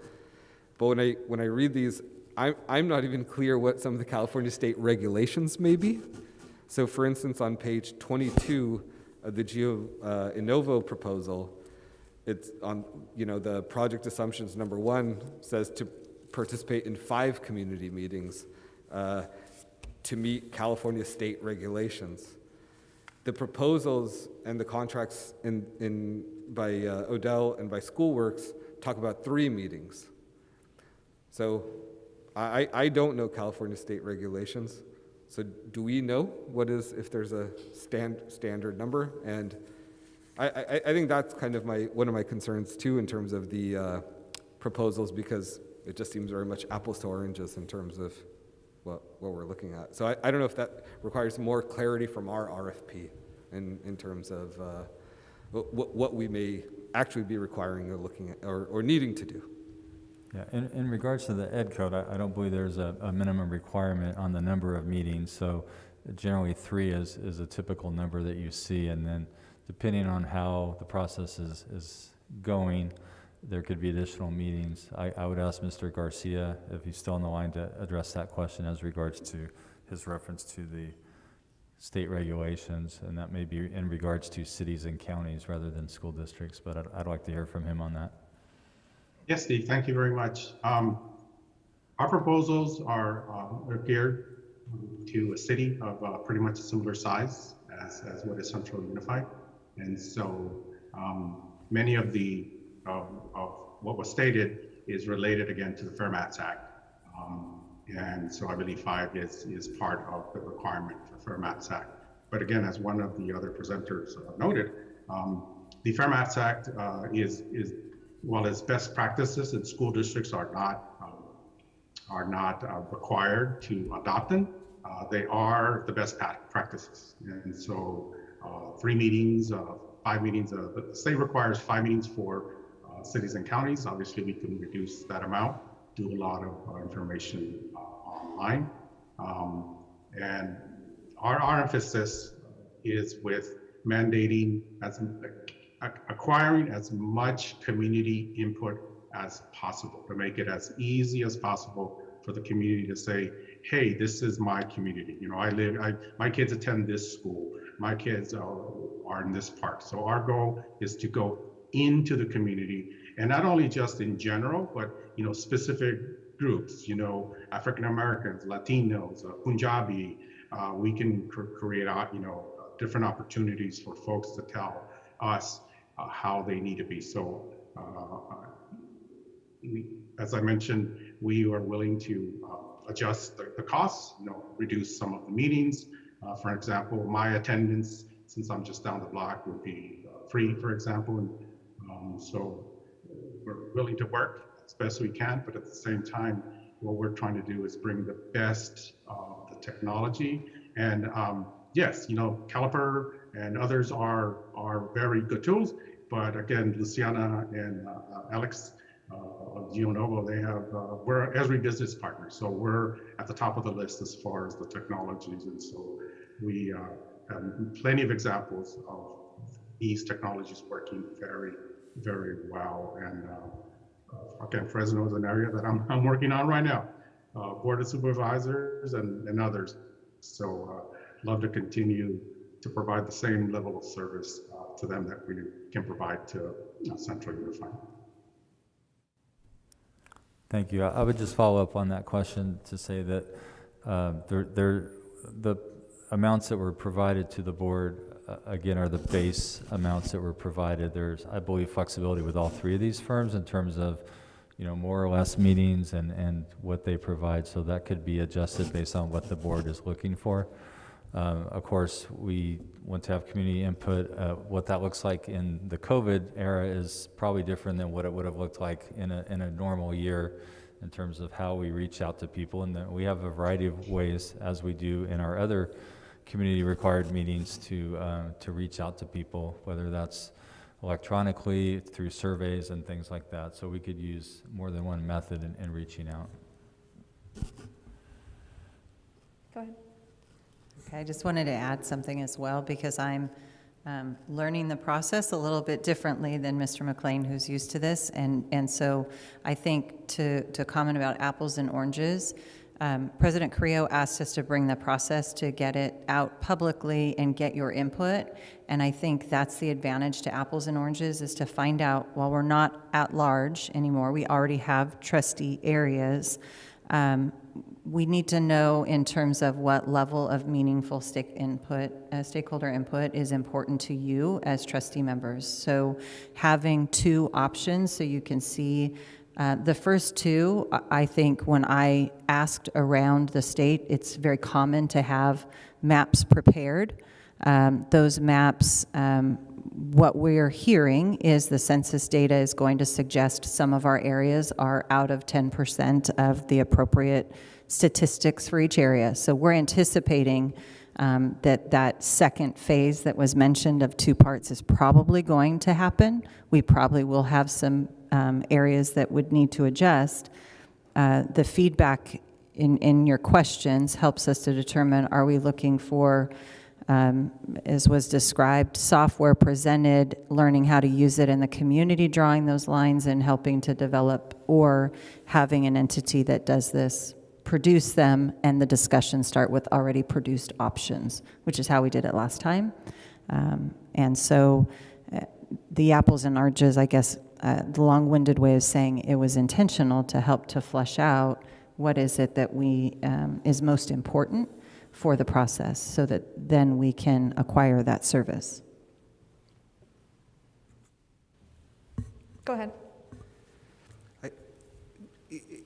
But when I read these, I'm not even clear what some of the California state regulations may be. So for instance, on page 22 of the Geo Anova proposal, it's on, the project assumptions number 1 says to participate in 5 community meetings to meet California state regulations. The proposals and the contracts by Odell and by Schoolworks talk about 3 meetings. So I don't know California state regulations. So do we know what is, if there's a standard number? And I think that's kind of one of my concerns too in terms of the proposals, because it just seems very much apples to oranges in terms of what we're looking at. So I don't know if that requires more clarity from our RFP in terms of what we may actually be requiring or looking at or needing to do. Yeah, in regards to the ed code, I don't believe there's a minimum requirement on the number of meetings. So generally 3 is a typical number that you see, and then depending on how the process is going, there could be additional meetings. I would ask Mr. Garcia, if he's still on the line, to address that question as regards to his reference to the state regulations, and that may be in regards to cities and counties rather than school districts, but I'd like to hear from him on that. Yes, Steve, thank you very much. Our proposals are geared to a city of pretty much a similar size as what is Central Unified. And so many of the of what was stated is related again to the Fair Mats Act. And so I believe 5 is part of the requirement for Fair Mats Act. But again, as one of the other presenters noted, the Fair Mats Act is while its best practices and school districts are not required to adopt them, they are the best practices. And so 3 meetings, 5 meetings, the state requires 5 meetings for cities and counties. Obviously, we can reduce that amount, do a lot of information online. And our emphasis is with mandating acquiring as much community input as possible to make it as easy as possible for the community to say, hey, this is my community. You know, my kids attend this school. My kids are in this park. So our goal is to go into the community, and not only just in general, but, you know, specific groups, you know, African Americans, Latinos, Punjabi. We can create, you know, different opportunities for folks to tell us how they need to be. So as I mentioned, we are willing to adjust the costs, you know, reduce some of the meetings. For example, my attendance, since I'm just down the block, would be free, for example. And so we're willing to work as best we can, but at the same time, what we're trying to do is bring the best of the technology. And yes, you know, Caliper and others are very good tools, but again, Luciana and Alex of Geo Anova, they have, we're Esri business partners, so we're at the top of the list as far as the technologies, and so we have plenty of examples of these technologies working very, very well. And again, Fresno is an area that I'm working on right now, Board of Supervisors and others. So love to continue to provide the same level of service to them that we can provide to Central Unified. Thank you. I would just follow up on that question to say that the amounts that were provided to the board, again, are the base amounts that were provided. There's, I believe, flexibility with all 3 of these firms in terms of, you know, more or less meetings and what they provide. So that could be adjusted based on what the board is looking for. Of course, we want to have community input. What that looks like in the COVID era is probably different than what it would have looked like in a normal year in terms of how we reach out to people. And then we have a variety of ways, as we do in our other community required meetings, to reach out to people, whether that's electronically, through surveys and things like that. So we could use more than one method in reaching out. Go ahead. Okay, I just wanted to add something as well, because I'm learning the process a little bit differently than Mr. McLean, who's used to this. And so I think to comment about apples and oranges, President Carrillo asked us to bring the process to get it out publicly and get your input. And I think that's the advantage to apples and oranges, is to find out, while we're not at large anymore, we already have trustee areas. We need to know in terms of what level of meaningful stakeholder input is important to you as trustee members. So having 2 options so you can see the first 2, I think when I asked around the state, it's very common to have maps prepared. Those maps, what we're hearing is the census data is going to suggest some of our areas are out of 10% of the appropriate statistics for each area. So we're anticipating that second phase that was mentioned of 2 parts is probably going to happen. We probably will have some areas that would need to adjust. The feedback in your questions helps us to determine, are we looking for, as was described, software presented, learning how to use it in the community, drawing those lines and helping to develop, or having an entity that does this, produce them, and the discussion start with already produced options, which is how we did it last time. And so the apples and oranges, I guess, the long-winded way of saying it was intentional to help to flesh out what is it that we is most important for the process, so that then we can acquire that service. Go ahead.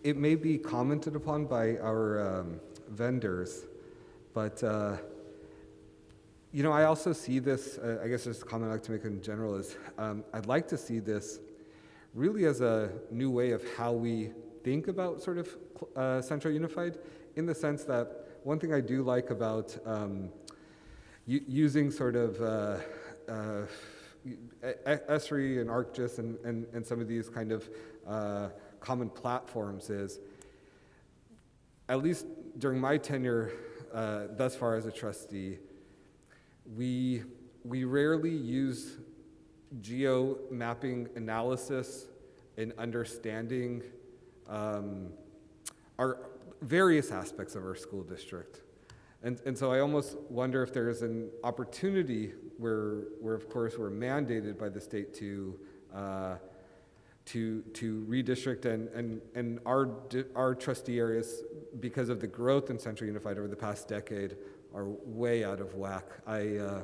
It may be commented upon by our vendors, but you know, I also see this, I guess just a comment I'd like to make in general is, I'd like to see this really as a new way of how we think about sort of Central Unified, in the sense that one thing I do like about using sort of Esri and ArcGIS and some of these kind of common platforms is, at least during my tenure thus far as a trustee, we rarely use geo mapping analysis in understanding our various aspects of our school district. And so I almost wonder if there's an opportunity where of course we're mandated by the state to redistrict, and our trustee areas, because of the growth in Central Unified over the past decade, are way out of whack. I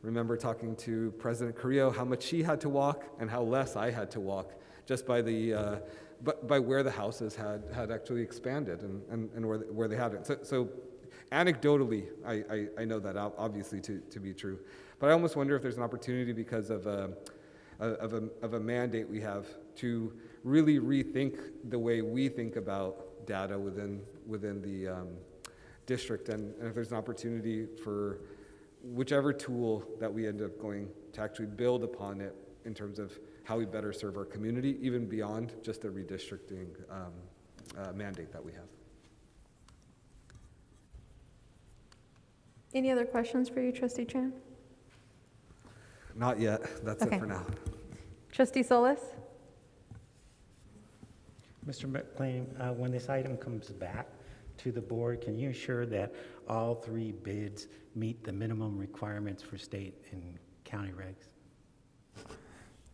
remember talking to President Carrillo how much she had to walk and how less I had to walk, just by the by where the houses had actually expanded and where they hadn't. So anecdotally, I know that obviously to be true, but I almost wonder if there's an opportunity because of a mandate we have to really rethink the way we think about data within the district, and if there's an opportunity for whichever tool that we end up going to actually build upon it in terms of how we better serve our community, even beyond just the redistricting mandate that we have. Any other questions for you, Trustee Chan? Not yet. That's Okay. it for now. Trustee Solis? Mr. McLean, when this item comes back to the board, can you ensure that all 3 bids meet the minimum requirements for state and county regs?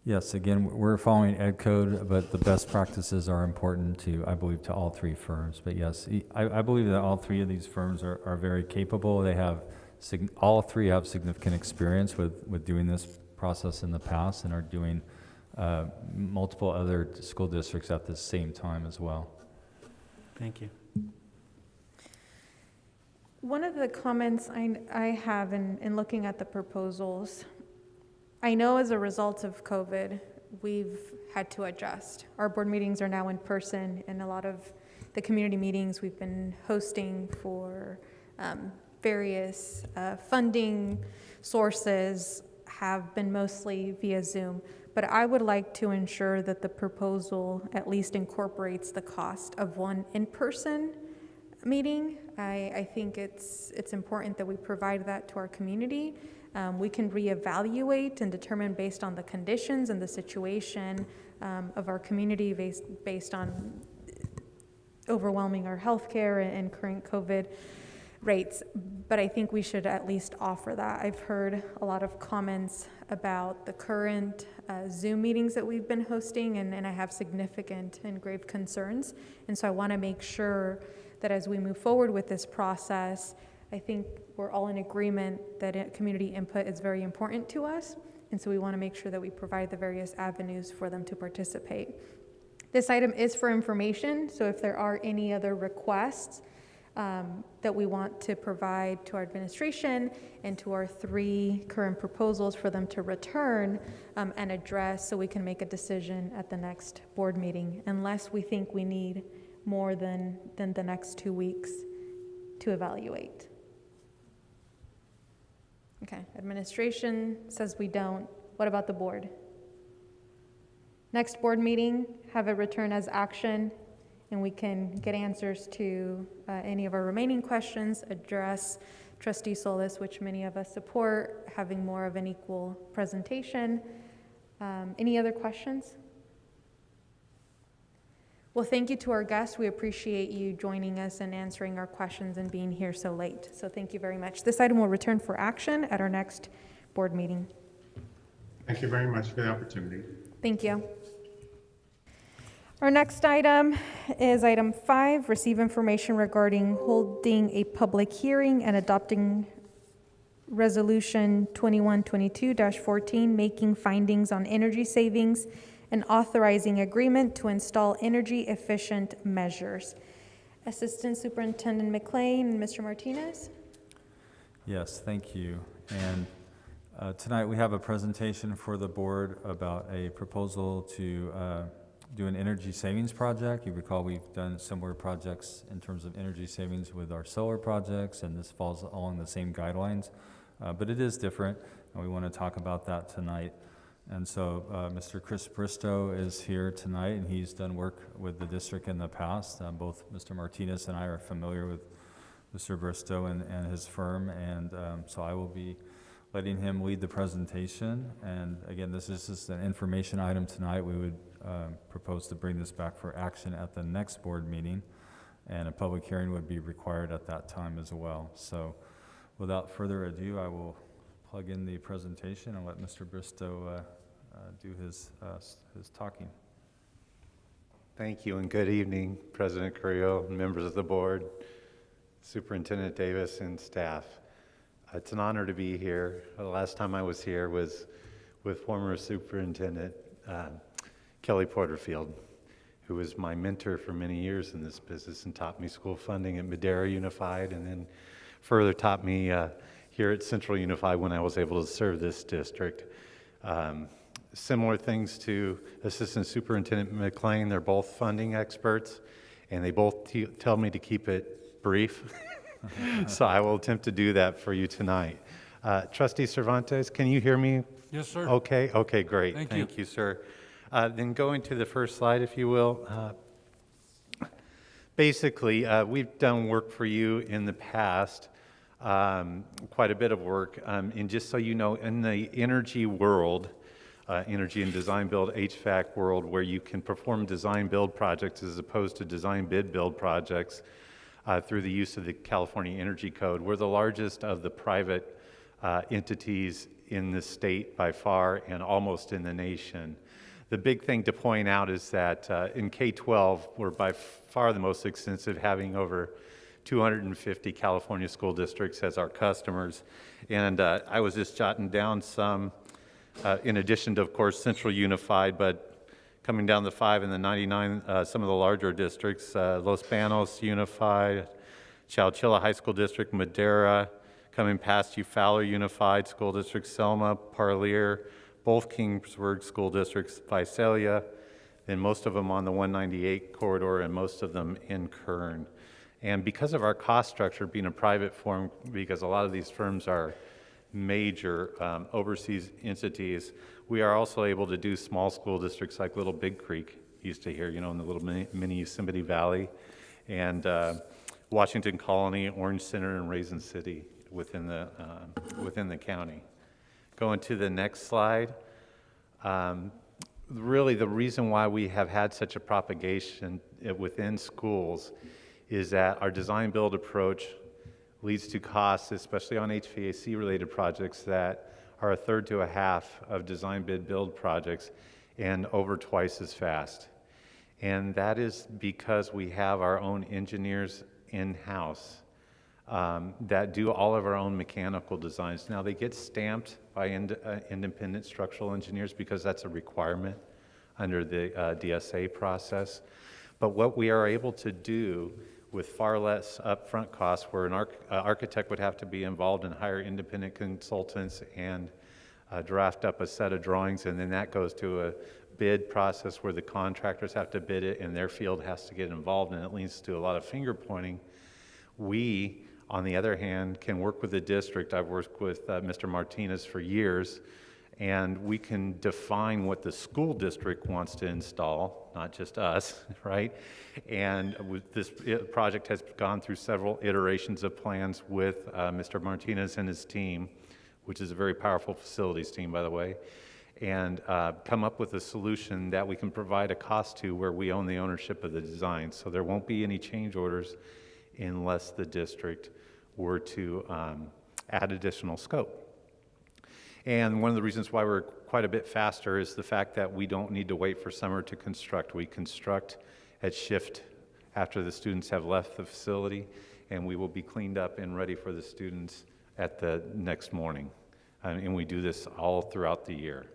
Yes, again, we're following ed code, but the best practices are important to, I believe, to all 3 firms. But yes, I believe that all 3 of these firms are very capable. They have, all 3 have significant experience with doing this process in the past, and are doing multiple other school districts at the same time as well. Thank you. One of the comments I have in looking at the proposals, I know as a result of COVID, we've had to adjust. Our board meetings are now in person, and a lot of the community meetings we've been hosting for various funding sources have been mostly via Zoom. But I would like to ensure that the proposal at least incorporates the cost of one in-person meeting. I think it's important that we provide that to our community. We can reevaluate and determine based on the conditions and the situation of our community based on overwhelming our healthcare and current COVID rates. But I think we should at least offer that. I've heard a lot of comments about the current Zoom meetings that we've been hosting, and I have significant and grave concerns. And so I want to make sure that as we move forward with this process, I think we're all in agreement that community input is very important to us, and so we want to make sure that we provide the various avenues for them to participate. This item is for information, so if there are any other requests, that we want to provide to our administration and to our 3 current proposals for them to return and address so we can make a decision at the next board meeting, unless we think we need more than the next 2 weeks to evaluate. Okay, administration says we don't. What about the board? Next board meeting, have it return as action, and we can get answers to any of our remaining questions, address Trustee Solis, which many of us support, having more of an equal presentation. Any other questions? Well, thank you to our guests. We appreciate you joining us and answering our questions and being here so late. So thank you very much. This item will return for action at our next board meeting. Thank you very much for the opportunity. Thank you. Our next item is item 5, receive information regarding holding a public hearing and adopting Resolution 2122-14, making findings on energy savings and authorizing agreement to install energy efficient measures. Assistant Superintendent McLean and Mr. Martinez. Yes, thank you. And tonight we have a presentation for the board about a proposal to do an energy savings project. You recall we've done similar projects in terms of energy savings with our solar projects, and this falls along the same guidelines, but it is different, and we want to talk about that tonight. And so Mr. Chris Bristow is here tonight, and he's done work with the district in the past. Both Mr. Martinez and I are familiar with Mr. Bristow and his firm, and so I will be letting him lead the presentation. And again, this is just an information item tonight. We would propose to bring this back for action at the next board meeting, and a public hearing would be required at that time as well. So without further ado, I will plug in the presentation and let Mr. Bristow do his talking. Thank you, and good evening, President Carrillo, members of the board, Superintendent Davis, and staff. It's an honor to be here. The last time I was here was with former Superintendent Kelly Porterfield, who was my mentor for many years in this business and taught me school funding at Madera Unified, and then further taught me here at Central Unified when I was able to serve this district. Similar things to Assistant Superintendent McLean. They're both funding experts, and they both tell me to keep it brief. So I will attempt to do that for you tonight. Trustee Cervantes, can you hear me? Yes, sir. Okay, great. Thank you, sir. Then going to the first slide, if you will. Basically, we've done work for you in the past, quite a bit of work. And just so you know, in the energy world, energy and design build HVAC world, where you can perform design build projects as opposed to design bid build projects through the use of the California Energy Code, we're the largest of the private entities in the state by far, and almost in the nation. The big thing to point out is that in K-12, we're by far the most extensive, having over 250 California school districts as our customers. And I was just jotting down some, in addition to, of course, Central Unified, but coming down the 5 and the 99, some of the larger districts, Los Banos Unified, Chowchilla High School District, Madera, coming past you, Fowler Unified School District, Selma, Parlier, both Kingsburg School Districts, Visalia, and most of them on the 198 corridor, and most of them in Kern. And because of our cost structure being a private firm, because a lot of these firms are major overseas entities, we are also able to do small school districts like Little Big Creek, used to hear, you know, in the little mini Yosemite Valley, and Washington Colony, Orange Center, and Raisin City within the county. Going to the next slide. Really, the reason why we have had such a propagation within schools is that our design build approach leads to costs, especially on HVAC related projects, that are a third to a half of design bid build projects and over twice as fast. And that is because we have our own engineers in-house that do all of our own mechanical designs. Now, they get stamped by independent structural engineers because that's a requirement under the DSA process. But what we are able to do with far less upfront costs, where an architect would have to be involved and hire independent consultants and draft up a set of drawings, and then that goes to a bid process where the contractors have to bid it and their field has to get involved, and it leads to a lot of finger pointing. We, on the other hand, can work with the district. I've worked with Mr. Martinez for years, and we can define what the school district wants to install, not just us, right? And with this project has gone through several iterations of plans with Mr. Martinez and his team, which is a very powerful facilities team, by the way, and come up with a solution that we can provide a cost to where we own the ownership of the design. So there won't be any change orders unless the district were to add additional scope. And one of the reasons why we're quite a bit faster is the fact that we don't need to wait for summer to construct. We construct at shift after the students have left the facility, and we will be cleaned up and ready for the students at the next morning. And we do this all throughout the year.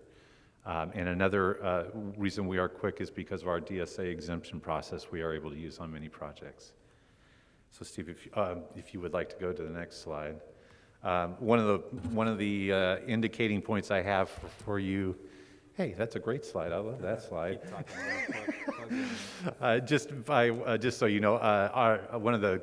And another reason we are quick is because of our DSA exemption process we are able to use on many projects. So Steve, if you would like to go to the next slide. One of the indicating points I have for you, hey, that's a great slide. I love that slide. Just so you know, one of the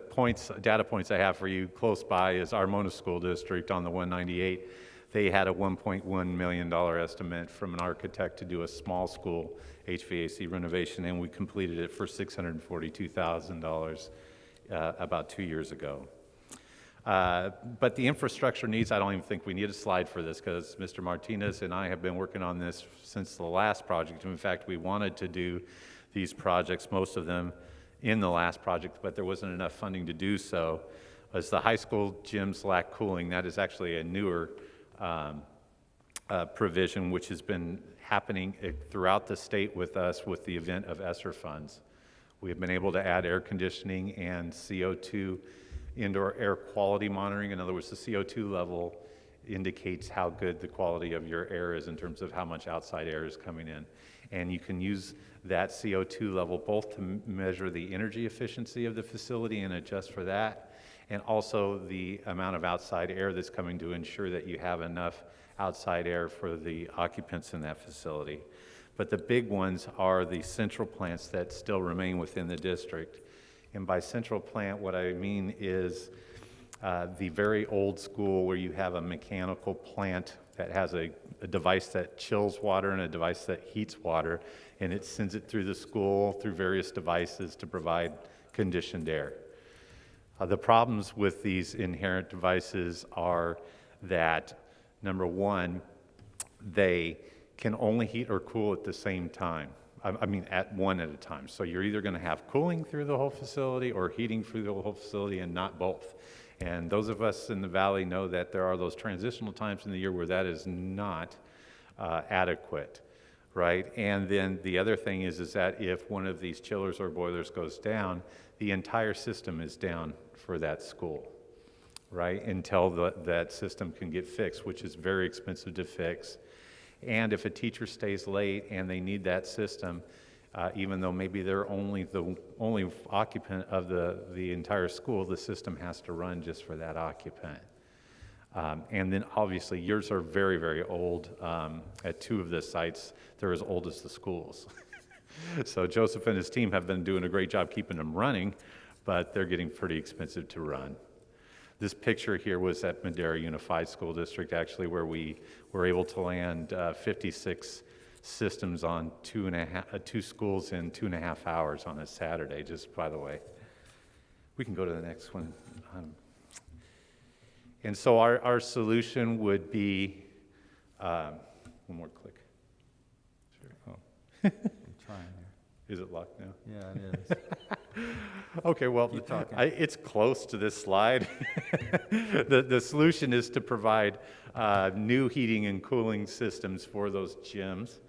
data points I have for you close by is our Mona School District on the 198. They had a $1.1 million estimate from an architect to do a small school HVAC renovation, and we completed it for $642,000 about 2 years ago. But the infrastructure needs, I don't even think we need a slide for this, because Mr. Martinez and I have been working on this since the last project. In fact, we wanted to do these projects, most of them in the last project, but there wasn't enough funding to do so. As the high school gyms lack cooling, that is actually a newer provision which has been happening throughout the state with us with the event of ESSER funds. We have been able to add air conditioning and CO2 indoor air quality monitoring. In other words, the CO2 level indicates how good the quality of your air is in terms of how much outside air is coming in. And you can use that CO2 level both to measure the energy efficiency of the facility and adjust for that, and also the amount of outside air that's coming to ensure that you have enough outside air for the occupants in that facility. But the big ones are the central plants that still remain within the district. And by central plant, what I mean is the very old school where you have a mechanical plant that has a device that chills water and a device that heats water, and it sends it through the school through various devices to provide conditioned air. The problems with these inherent devices are that, number one, they can only heat or cool at the same time. I mean, at a time. So you're either going to have cooling through the whole facility or heating through the whole facility, and not both. And those of us in the valley know that there are those transitional times in the year where that is not adequate, right? And then the other thing is that if one of these chillers or boilers goes down, the entire system is down for that school, right? Until that system can get fixed, which is very expensive to fix. And if a teacher stays late and they need that system, even though maybe they're the only occupant of the entire school, the system has to run just for that occupant. And then obviously yours are very, very old. At two of the sites, they're as old as the schools. So Joseph and his team have been doing a great job keeping them running, but they're getting pretty expensive to run. This picture here was at Madera Unified School District, actually, where we were able to land 56 systems on two schools in 2.5 hours on a Saturday, just by the way. We can go to the next one. And so our solution would be, one more click. Sure. Oh. I'm trying here. Is it locked now? Yeah, it is. Okay, well, it's close to this slide. The solution is to provide new heating and cooling systems for those gyms,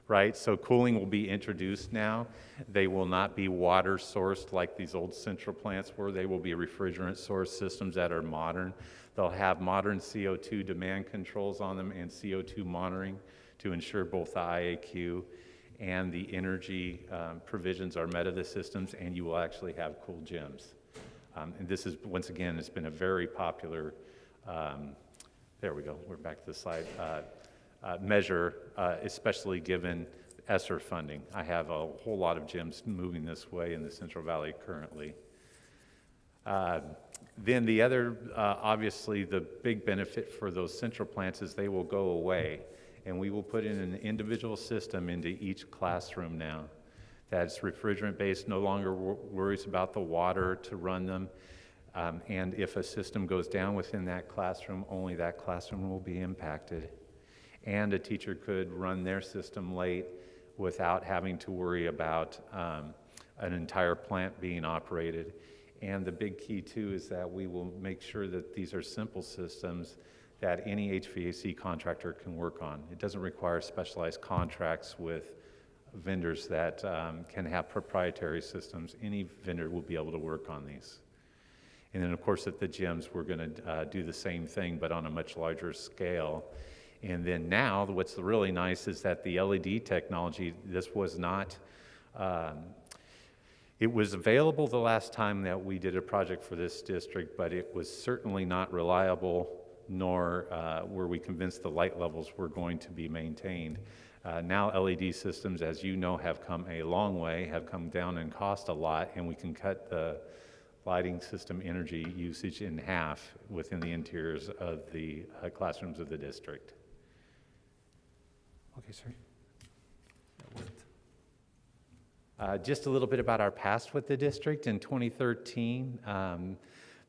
right? So cooling will be introduced now. They will not be water sourced like these old central plants were. They will be refrigerant source systems that are modern. They'll have modern CO2 demand controls on them and CO2 monitoring to ensure both the IAQ and the energy provisions are met of the systems, and you will actually have cool gyms. And this is, once again, it's been a very popular, there we go, we're back to the slide, measure, especially given ESSER funding. I have a whole lot of gyms moving this way in the Central Valley currently. Then the other, obviously the big benefit for those central plants is they will go away, and we will put in an individual system into each classroom now that's refrigerant based, no longer worries about the water to run them. And if a system goes down within that classroom, only that classroom will be impacted. And a teacher could run their system late without having to worry about an entire plant being operated. And the big key too is that we will make sure that these are simple systems that any HVAC contractor can work on. It doesn't require specialized contracts with vendors that can have proprietary systems. Any vendor will be able to work on these. And then of course at the gyms, we're gonna do the same thing, but on a much larger scale. And then now, what's really nice is that the LED technology, this was not, it was available the last time that we did a project for this district, but it was certainly not reliable, nor were we convinced the light levels were going to be maintained. Now LED systems, as you know, have come a long way, have come down in cost a lot, and we can cut the lighting system energy usage in half within the interiors of the classrooms of the district. Okay, sorry. That worked. Just a little bit about our past with the district. In 2013,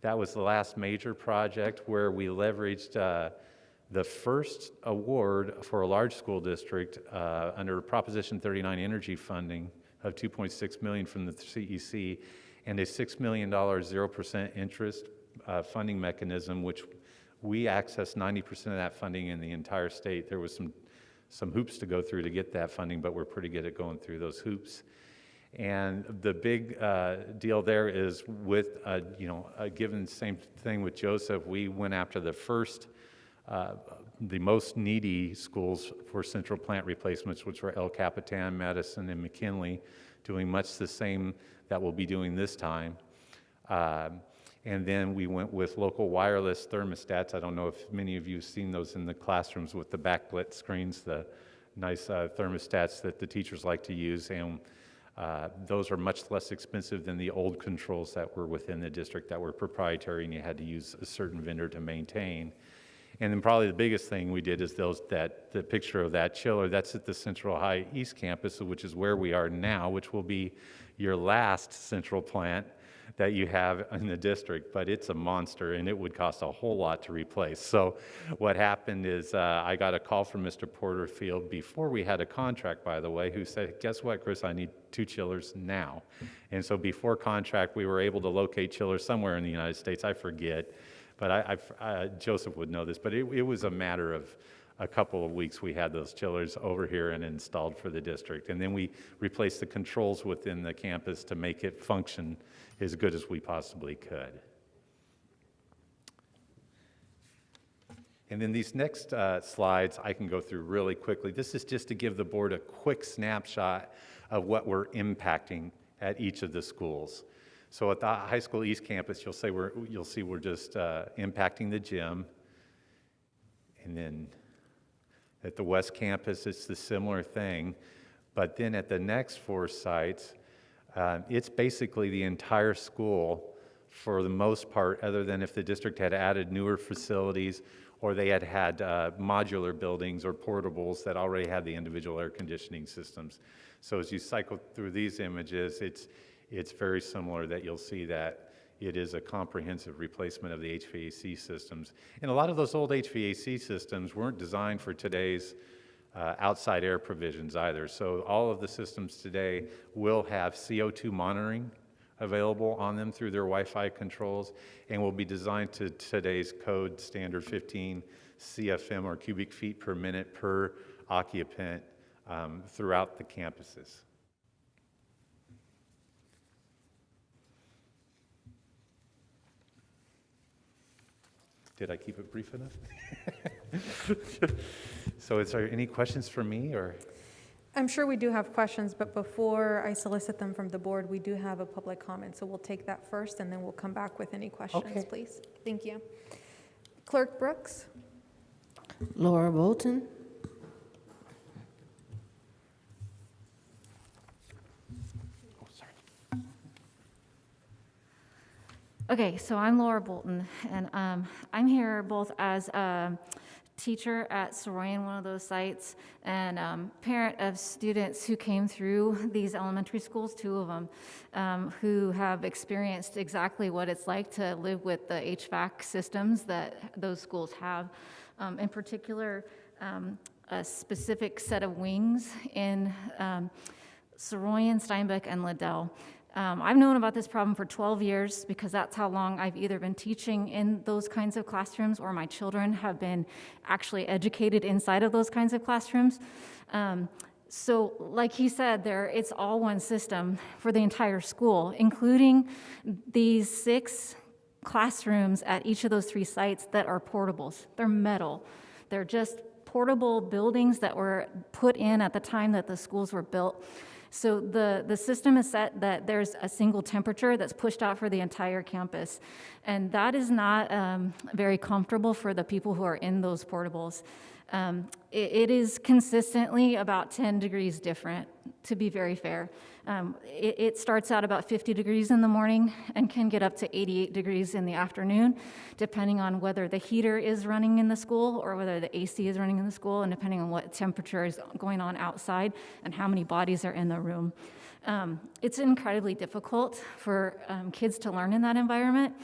that was the last major project where we leveraged the first award for a large school district under Proposition 39 energy funding of $2.6 million from the CEC and a $6 million 0% interest funding mechanism, which we accessed 90% of that funding in the entire state. There was some hoops to go through to get that funding, but we're pretty good at going through those hoops. And the big deal there is with, given the same thing with Joseph, we went after the first, the most needy schools for central plant replacements, which were El Capitan, Madison, and McKinley, doing much the same that we'll be doing this time. And then we went with local wireless thermostats. I don't know if many of you have seen those in the classrooms with the backlit screens, the nice thermostats that the teachers like to use. And those are much less expensive than the old controls that were within the district that were proprietary and you had to use a certain vendor to maintain. And then probably the biggest thing we did is the picture of that chiller. That's at the Central High East Campus, which is where we are now, which will be your last central plant that you have in the district, but it's a monster and it would cost a whole lot to replace. So what happened is I got a call from Mr. Porterfield before we had a contract, by the way, who said, guess what, Chris, I need 2 chillers now. And so before contract, we were able to locate chillers somewhere in the United States, I forget, but Joseph would know this, but it was a matter of a couple of weeks we had those chillers over here and installed for the district. And then we replaced the controls within the campus to make it function as good as we possibly could. And then these next slides I can go through really quickly. This is just to give the board a quick snapshot of what we're impacting at each of the schools. So at the high school East Campus, you'll see we're just impacting the gym. And then at the West Campus, it's the similar thing. But then at the next 4 sites, it's basically the entire school for the most part, other than if the district had added newer facilities or they had modular buildings or portables that already had the individual air conditioning systems. So as you cycle through these images, it's very similar that you'll see that it is a comprehensive replacement of the HVAC systems. And a lot of those old HVAC systems weren't designed for today's outside air provisions either. So all of the systems today will have CO2 monitoring available on them through their Wi-Fi controls and will be designed to today's code standard 15 CFM or cubic feet per minute per occupant throughout the campuses. Did I keep it brief enough? So is there any questions for me or? I'm sure we do have questions, but before I solicit them from the board, we do have a public comment. So we'll take that first, and then we'll come back with any questions, Okay. please. Thank you. Clerk Brooks? Laura Bolton. Okay, so I'm Laura Bolton, and I'm here both as a teacher at Soroyan, one of those sites, and parent of students who came through these elementary schools, 2 of them, who have experienced exactly what it's like to live with the HVAC systems that those schools have. In particular, a specific set of wings in Soroyan, Steinbeck, and Liddell. I've known about this problem for 12 years because that's how long I've either been teaching in those kinds of classrooms or my children have been actually educated inside of those kinds of classrooms. So like he said, it's all one system for the entire school, including these 6 classrooms at each of those 3 sites that are portables. They're metal. They're just portable buildings that were put in at the time that the schools were built. So the system is set that there's a single temperature that's pushed out for the entire campus. And that is not very comfortable for the people who are in those portables. It is consistently about 10 degrees different, to be very fair. It starts out about 50 degrees in the morning and can get up to 88 degrees in the afternoon, depending on whether the heater is running in the school or whether the AC is running in the school, and depending on what temperature is going on outside and how many bodies are in the room. It's incredibly difficult for kids to learn in that environment.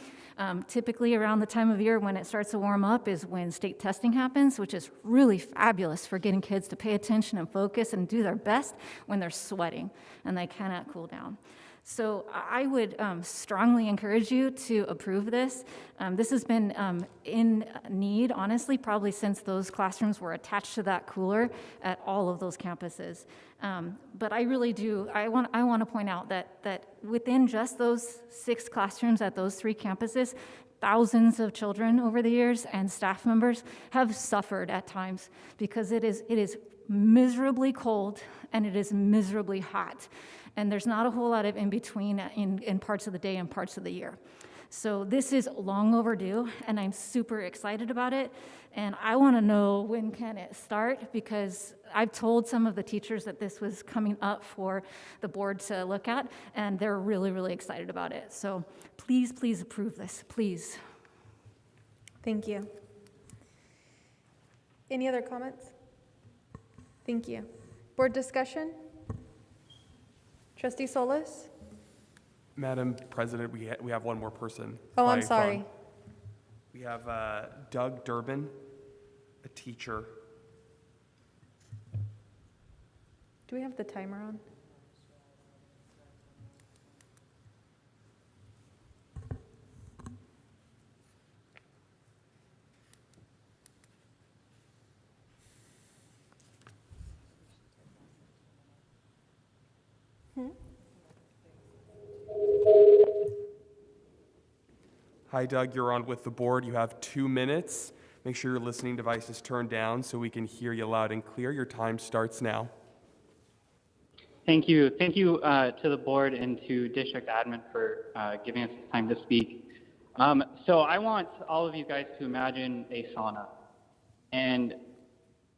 Typically around the time of year when it starts to warm up is when state testing happens, which is really fabulous for getting kids to pay attention and focus and do their best when they're sweating and they cannot cool down. So I would strongly encourage you to approve this. This has been in need, honestly, probably since those classrooms were attached to that cooler at all of those campuses. But I really do, I want to point out that within just those 6 classrooms at those 3 campuses, thousands of children over the years and staff members have suffered at times because it is miserably cold and it is miserably hot. And there's not a whole lot of in between in parts of the day and parts of the year. So this is long overdue, and I'm super excited about it. And I want to know when can it start, because I've told some of the teachers that this was coming up for the board to look at, and they're really, really excited about it. So please, please approve this, please. Thank you. Any other comments? Thank you. Board discussion? Trustee Solis? Madam President, we have one more person. Oh, I'm by sorry. phone. We have Doug Durbin, a teacher. Do we have the timer on? Hi, Doug, you're on with the board. You have 2 minutes. Make sure your listening device is turned down so we can hear you loud and clear. Your time starts now. Thank you. Thank you to the board and to district admin for giving us time to speak. So I want all of you guys to imagine a sauna. And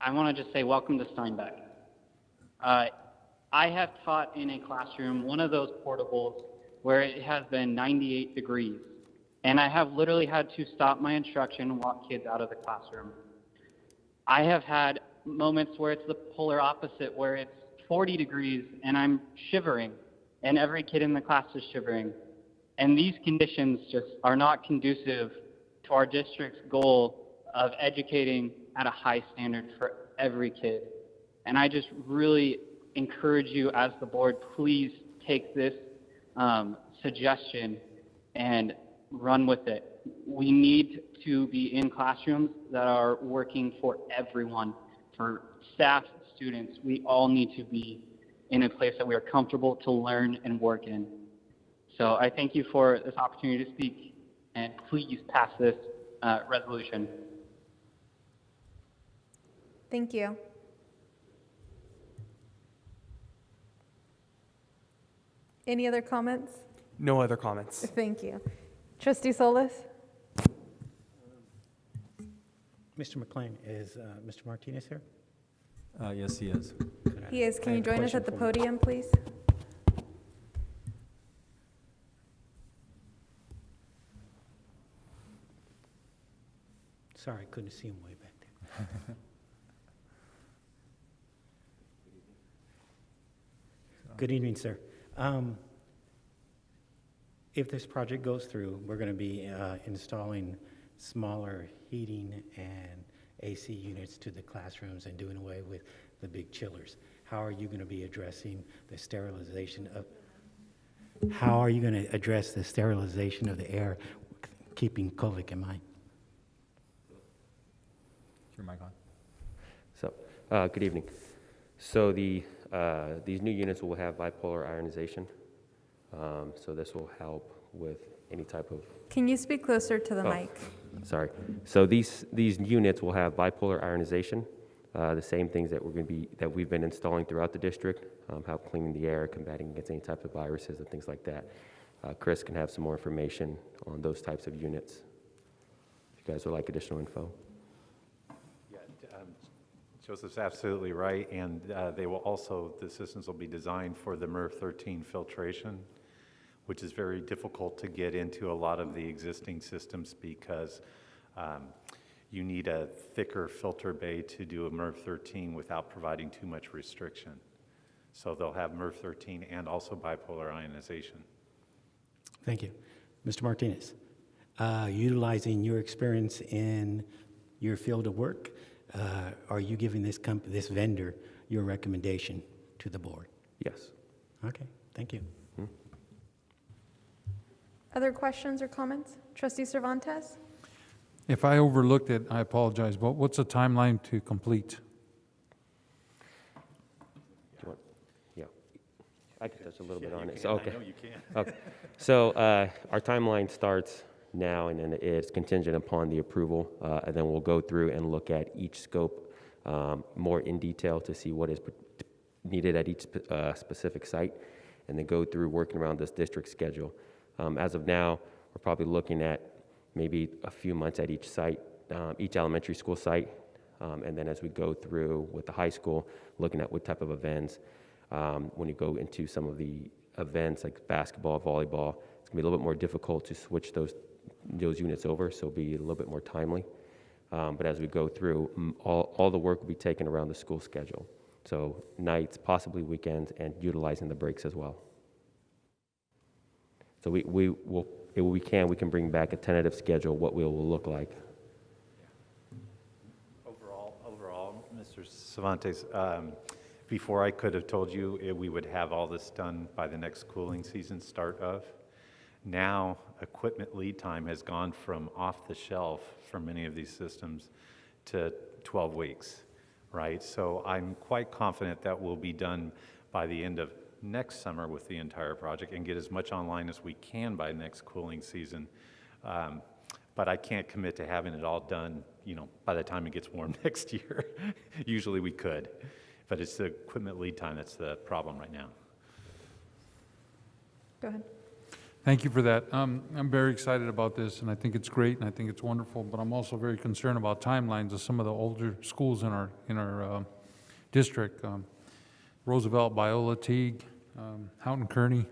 I want to just say welcome to Steinbeck. I have taught in a classroom, one of those portables, where it has been 98 degrees. And I have literally had to stop my instruction and walk kids out of the classroom. I have had moments where it's the polar opposite, where it's 40 degrees and I'm shivering, and every kid in the class is shivering. And these conditions just are not conducive to our district's goal of educating at a high standard for every kid. And I just really encourage you as the board, please take this suggestion and run with it. We need to be in classrooms that are working for everyone, for staff, students. We all need to be in a place that we are comfortable to learn and work in. So I thank you for this opportunity to speak, and please pass this resolution. Thank you. Any other comments? No other comments. Thank you. Trustee Solis? Mr. McLean, is Mr. Martinez here? Yes, he is. He is. Can I you have a join us question at the for him. podium, please? Sorry, I couldn't see him way back there. Good evening, sir. If this project goes through, we're going to be installing smaller heating and AC units to the classrooms and doing away with the big chillers. How are you going to be addressing the sterilization of? How are you going to address the sterilization of the air, keeping COVID in mind? Is your mic on? So, good evening. So these new units will have bipolar ionization. So this will help with any type of. Can you speak closer to the mic? Sorry. So these units will have bipolar ionization, the same things that we've been installing throughout the district, help cleaning the air, combating against any type of viruses and things like that. Chris can have some more information on those types of units. If you guys would like additional info. Yeah, Joseph's absolutely right, and the systems will be designed for the MERV 13 filtration, which is very difficult to get into a lot of the existing systems because you need a thicker filter bay to do a MERV 13 without providing too much restriction. So they'll have MERV 13 and also bipolar ionization. Thank you. Mr. Martinez, utilizing your experience in your field of work, are you giving this vendor your recommendation to the board? Yes. Okay, thank you. Other questions or comments? Trustee Cervantes? If I overlooked it, I apologize, but what's the timeline to complete? Yeah, I can touch a little bit on it. So, okay. I know you can. Okay. So our timeline starts now, and then it's contingent upon the approval, and then we'll go through and look at each scope more in detail to see what is needed at each specific site, and then go through working around this district schedule. As of now, we're probably looking at maybe a few months at each site, each elementary school site, and then as we go through with the high school, looking at what type of events. When you go into some of the events like basketball, volleyball, it's gonna be a little bit more difficult to switch those units over, so it'll be a little bit more timely. But as we go through, all the work will be taken around the school schedule. So nights, possibly weekends, and utilizing the breaks as well. So we can bring back a tentative schedule, what we will look like. Overall, Mr. Cervantes, before I could have told you we would have all this done by the next cooling season start of. Now, equipment lead time has gone from off the shelf for many of these systems to 12 weeks, right? So I'm quite confident that will be done by the end of next summer with the entire project and get as much online as we can by next cooling season. But I can't commit to having it all done, by the time it gets warm next year. Usually we could, but it's the equipment lead time that's the problem right now. Go ahead. Thank you for that. I'm very excited about this, and I think it's great, and I think it's wonderful, but I'm also very concerned about timelines of some of the older schools in our district. Roosevelt, Biola, Teague, Houghton Kearney.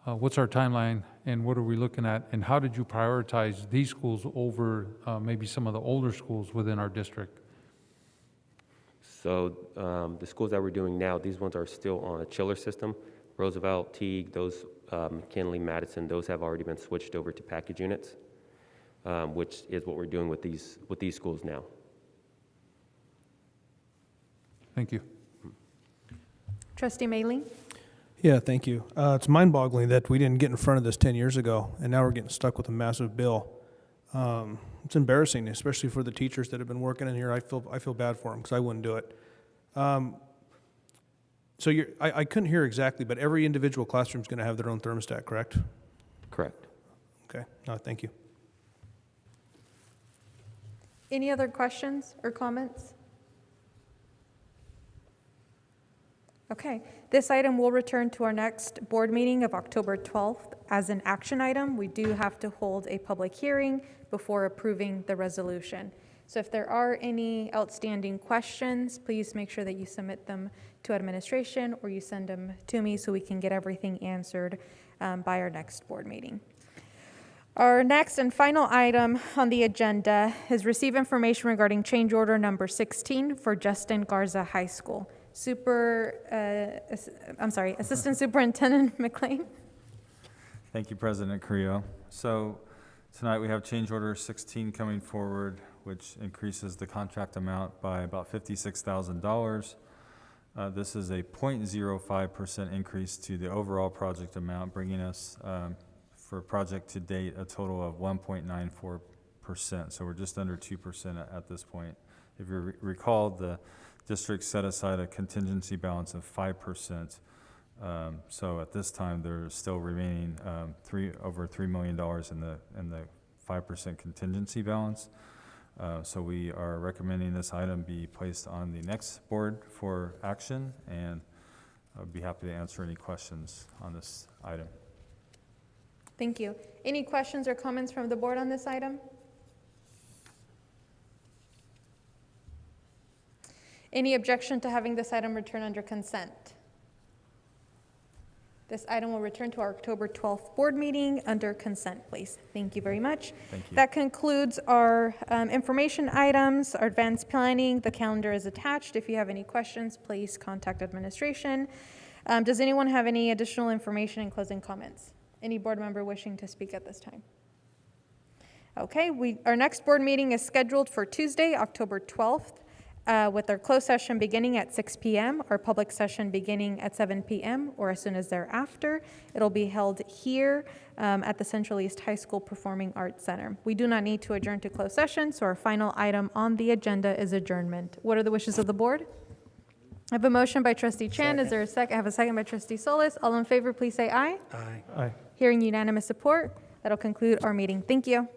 What's our timeline, and what are we looking at, and how did you prioritize these schools over maybe some of the older schools within our district? So the schools that we're doing now, these ones are still on a chiller system. Roosevelt, Teague, those, McKinley, Madison, those have already been switched over to package units, which is what we're doing with these schools now. Thank you. Trustee Mayling? Yeah, thank you. It's mind-boggling that we didn't get in front of this 10 years ago, and now we're getting stuck with a massive bill. It's embarrassing, especially for the teachers that have been working in here. I feel bad for them because I wouldn't do it. So I couldn't hear exactly, but every individual classroom is going to have their own thermostat, correct? Correct. Okay. No, thank you. Any other questions or comments? Okay, this item will return to our next board meeting of October 12th as an action item. We do have to hold a public hearing before approving the resolution. So if there are any outstanding questions, please make sure that you submit them to administration or you send them to me so we can get everything answered by our next board meeting. Our next and final item on the agenda is receive information regarding change order number 16 for Justin Garza High School. Assistant Superintendent McLean. Thank you, President Carrillo. So tonight we have change order 16 coming forward, which increases the contract amount by about $56,000. This is a 0.05% increase to the overall project amount, bringing us for project to date a total of 1.94%. So we're just under 2% at this point. If you recall, the district set aside a contingency balance of 5%. So at this time, there's still remaining over $3 million in the 5% contingency balance. So we are recommending this item be placed on the next board for action, and I'd be happy to answer any questions on this item. Thank you. Any questions or comments from the board on this item? Any objection to having this item return under consent? This item will return to our October 12th board meeting under consent, please. Thank you very much. Thank you. That concludes our information items, our advanced planning. The calendar is attached. If you have any questions, please contact administration. Does anyone have any additional information and closing comments? Any board member wishing to speak at this time? Okay, our next board meeting is scheduled for Tuesday, October 12th. With our closed session beginning at 6 p.m., our public session beginning at 7 p.m., or as soon as thereafter. It'll be held here at the Central East High School Performing Arts Center. We do not need to adjourn to closed session, so our final item on the agenda is adjournment. What are the wishes of the board? I have a motion by Trustee Chan. Is there a second? I have a second by Trustee Solis. All in favor, please say aye. Aye. Hearing unanimous support, that'll conclude our meeting. Thank you.